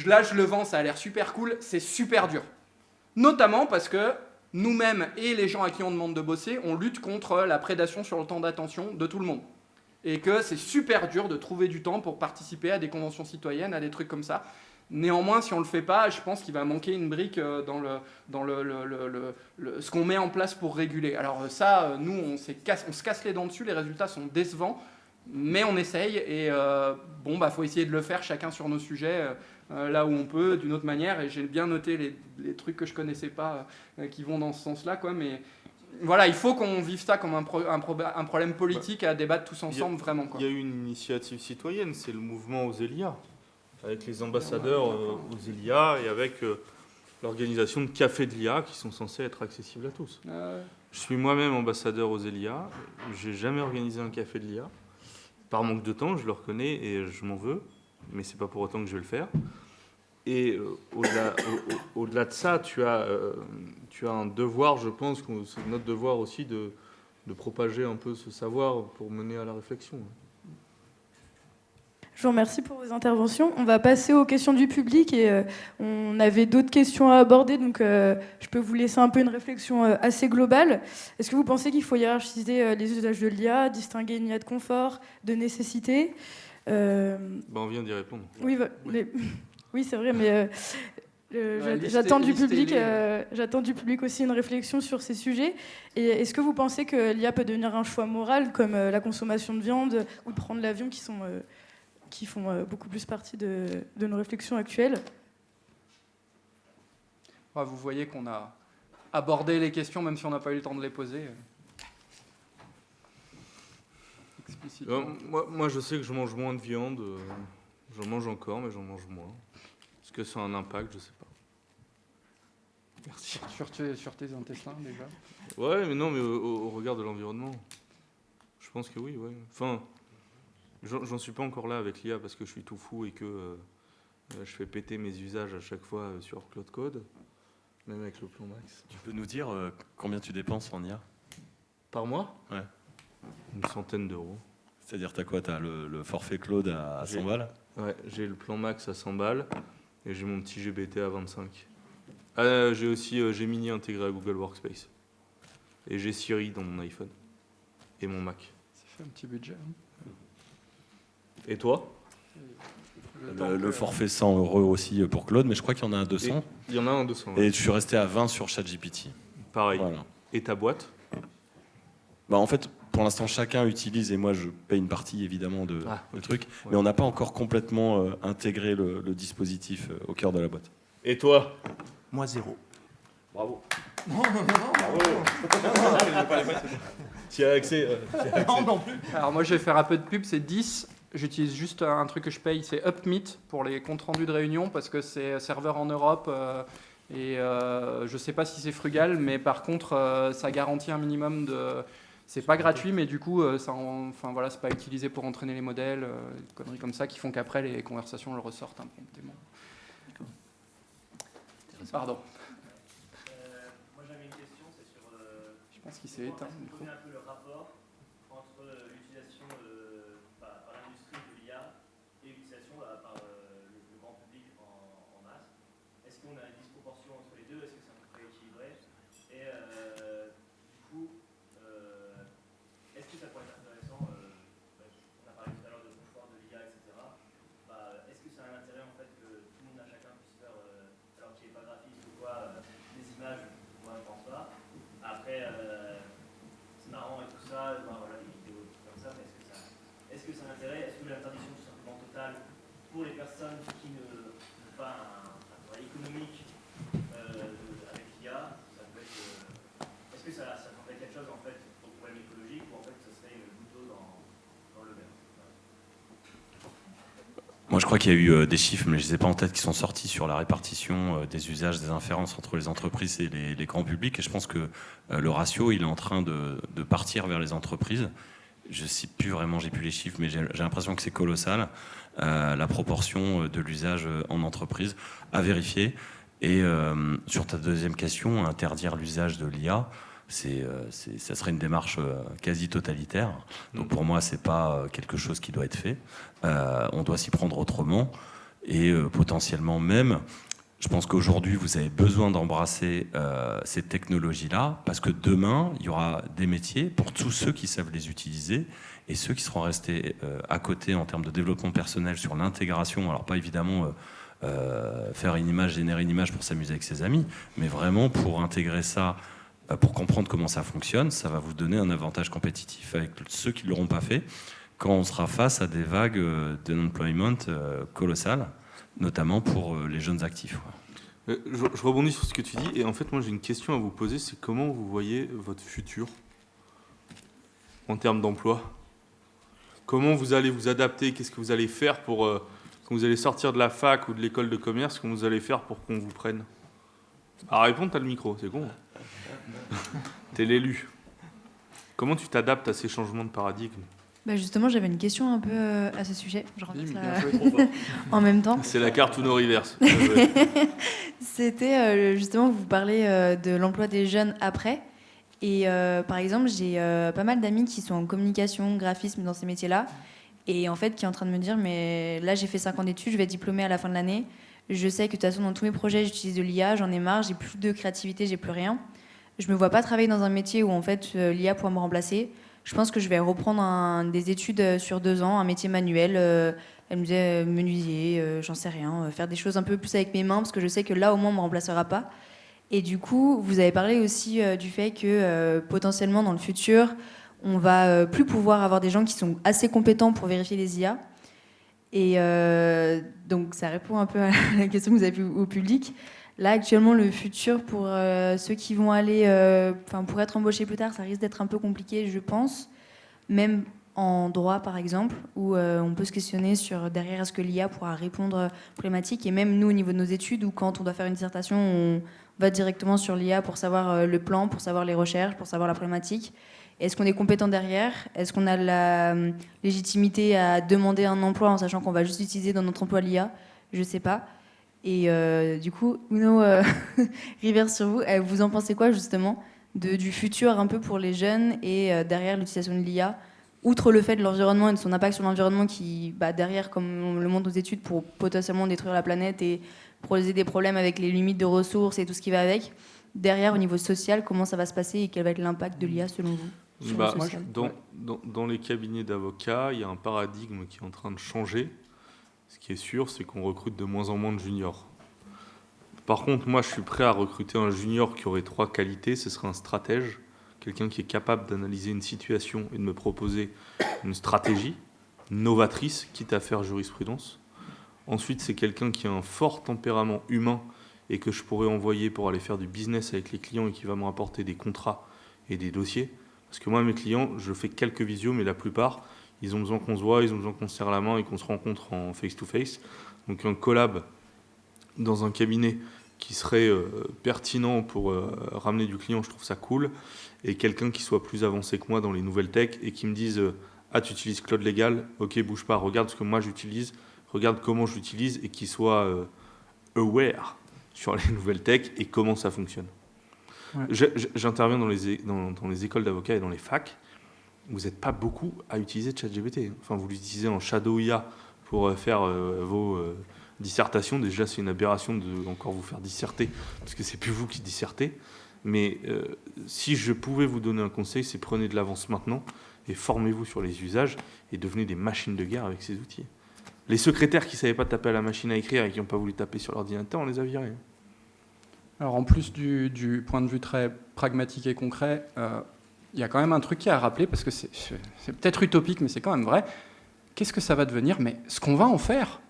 Là, je le vends, ça a l'air super cool, c'est super dur. Notamment parce que nous-mêmes et les gens à qui on demande de bosser, on lutte contre la prédation sur le temps d'attention de tout le monde. Et que c'est super dur de trouver du temps pour participer à des conventions citoyennes, à des trucs comme ça. Néanmoins, si on ne le fait pas, je pense qu'il va manquer une brique dans ce qu'on met en place pour réguler. Alors ça, nous, on se casse les dents dessus, les résultats sont décevants, mais on essaye et faut essayer de le faire chacun sur nos sujets. Là où on peut, d'une autre manière, et j'ai bien noté les trucs que je connaissais pas qui vont dans ce sens-là, quoi, mais voilà, il faut qu'on vive ça comme un problème politique à débattre tous ensemble, vraiment, quoi. Il y a eu une initiative citoyenne, c'est le mouvement Osélia, avec les ambassadeurs Osélia et avec l'organisation de cafés de l'IA qui sont censés être accessibles à tous. Je suis moi-même ambassadeur Osélia, j'ai jamais organisé un café de l'IA, par manque de temps, je le reconnais et je m'en veux, mais c'est pas pour autant que je vais le faire. Et au-delà de ça, tu as un devoir, je pense que c'est notre devoir aussi de propager un peu ce savoir pour mener à la réflexion. Je vous remercie pour vos interventions. On va passer aux questions du public et on avait d'autres questions à aborder, donc je peux vous laisser un peu une réflexion assez globale. Est-ce que vous pensez qu'il faut hiérarchiser les usages de l'IA, distinguer une IA de confort, de nécessité On vient d'y répondre. Oui, oui c'est vrai, mais J'attends du public aussi une réflexion sur ces sujets. Et est-ce que vous pensez que l'IA peut devenir un choix moral, comme la consommation de viande ou de prendre l'avion, qui font beaucoup plus partie de nos réflexions actuelles? Vous voyez qu'on a abordé les questions, même si on n'a pas eu le temps de les poser. Moi, je sais que je mange moins de viande. J'en mange encore, mais j'en mange moins. Est-ce que ça a un impact? Je sais pas. Merci. Sur tes intestins, déjà? Ouais, mais non, mais au regard de l'environnement. Je pense que oui, ouais. Enfin, j'en suis pas encore là avec l'IA parce que je suis tout fou et que je fais péter mes usages à chaque fois sur Cloud Code, même avec le plan max. Tu peux nous dire combien tu dépenses en IA? Par mois? Ouais. Une centaine d'euros. C'est-à-dire, t'as quoi? T'as le forfait Claude à 100 balles? Ouais, j'ai le plan max à 100 balles et j'ai mon petit GBT à 25. J'ai aussi Gemini intégré à Google Workspace. Et j'ai Siri dans mon iPhone. Et mon Mac. Ça fait un petit budget. Et toi? Le forfait 100 euros aussi pour Claude, mais je crois qu'il y en a un 200. Il y en a un 200. Ouais. Et je suis resté à 20 sur ChatGPT. Pareil. Voilà. Et ta boîte? En fait, pour l'instant, chacun utilise, et moi je paye une partie évidemment de trucs, mais on n'a pas encore complètement intégré le dispositif au cœur de la boîte. Et toi? Moi, 0. Bravo. Non. Tu as accès. Non plus. Alors moi, je vais faire un peu de pub, c'est 10. J'utilise juste un truc que je paye, c'est UpMeet pour les comptes rendus de réunion parce que c'est serveur en Europe et je sais pas si c'est frugal, mais par contre, ça garantit un minimum de... C'est pas gratuit, mais du coup, voilà, c'est pas utilisé pour entraîner les modèles, des conneries comme ça qui font qu'après les conversations le ressortent impromptement. Pardon. Moi j'avais une question, c'est sur... Je pense qu'il s'est éteint. Vous connaissez un peu le rapport entre l'utilisation par l'industrie de l'IA et l'utilisation par le grand public en masse. Est-ce qu'on a une disproportion entre les deux? Est-ce que c'est un peu équilibré? Et du coup, est-ce que ça pourrait être intéressant, on a parlé tout à l'heure de confort de l'IA, etc. Est-ce que ça a un intérêt en fait que tout le monde, chacun puisse faire, alors qu'il n'est pas graphiste ou quoi, des images? Moi je pense pas. Après, c'est marrant et tout ça, voilà, des vidéos comme ça, mais est-ce que ça a un intérêt? Est-ce que l'interdiction tout simplement totale pour les personnes qui n'ont pas un travail économique avec l'IA, ça peut être... est-ce que ça ferait quelque chose en fait au problème écologique ou en fait ça serait une goutte d'eau dans le verre? Moi, je crois qu'il y a eu des chiffres, mais je ne les ai pas en tête, qui sont sortis sur la répartition des usages, des inférences entre les entreprises et les grands publics. Et je pense que le ratio, il est en train de partir vers les entreprises. Je ne sais plus vraiment, j'ai plus les chiffres, mais j'ai l'impression que c'est colossal, la proportion de l'usage en entreprise, à vérifier. Et sur ta deuxième question, interdire l'usage de l'IA, ça serait une démarche quasi totalitaire. Donc pour moi, c'est pas quelque chose qui doit être fait. On doit s'y prendre autrement. Et potentiellement même, je pense qu'aujourd'hui, vous avez besoin d'embrasser ces technologies-là, parce que demain, il y aura des métiers pour tous ceux qui savent les utiliser et ceux qui seront restés à côté en termes de développement personnel sur l'intégration. Alors pas évidemment faire une image, générer une image pour s'amuser avec ses amis, mais vraiment pour intégrer ça, pour comprendre comment ça fonctionne, ça va vous donner un avantage compétitif avec ceux qui ne l'auront pas fait quand on sera face à des vagues d'unemployment colossales, notamment pour les jeunes actifs. Je rebondis sur ce que tu dis, et en fait, moi j'ai une question à vous poser, c'est comment vous voyez votre futur en termes d'emploi? Comment vous allez vous adapter? Qu'est-ce que vous allez faire pour, quand vous allez sortir de la fac ou de l'école de commerce, comment vous allez faire pour qu'on vous prenne? À répondre, t'as le micro, c'est con. T'es l'élu. Comment tu t'adaptes à ces changements de paradigme? Justement, j'avais une question un peu à ce sujet. Je rentre Bien en même temps. C'est la carte Uno Reverse. C'était justement, vous parlez de l'emploi des jeunes après. Et par exemple, j'ai pas mal d'amis qui sont en communication, graphisme, dans ces métiers-là. Et en fait, qui est en train de me dire, mais là, j'ai fait 5 ans d'études, je vais être diplômée à la fin de l'année. Je sais que de toute façon, dans tous mes projets, j'utilise de l'IA, j'en ai marre, j'ai plus de créativité, j'ai plus rien. Je me vois pas travailler dans un métier où en fait l'IA pourra me remplacer. je pense que je vais reprendre des études sur 2 ans, un métier manuel. Elle me disait menuisier, j'en sais rien, faire des choses un peu plus avec mes mains, parce que je sais que là, au moins, on ne me remplacera pas. Et du coup, vous avez parlé aussi du fait que potentiellement, dans le futur, on va plus pouvoir avoir des gens qui sont assez compétents pour vérifier les IA. Et donc, ça répond un peu à la question que vous avez vue au public. Là, actuellement, le futur pour ceux qui vont aller, pour être embauchés plus tard, ça risque d'être un peu compliqué, je pense. Même en droit, par exemple, où on peut se questionner sur derrière est-ce que l'IA pourra répondre aux problématiques. Et même nous, au niveau de nos études, où quand on doit faire une dissertation, on va directement sur l'IA pour savoir le plan, pour savoir les recherches, pour savoir la problématique. Est-ce qu'on est compétent derrière? Est-ce qu'on a la légitimité à demander un emploi en sachant qu'on va juste utiliser dans notre emploi l'IA? Je ne sais pas. Et du coup, Uno River sur vous, vous en pensez quoi justement du futur un peu pour les jeunes et derrière l'utilisation de l'IA, outre le fait de l'environnement et de son impact sur l'environnement qui, derrière, comme le montre aux études, pour potentiellement détruire la planète et poser des problèmes avec les limites de ressources et tout ce qui va avec, derrière, au niveau social, comment ça va se passer et quel va être l'impact de l'IA selon vous sur le social? Dans les cabinets d'avocats, il y a un paradigme qui est en train de changer. Ce qui est sûr, c'est qu'on recrute de moins en moins de juniors. Par contre, moi, je suis prêt à recruter un junior qui aurait 3 qualités. Ce serait un stratège, quelqu'un qui est capable d'analyser une situation et de me proposer une stratégie novatrice, quitte à faire jurisprudence. Ensuite, c'est quelqu'un qui a un fort tempérament humain et que je pourrais envoyer pour aller faire du business avec les clients et qui va me rapporter des contrats et des dossiers. Parce que moi, mes clients, je fais quelques visios, mais la plupart, ils ont besoin qu'on se voit, ils ont besoin qu'on se serre la main et qu'on se rencontre en face-to-face. Donc un collab dans un cabinet qui serait pertinent pour ramener du client, je trouve ça cool. Et quelqu'un qui soit plus avancé que moi dans les nouvelles tech et qui me dise ah, tu utilises Claude Légal, ok, bouge pas, regarde ce que moi j'utilise, regarde comment je l'utilise et qui soit aware sur les nouvelles tech et comment ça fonctionne. Ouais. J'interviens dans les écoles d'avocats et dans les facs. Vous n'êtes pas beaucoup à utiliser ChatGPT. Enfin, vous l'utilisez en shadow IA pour faire vos dissertations. Déjà, c'est une aberration de encore vous faire disserter, parce que c'est plus vous qui dissertez. Mais si je pouvais vous donner un conseil, c'est prenez de l'avance maintenant et formez-vous sur les usages et devenez des machines de guerre avec ces outils. Les secrétaires qui ne savaient pas taper à la machine à écrire et qui n'ont pas voulu taper sur l'ordinateur, on les a virés. Alors, en plus du point de vue très pragmatique et concret, il y a quand même un truc qui a à rappeler, parce que c'est peut-être utopique, mais c'est quand même vrai. Qu'est-ce que ça va devenir? Mais ce qu'on va en faire.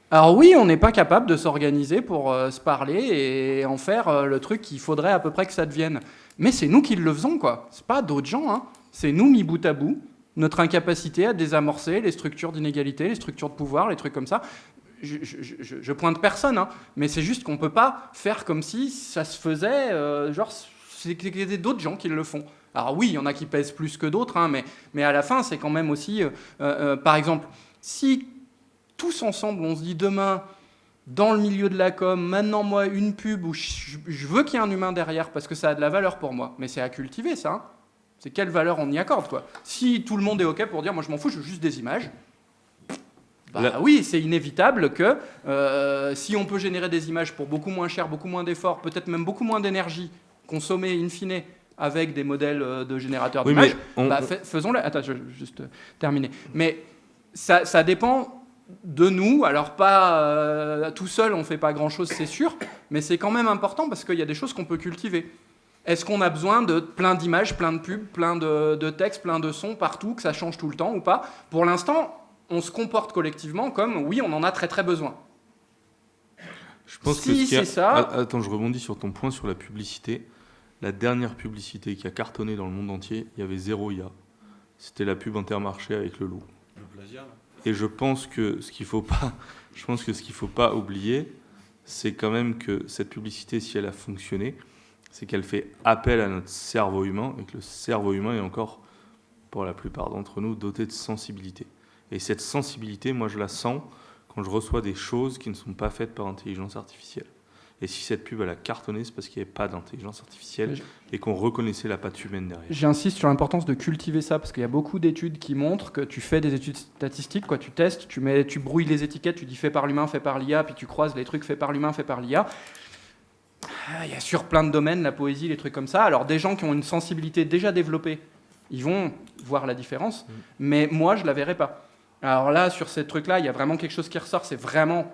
Alors oui, on n'est pas capable de s'organiser pour se parler et en faire le truc qu'il faudrait à peu près que ça devienne. Mais c'est nous qui le faisons, quoi. C'est pas d'autres gens, hein. C'est nous mis bout à bout, notre incapacité à désamorcer les structures d'inégalité, les structures de pouvoir, les trucs comme ça. Je pointe personne, hein, mais c'est juste qu'on ne peut pas faire comme si ça se faisait, genre c'est d'autres gens qui le font. Alors oui, il y en a qui pèsent plus que d'autres, hein, mais à la fin, c'est quand même aussi... par exemple, si tous ensemble, on se dit demain, dans le milieu de la com, maintenant moi, une pub où je veux qu'il y ait un humain derrière parce que ça a de la valeur pour moi, mais c'est à cultiver ça, hein. C'est quelle valeur on y accorde, quoi. Si tout le monde est OK pour dire, moi je m'en fous, je veux juste des images... Oui, c'est inévitable que si on peut générer des images pour beaucoup moins cher, beaucoup moins d'efforts, peut-être même beaucoup moins d'énergie consommée in fine avec des modèles de générateurs d'images, faisons-le. Attends, je vais juste terminer. Mais ça dépend de nous. Alors pas tout seul, on ne fait pas grand-chose, c'est sûr, mais c'est quand même important parce qu'il y a des choses qu'on peut cultiver. Est-ce qu'on a besoin de plein d'images, plein de pubs, plein de textes, plein de sons partout, que ça change tout le temps ou pas? Pour l'instant, on se comporte collectivement comme, oui, on en a très très besoin. Je pense si c'est ça... Attends, je rebondis sur ton point sur la publicité. La dernière publicité qui a cartonné dans le monde entier, il y avait 0 IA. C'était la pub Intermarché avec le loup. Le plagiat. Et je pense que ce qu'il faut pas oublier, c'est quand même que cette publicité, si elle a fonctionné, c'est qu'elle fait appel à notre cerveau humain et que le cerveau humain est encore, pour la plupart d'entre nous, doté de sensibilité. Et cette sensibilité, moi, je la sens quand je reçois des choses qui ne sont pas faites par intelligence artificielle. Et si cette pub, elle a cartonné, c'est parce qu'il n'y avait pas d'intelligence artificielle et qu'on reconnaissait la patte humaine derrière. J'insiste sur l'importance de cultiver ça, parce qu'il y a beaucoup d'études qui montrent que tu fais des études statistiques, quoi, tu testes, tu brouilles les étiquettes, tu dis fait par l'humain, fait par l'IA, puis tu croises les trucs fait par l'humain, fait par l'IA. Il y a sur plein de domaines, la poésie, les trucs comme ça. Alors des gens qui ont une sensibilité déjà développée, ils vont voir la différence, mais moi, je ne la verrai pas. Alors là, sur ces trucs-là, il y a vraiment quelque chose qui ressort, c'est vraiment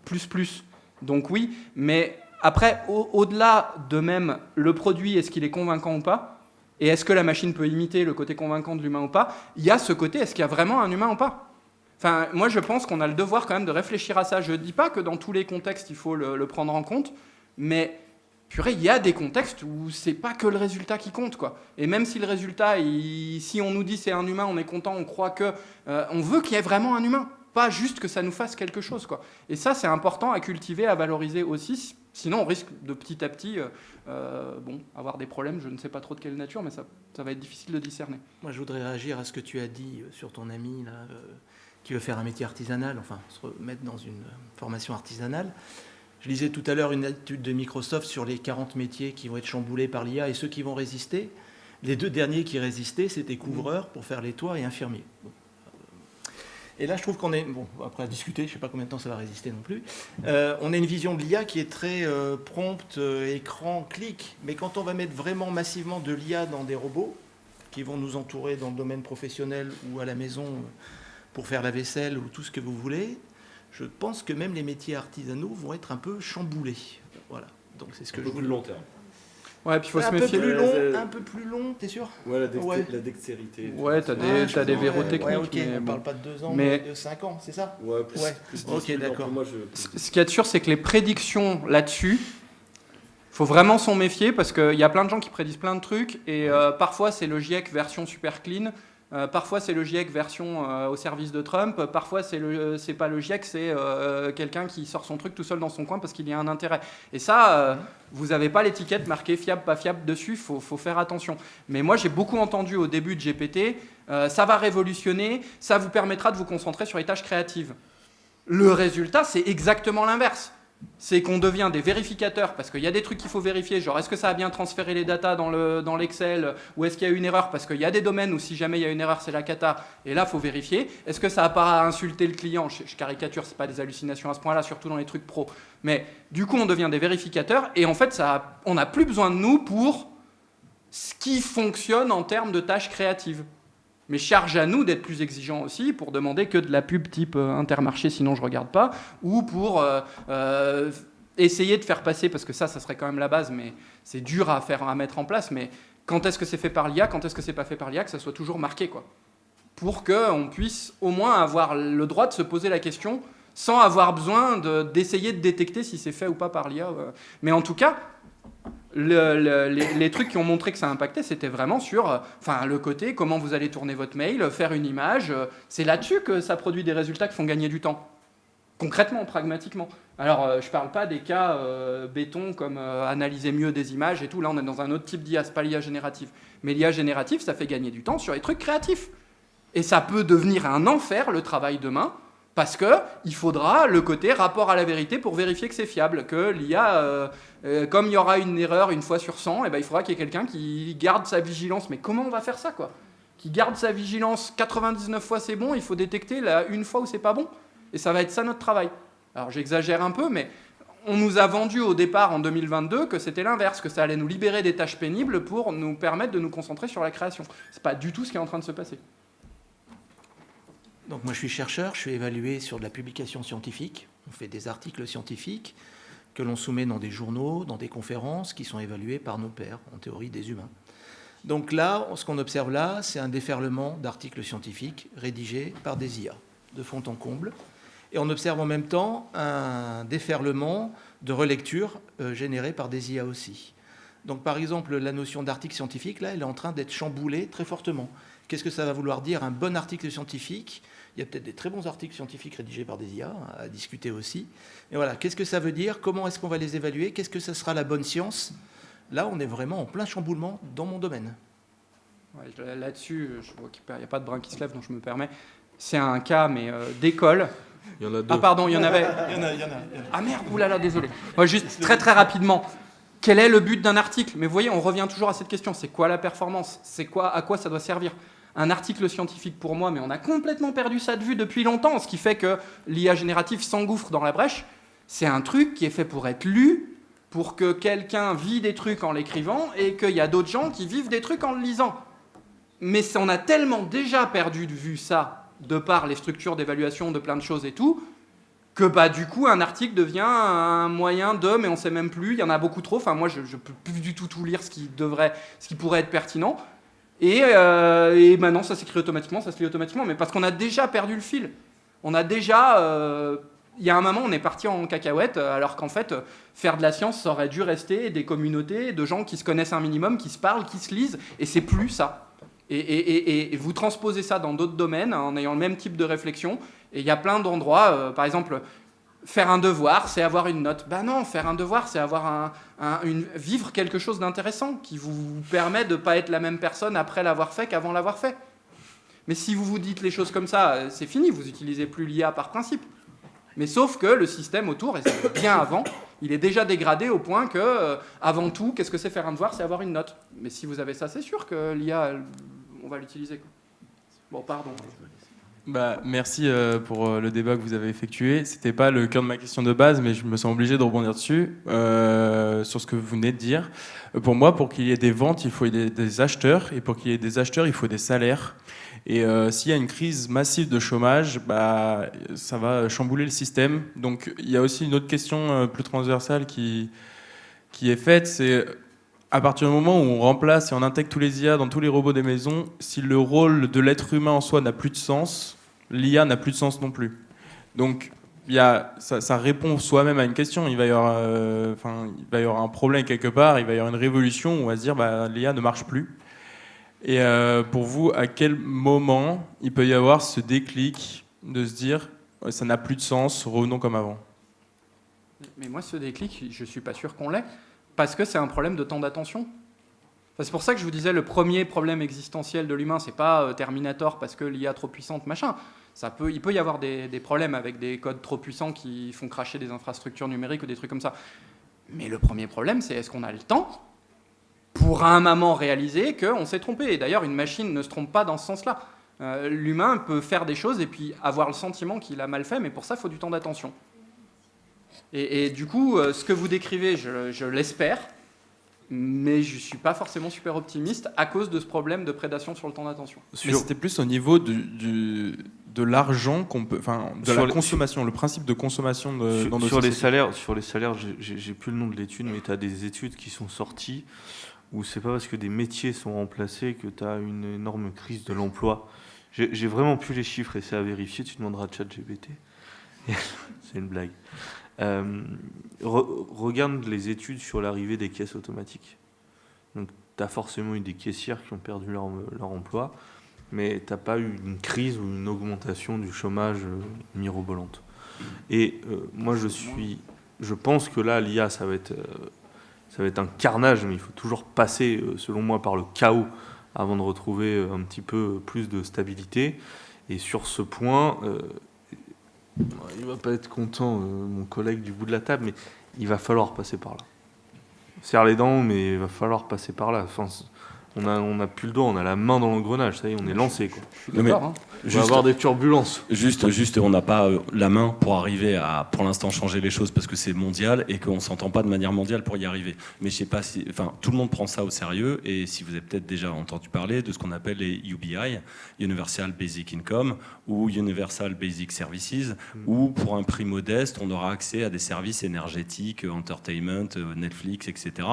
plus. Donc oui, mais après, au-delà de même le produit, est-ce qu'il est convaincant ou pas, et est-ce que la machine peut imiter le côté convaincant de l'humain ou pas, il y a ce côté, est-ce qu'il y a vraiment un humain ou pas ? Enfin, moi, je pense qu'on a le devoir quand même de réfléchir à ça. Je ne dis pas que dans tous les contextes, il faut le prendre en compte, mais purée, il y a des contextes où c'est pas que le résultat qui compte, quoi. Et même si le résultat, si on nous dit c'est un humain, on est content, on croit que... on veut qu'il y ait vraiment un humain, pas juste que ça nous fasse quelque chose, quoi. Et ça, c'est important à cultiver, à valoriser aussi. Sinon, on risque de petit à petit avoir des problèmes, je ne sais pas trop de quelle nature, mais ça va être difficile de discerner. Moi, je voudrais réagir à ce que tu as dit sur ton ami, là, qui veut faire un métier artisanal, enfin, se remettre dans une formation artisanale. Je lisais tout à l'heure une étude de Microsoft sur les 40 métiers qui vont être chamboulés par l'IA et ceux qui vont résister. Les 2 derniers qui résistaient, c'était couvreurs pour faire les toits et infirmiers. Bon. Et là, je trouve qu'on est... Bon, après à discuter, je ne sais pas combien de temps ça va résister non plus. On a une vision de l'IA qui est très prompte, écran, clic. Mais quand on va mettre vraiment massivement de l'IA dans des robots qui vont nous entourer dans le domaine professionnel ou à la maison pour faire la vaisselle ou tout ce que vous voulez, je pense que même les métiers artisanaux vont être un peu chamboulés. Voilà. Donc c'est ce que beaucoup de long terme. Ouais, puis il faut se méfier. Un peu plus long, t'es sûr ? Ouais, la dextérité. Ouais, t'as des verrous techniques. Ouais, ok, mais on parle pas de 2 ans, mais de 5 ans, c'est ça ? Ouais, plus. Ok, d'accord. Ce qu'il y a de sûr, c'est que les prédictions là-dessus, il faut vraiment s'en méfier parce qu'il y a plein de gens qui prédisent plein de trucs et parfois c'est le GIEC version super clean. Parfois, c'est le GIEC version au service de Trump. Parfois, c'est pas le GIEC, c'est quelqu'un qui sort son truc tout seul dans son coin parce qu'il y a un intérêt. Et ça, vous n'avez pas l'étiquette marquée fiable, pas fiable dessus. Il faut faire attention. Mais moi, j'ai beaucoup entendu au début de GPT, ça va révolutionner, ça vous permettra de vous concentrer sur les tâches créatives. Le résultat, c'est exactement l'inverse. C'est qu'on devient des vérificateurs parce qu'il y a des trucs qu'il faut vérifier, genre est-ce que ça a bien transféré les datas dans l'Excel ou est-ce qu'il y a eu une erreur parce qu'il y a des domaines où si jamais il y a une erreur c'est la cata et là il faut vérifier. Est-ce que ça n'a pas insulté le client ? Je caricature, c'est pas des hallucinations à ce point-là, surtout dans les trucs pro. Mais du coup on devient des vérificateurs et en fait on n'a plus besoin de nous pour ce qui fonctionne en termes de tâches créatives. Mais charge à nous d'être plus exigeants aussi pour demander que de la pub type Intermarché, sinon je ne regarde pas, ou pour essayer de faire passer, parce que ça serait quand même la base, mais c'est dur à mettre en place, mais quand est-ce que c'est fait par l'IA, quand est-ce que c'est pas fait par l'IA, que ça soit toujours marqué, quoi. Pour qu'on puisse au moins avoir le droit de se poser la question sans avoir besoin d'essayer de détecter si c'est fait ou pas par l'IA. Mais en tout cas, les trucs qui ont montré que ça impactait, c'était vraiment sur le côté comment vous allez tourner votre mail, faire une image. C'est là-dessus que ça produit des résultats qui font gagner du temps. Concrètement, pragmatiquement. Alors, je ne parle pas des cas béton comme analyser mieux des images et tout. Là, on est dans un autre type d'IA, c'est pas l'IA générative. Mais l'IA générative, ça fait gagner du temps sur les trucs créatifs. Et ça peut devenir un enfer, le travail demain, parce qu'il faudra le côté rapport à la vérité pour vérifier que c'est fiable, que l'IA, comme il y aura une erreur une fois sur 100, il faudra qu'il y ait quelqu'un qui garde sa vigilance. Mais comment on va faire ça, quoi ? Qui garde sa vigilance 99 fois c'est bon, il faut détecter une fois où c'est pas bon. Et ça va être ça notre travail. Alors j'exagère un peu, mais on nous a vendu au départ en 2022 que c'était l'inverse, que ça allait nous libérer des tâches pénibles pour nous permettre de nous concentrer sur la création. C'est pas du tout ce qui est en train de se passer. Donc moi je suis chercheur, je suis évalué sur de la publication scientifique. On fait des articles scientifiques que l'on soumet dans des journaux, dans des conférences qui sont évaluées par nos pairs, en théorie des humains. Donc là, ce qu'on observe là, c'est un déferlement d'articles scientifiques rédigés par des IA, de fond en comble. Et on observe en même temps un déferlement de relecture généré par des IA aussi. Donc par exemple, la notion d'article scientifique, là, elle est en train d'être chamboulée très fortement. Qu'est-ce que ça va vouloir dire, un bon article scientifique ? Il y a peut-être des très bons articles scientifiques rédigés par des IA, à discuter aussi. Et voilà, qu'est-ce que ça veut dire ? Comment est-ce qu'on va les évaluer ? Qu'est-ce que ça sera la bonne science ? Là, on est vraiment en plein chamboulement dans mon domaine. Ouais, là-dessus, je vois qu'il n'y a pas de brin qui se lève, donc je me permets. C'est un cas, mais d'école. Il y en a deux. Ah pardon, il y en avait. Il y en a. Ah merde, oulala, désolé. Moi, juste très très rapidement. Quel est le but d'un article ? Mais vous voyez, on revient toujours à cette question. C'est quoi la performance ? À quoi ça doit servir ? Un article scientifique pour moi, mais on a complètement perdu ça de vue depuis longtemps, ce qui fait que l'IA générative s'engouffre dans la brèche. C'est un truc qui est fait pour être lu, pour que quelqu'un vit des trucs en l'écrivant et qu'il y a d'autres gens qui vivent des trucs en le lisant. Mais on a tellement déjà perdu de vue ça, de par les structures d'évaluation de plein de choses et tout, que du coup, un article devient un moyen de, mais on ne sait même plus, il y en a beaucoup trop. Enfin, moi, je ne peux plus du tout lire ce qui pourrait être pertinent. Et maintenant, ça s'écrit automatiquement, ça se lit automatiquement, mais parce qu'on a déjà perdu le fil. On a déjà... il y a un moment, on est parti en cacahuète, alors qu'en fait, faire de la science, ça aurait dû rester des communautés de gens qui se connaissent un minimum, qui se parlent, qui se lisent, et c'est plus ça. Et vous transposez ça dans d'autres domaines en ayant le même type de réflexion. Et il y a plein d'endroits, par exemple, faire un devoir, c'est avoir une note. Non, faire un devoir, c'est avoir vivre quelque chose d'intéressant qui vous permet de ne pas être la même personne après l'avoir fait qu'avant l'avoir fait. Mais si vous vous dites les choses comme ça, c'est fini, vous n'utilisez plus l'IA par principe. Mais sauf que le système autour, et c'est bien avant, il est déjà dégradé au point que, avant tout, qu'est-ce que c'est faire un devoir? C'est avoir une note. Mais si vous avez ça, c'est sûr que l'IA, on va l'utiliser. Bon, pardon. Merci pour le débat que vous avez effectué. C'était pas le cœur de ma question de base, mais je me sens obligé de rebondir dessus, sur ce que vous venez de dire. Pour moi, pour qu'il y ait des ventes, il faut des acheteurs, et pour qu'il y ait des acheteurs, il faut des salaires. Et s'il y a une crise massive de chômage, ça va chambouler le système. Donc il y a aussi une autre question plus transversale qui est faite, c'est à partir du moment où on remplace et on intègre tous les IA dans tous les robots des maisons, si le rôle de l'être humain en soi n'a plus de sens, l'IA n'a plus de sens non plus. Donc ça répond soi-même à une question. Il va y avoir un problème quelque part, il va y avoir une révolution où on va se dire l'IA ne marche plus. Et pour vous, à quel moment il peut y avoir ce déclic de se dire ça n'a plus de sens, revenons comme avant? Mais moi, ce déclic, je ne suis pas sûr qu'on l'ait, parce que c'est un problème de temps d'attention. Enfin, c'est pour ça que je vous disais, le premier problème existentiel de l'humain, c'est pas Terminator parce que l'IA trop puissante, machin. Il peut y avoir des problèmes avec des codes trop puissants qui font cracher des infrastructures numériques ou des trucs comme ça. Mais le premier problème, c'est est-ce qu'on a le temps pour un moment réaliser qu'on s'est trompé. Et d'ailleurs, une machine ne se trompe pas dans ce sens-là. L'humain peut faire des choses et puis avoir le sentiment qu'il a mal fait, mais pour ça, il faut du temps d'attention. Et du coup, ce que vous décrivez, je l'espère, mais je ne suis pas forcément super optimiste à cause de ce problème de prédation sur le temps d'attention. Mais c'était plus au niveau de l'argent qu'on peut, la consommation, le principe de consommation dans nos sociétés. Sur les salaires, j'ai plus le nom de l'étude, mais tu as des études qui sont sorties où c'est pas parce que des métiers sont remplacés que tu as une énorme crise de l'emploi. J'ai vraiment plus les chiffres et c'est à vérifier, tu demanderas à ChatGPT. C'est une blague. Regarde les études sur l'arrivée des caisses automatiques. Donc tu as forcément eu des caissières qui ont perdu leur emploi, mais tu n'as pas eu une crise ou une augmentation du chômage mirobolante. Et moi je pense que là l'IA ça va être un carnage, mais il faut toujours passer selon moi par le chaos avant de retrouver un petit peu plus de stabilité. Et sur ce point, il va pas être content, mon collègue du bout de la table, mais il va falloir passer par là. Serre les dents, mais il va falloir passer par là. Enfin, on a plus le doigt, on a la main dans l'engrenage, ça y est, on est lancé, quoi. Je suis d'accord, On va avoir des turbulences. Juste, on n'a pas la main pour arriver à, pour l'instant, changer les choses parce que c'est mondial et qu'on ne s'entend pas de manière mondiale pour y arriver. Mais je sais pas si, tout le monde prend ça au sérieux et si vous avez peut-être déjà entendu parler de ce qu'on appelle les UBI, Universal Basic Income ou Universal Basic Services, où pour un prix modeste, on aura accès à des services énergétiques, entertainment, Netflix, etc.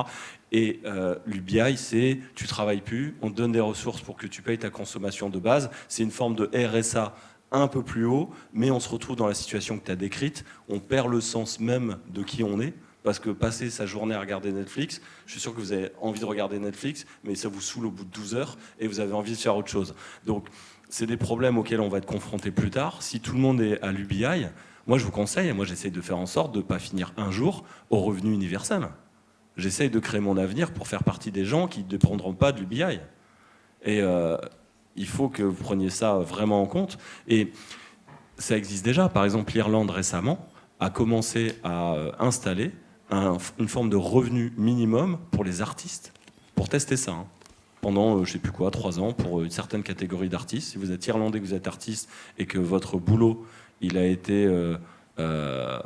Et l'UBI, c'est tu travailles plus, on te donne des ressources pour que tu payes ta consommation de base. C'est une forme de RSA un peu plus haut, mais on se retrouve dans la situation que tu as décrite. On perd le sens même de qui on est, parce que passer sa journée à regarder Netflix, je suis sûr que vous avez envie de regarder Netflix, mais ça vous saoule au bout de 12 heures et vous avez envie de faire autre chose. Donc, c'est des problèmes auxquels on va être confronté plus tard. Si tout le monde est à l'UBI, moi je vous conseille, moi j'essaye de faire en sorte de ne pas finir un jour au revenu universel. J'essaye de créer mon avenir pour faire partie des gens qui ne dépendront pas de l'UBI. Et il faut que vous preniez ça vraiment en compte. Et ça existe déjà. Par exemple, l'Irlande récemment a commencé à installer une forme de revenu minimum pour les artistes, pour tester ça. Pendant, je ne sais plus quoi, 3 ans, pour une certaine catégorie d'artistes. Si vous êtes irlandais, que vous êtes artiste, et que votre boulot, il a été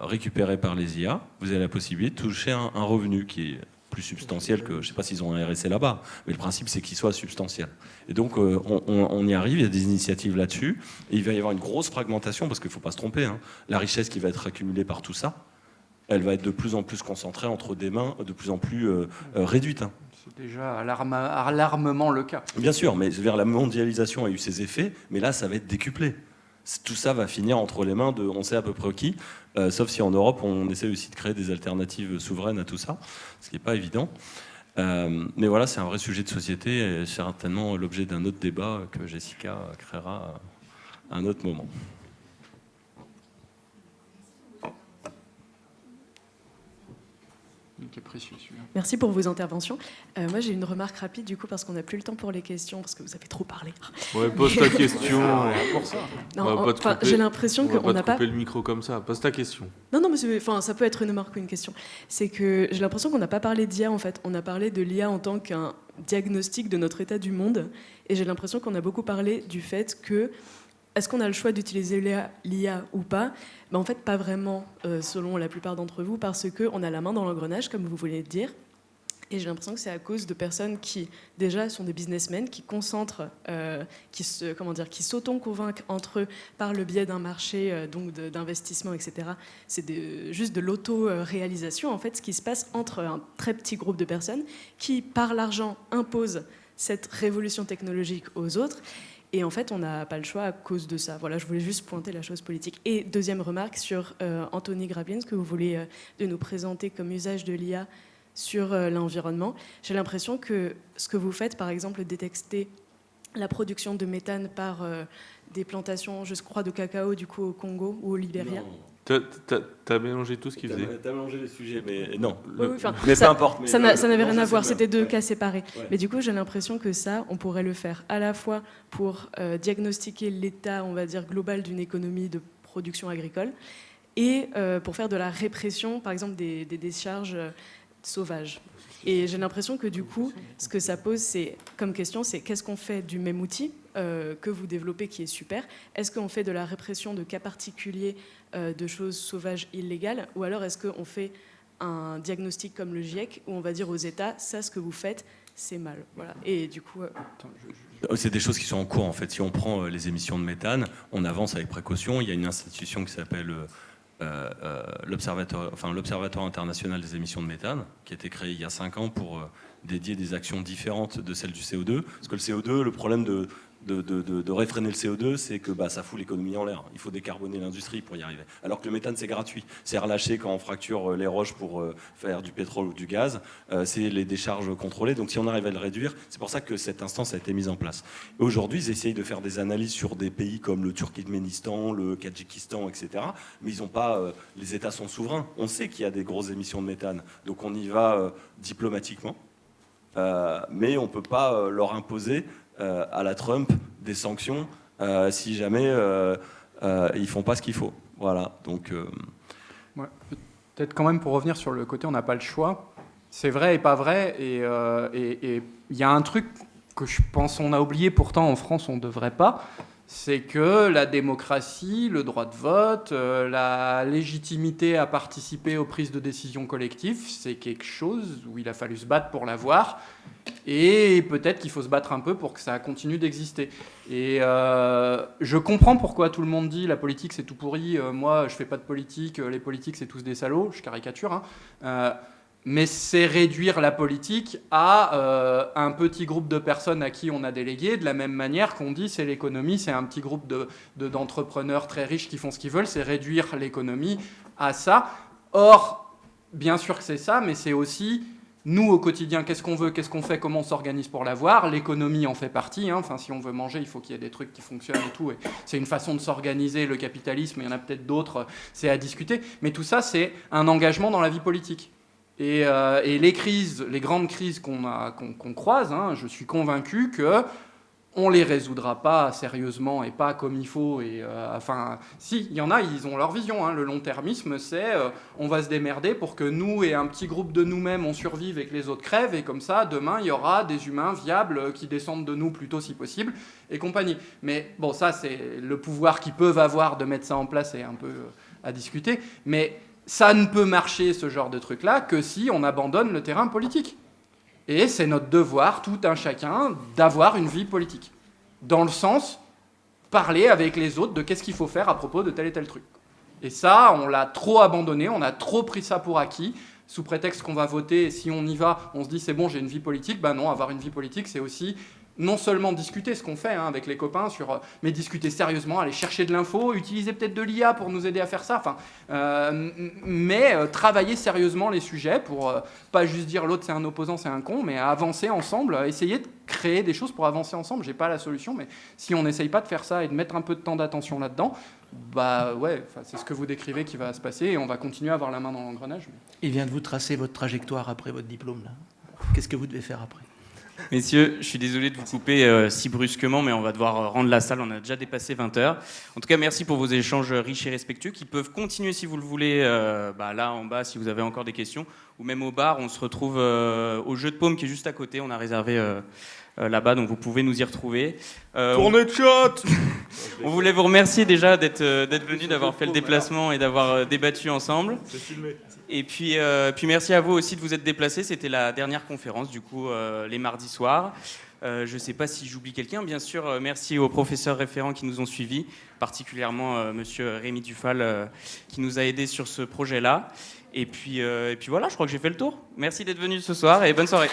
récupéré par les IA, vous avez la possibilité de toucher un revenu qui est plus substantiel que, je ne sais pas s'ils ont un RSE là-bas, mais le principe c'est qu'il soit substantiel. Et donc on y arrive, il y a des initiatives là-dessus, et il va y avoir une grosse fragmentation, parce qu'il ne faut pas se tromper, hein. La richesse qui va être accumulée par tout ça, elle va être de plus en plus concentrée entre des mains de plus en plus réduites. Hein. C'est déjà à l'alarmement le cas. Bien sûr, mais vers la mondialisation a eu ses effets, mais là ça va être décuplé. Tout ça va finir entre les mains de on sait à peu près qui, sauf si en Europe on essaie aussi de créer des alternatives souveraines à tout ça, ce qui n'est pas évident. Mais voilà, c'est un vrai sujet de société et certainement l'objet d'un autre débat que Jessica créera à un autre moment. Merci pour vos interventions. Moi, j'ai une remarque rapide, du coup, parce qu'on n'a plus le temps pour les questions, parce que vous avez trop parlé. Ouais, pose ta question. Pour ça. J'ai l'impression qu'on n'a pas... couper le micro comme ça. Pose ta question. Non, mais ça peut être une remarque ou une question. C'est que j'ai l'impression qu'on n'a pas parlé d'IA, en fait. On a parlé de l'IA en tant qu'un diagnostic de notre état du monde. Et j'ai l'impression qu'on a beaucoup parlé du fait que est-ce qu'on a le choix d'utiliser l'IA ou pas ? En fait, pas vraiment, selon la plupart d'entre vous, parce qu'on a la main dans l'engrenage, comme vous voulez le dire. Et j'ai l'impression que c'est à cause de personnes qui, déjà, sont des businessmen, qui concentrent, qui s'auto-convainquent entre eux par le biais d'un marché, donc d'investissement, etc. C'est juste de l'auto-réalisation, en fait, ce qui se passe entre un très petit groupe de personnes qui, par l'argent, imposent cette révolution technologique aux autres. Et en fait, on n'a pas le choix à cause de ça. Voilà, je voulais juste pointer la chose politique. Et deuxième remarque sur Anthony Grablin, ce que vous voulez de nous présenter comme usage de l'IA sur l'environnement. J'ai l'impression que ce que vous faites, par exemple, détecter la production de méthane par des plantations, je crois, de cacao, du coup, au Congo ou au Libéria. T'as mélangé tout ce qu'il faisait. T'as mélangé les sujets, mais non. Mais peu importe. Ça n'avait rien à voir, c'était deux cas séparés. Ouais. Mais du coup, j'ai l'impression que ça, on pourrait le faire à la fois pour diagnostiquer l'état, on va dire, global d'une économie de production agricole et pour faire de la répression, par exemple, des décharges sauvages. Et j'ai l'impression que du coup, ce que ça pose comme question, c'est qu'est-ce qu'on fait du même outil que vous développez qui est super ? Est-ce qu'on fait de la répression de cas particuliers de choses sauvages illégales ? Ou alors est-ce qu'on fait un diagnostic comme le GIEC où on va dire aux États, ça, ce que vous faites, c'est mal. Voilà. Et du coup... C'est des choses qui sont en cours, en fait. Si on prend les émissions de méthane, on avance avec précaution. Il y a une institution qui s'appelle... l'Observatoire international des émissions de méthane, qui a été créé il y a 5 ans pour dédier des actions différentes de celles du CO2. Parce que le CO2, le problème de réfréner le CO2, c'est que ça fout l'économie en l'air. Il faut décarboner l'industrie pour y arriver. Alors que le méthane, c'est gratuit. C'est relâché quand on fracture les roches pour faire du pétrole ou du gaz. C'est les décharges contrôlées. Donc si on arrive à le réduire, c'est pour ça que cette instance a été mise en place. Et aujourd'hui, ils essayent de faire des analyses sur des pays comme le Turkménistan, le Tadjikistan, etc. Mais ils n'ont pas... les États sont souverains. On sait qu'il y a des grosses émissions de méthane. Donc on y va diplomatiquement. Mais on ne peut pas leur imposer à la Trump des sanctions si jamais ils font pas ce qu'il faut. Voilà. Donc ouais, peut-être quand même pour revenir sur le côté on n'a pas le choix. C'est vrai et pas vrai. Et il y a un truc que je pense on a oublié, pourtant en France on ne devrait pas. C'est que la démocratie, le droit de vote, la légitimité à participer aux prises de décision collectives, c'est quelque chose où il a fallu se battre pour l'avoir. Et peut-être qu'il faut se battre un peu pour que ça continue d'exister. Et je comprends pourquoi tout le monde dit la politique c'est tout pourri, moi je fais pas de politique, les politiques c'est tous des salauds, je caricature, hein. Mais c'est réduire la politique à un petit groupe de personnes à qui on a délégué, de la même manière qu'on dit c'est l'économie, c'est un petit groupe d'entrepreneurs très riches qui font ce qu'ils veulent, c'est réduire l'économie à ça. Or, bien sûr que c'est ça, mais c'est aussi nous au quotidien, qu'est-ce qu'on veut, qu'est-ce qu'on fait, comment on s'organise pour l'avoir. L'économie en fait partie, hein. Enfin, si on veut manger, il faut qu'il y ait des trucs qui fonctionnent et tout. Et c'est une façon de s'organiser, le capitalisme, il y en a peut-être d'autres, c'est à discuter. Mais tout ça, c'est un engagement dans la vie politique. Et les crises, les grandes crises qu'on croise, hein, je suis convaincu qu'on ne les résoudra pas sérieusement et pas comme il faut. Enfin, si, il y en a, ils ont leur vision. Hein. Le long-termisme, c'est on va se démerder pour que nous et un petit groupe de nous-mêmes, on survive et que les autres crèvent. Et comme ça, demain, il y aura des humains viables qui descendent de nous plutôt si possible et compagnie. Mais bon, ça, c'est le pouvoir qu'ils peuvent avoir de mettre ça en place et un peu à discuter. Mais ça ne peut marcher, ce genre de truc-là, que si on abandonne le terrain politique. Et c'est notre devoir, tout un chacun, d'avoir une vie politique. Dans le sens, parler avec les autres de qu'est-ce qu'il faut faire à propos de tel et tel truc. Et ça, on l'a trop abandonné, on a trop pris ça pour acquis, sous prétexte qu'on va voter, et si on y va, on se dit c'est bon, j'ai une vie politique. Ben non, avoir une vie politique, c'est aussi non seulement discuter, ce qu'on fait avec les copains, mais discuter sérieusement, aller chercher de l'info, utiliser peut-être de l'IA pour nous aider à faire ça, mais travailler sérieusement les sujets pour pas juste dire l'autre c'est un opposant, c'est un con, mais avancer ensemble, essayer de créer des choses pour avancer ensemble. J'ai pas la solution, mais si on n'essaye pas de faire ça et de mettre un peu de temps d'attention là-dedans, c'est ce que vous décrivez qui va se passer et on va continuer à avoir la main dans l'engrenage. Il vient de vous tracer votre trajectoire après votre diplôme, là. Qu'est-ce que vous devez faire après ? Messieurs, je suis désolé de vous couper si brusquement, mais on va devoir rendre la salle, on a déjà dépassé 20 heures. En tout cas, merci pour vos échanges riches et respectueux qui peuvent continuer si vous le voulez, là en bas si vous avez encore des questions, ou même au bar, on se retrouve au jeu de paume qui est juste à côté, on a réservé là-bas, donc vous pouvez nous y retrouver. Tournée de shot. On voulait vous remercier déjà d'être venu, d'avoir fait le déplacement et d'avoir débattu ensemble. C'est filmé. Et puis merci à vous aussi de vous être déplacés. C'était la dernière conférence, du coup, les mardis soirs. Je ne sais pas si j'oublie quelqu'un. Bien sûr, merci aux professeurs référents qui nous ont suivis, particulièrement monsieur Rémi Dufal, qui nous a aidés sur ce projet-là. Et puis voilà, je crois que j'ai fait le tour. Merci d'être venu ce soir et bonne soirée.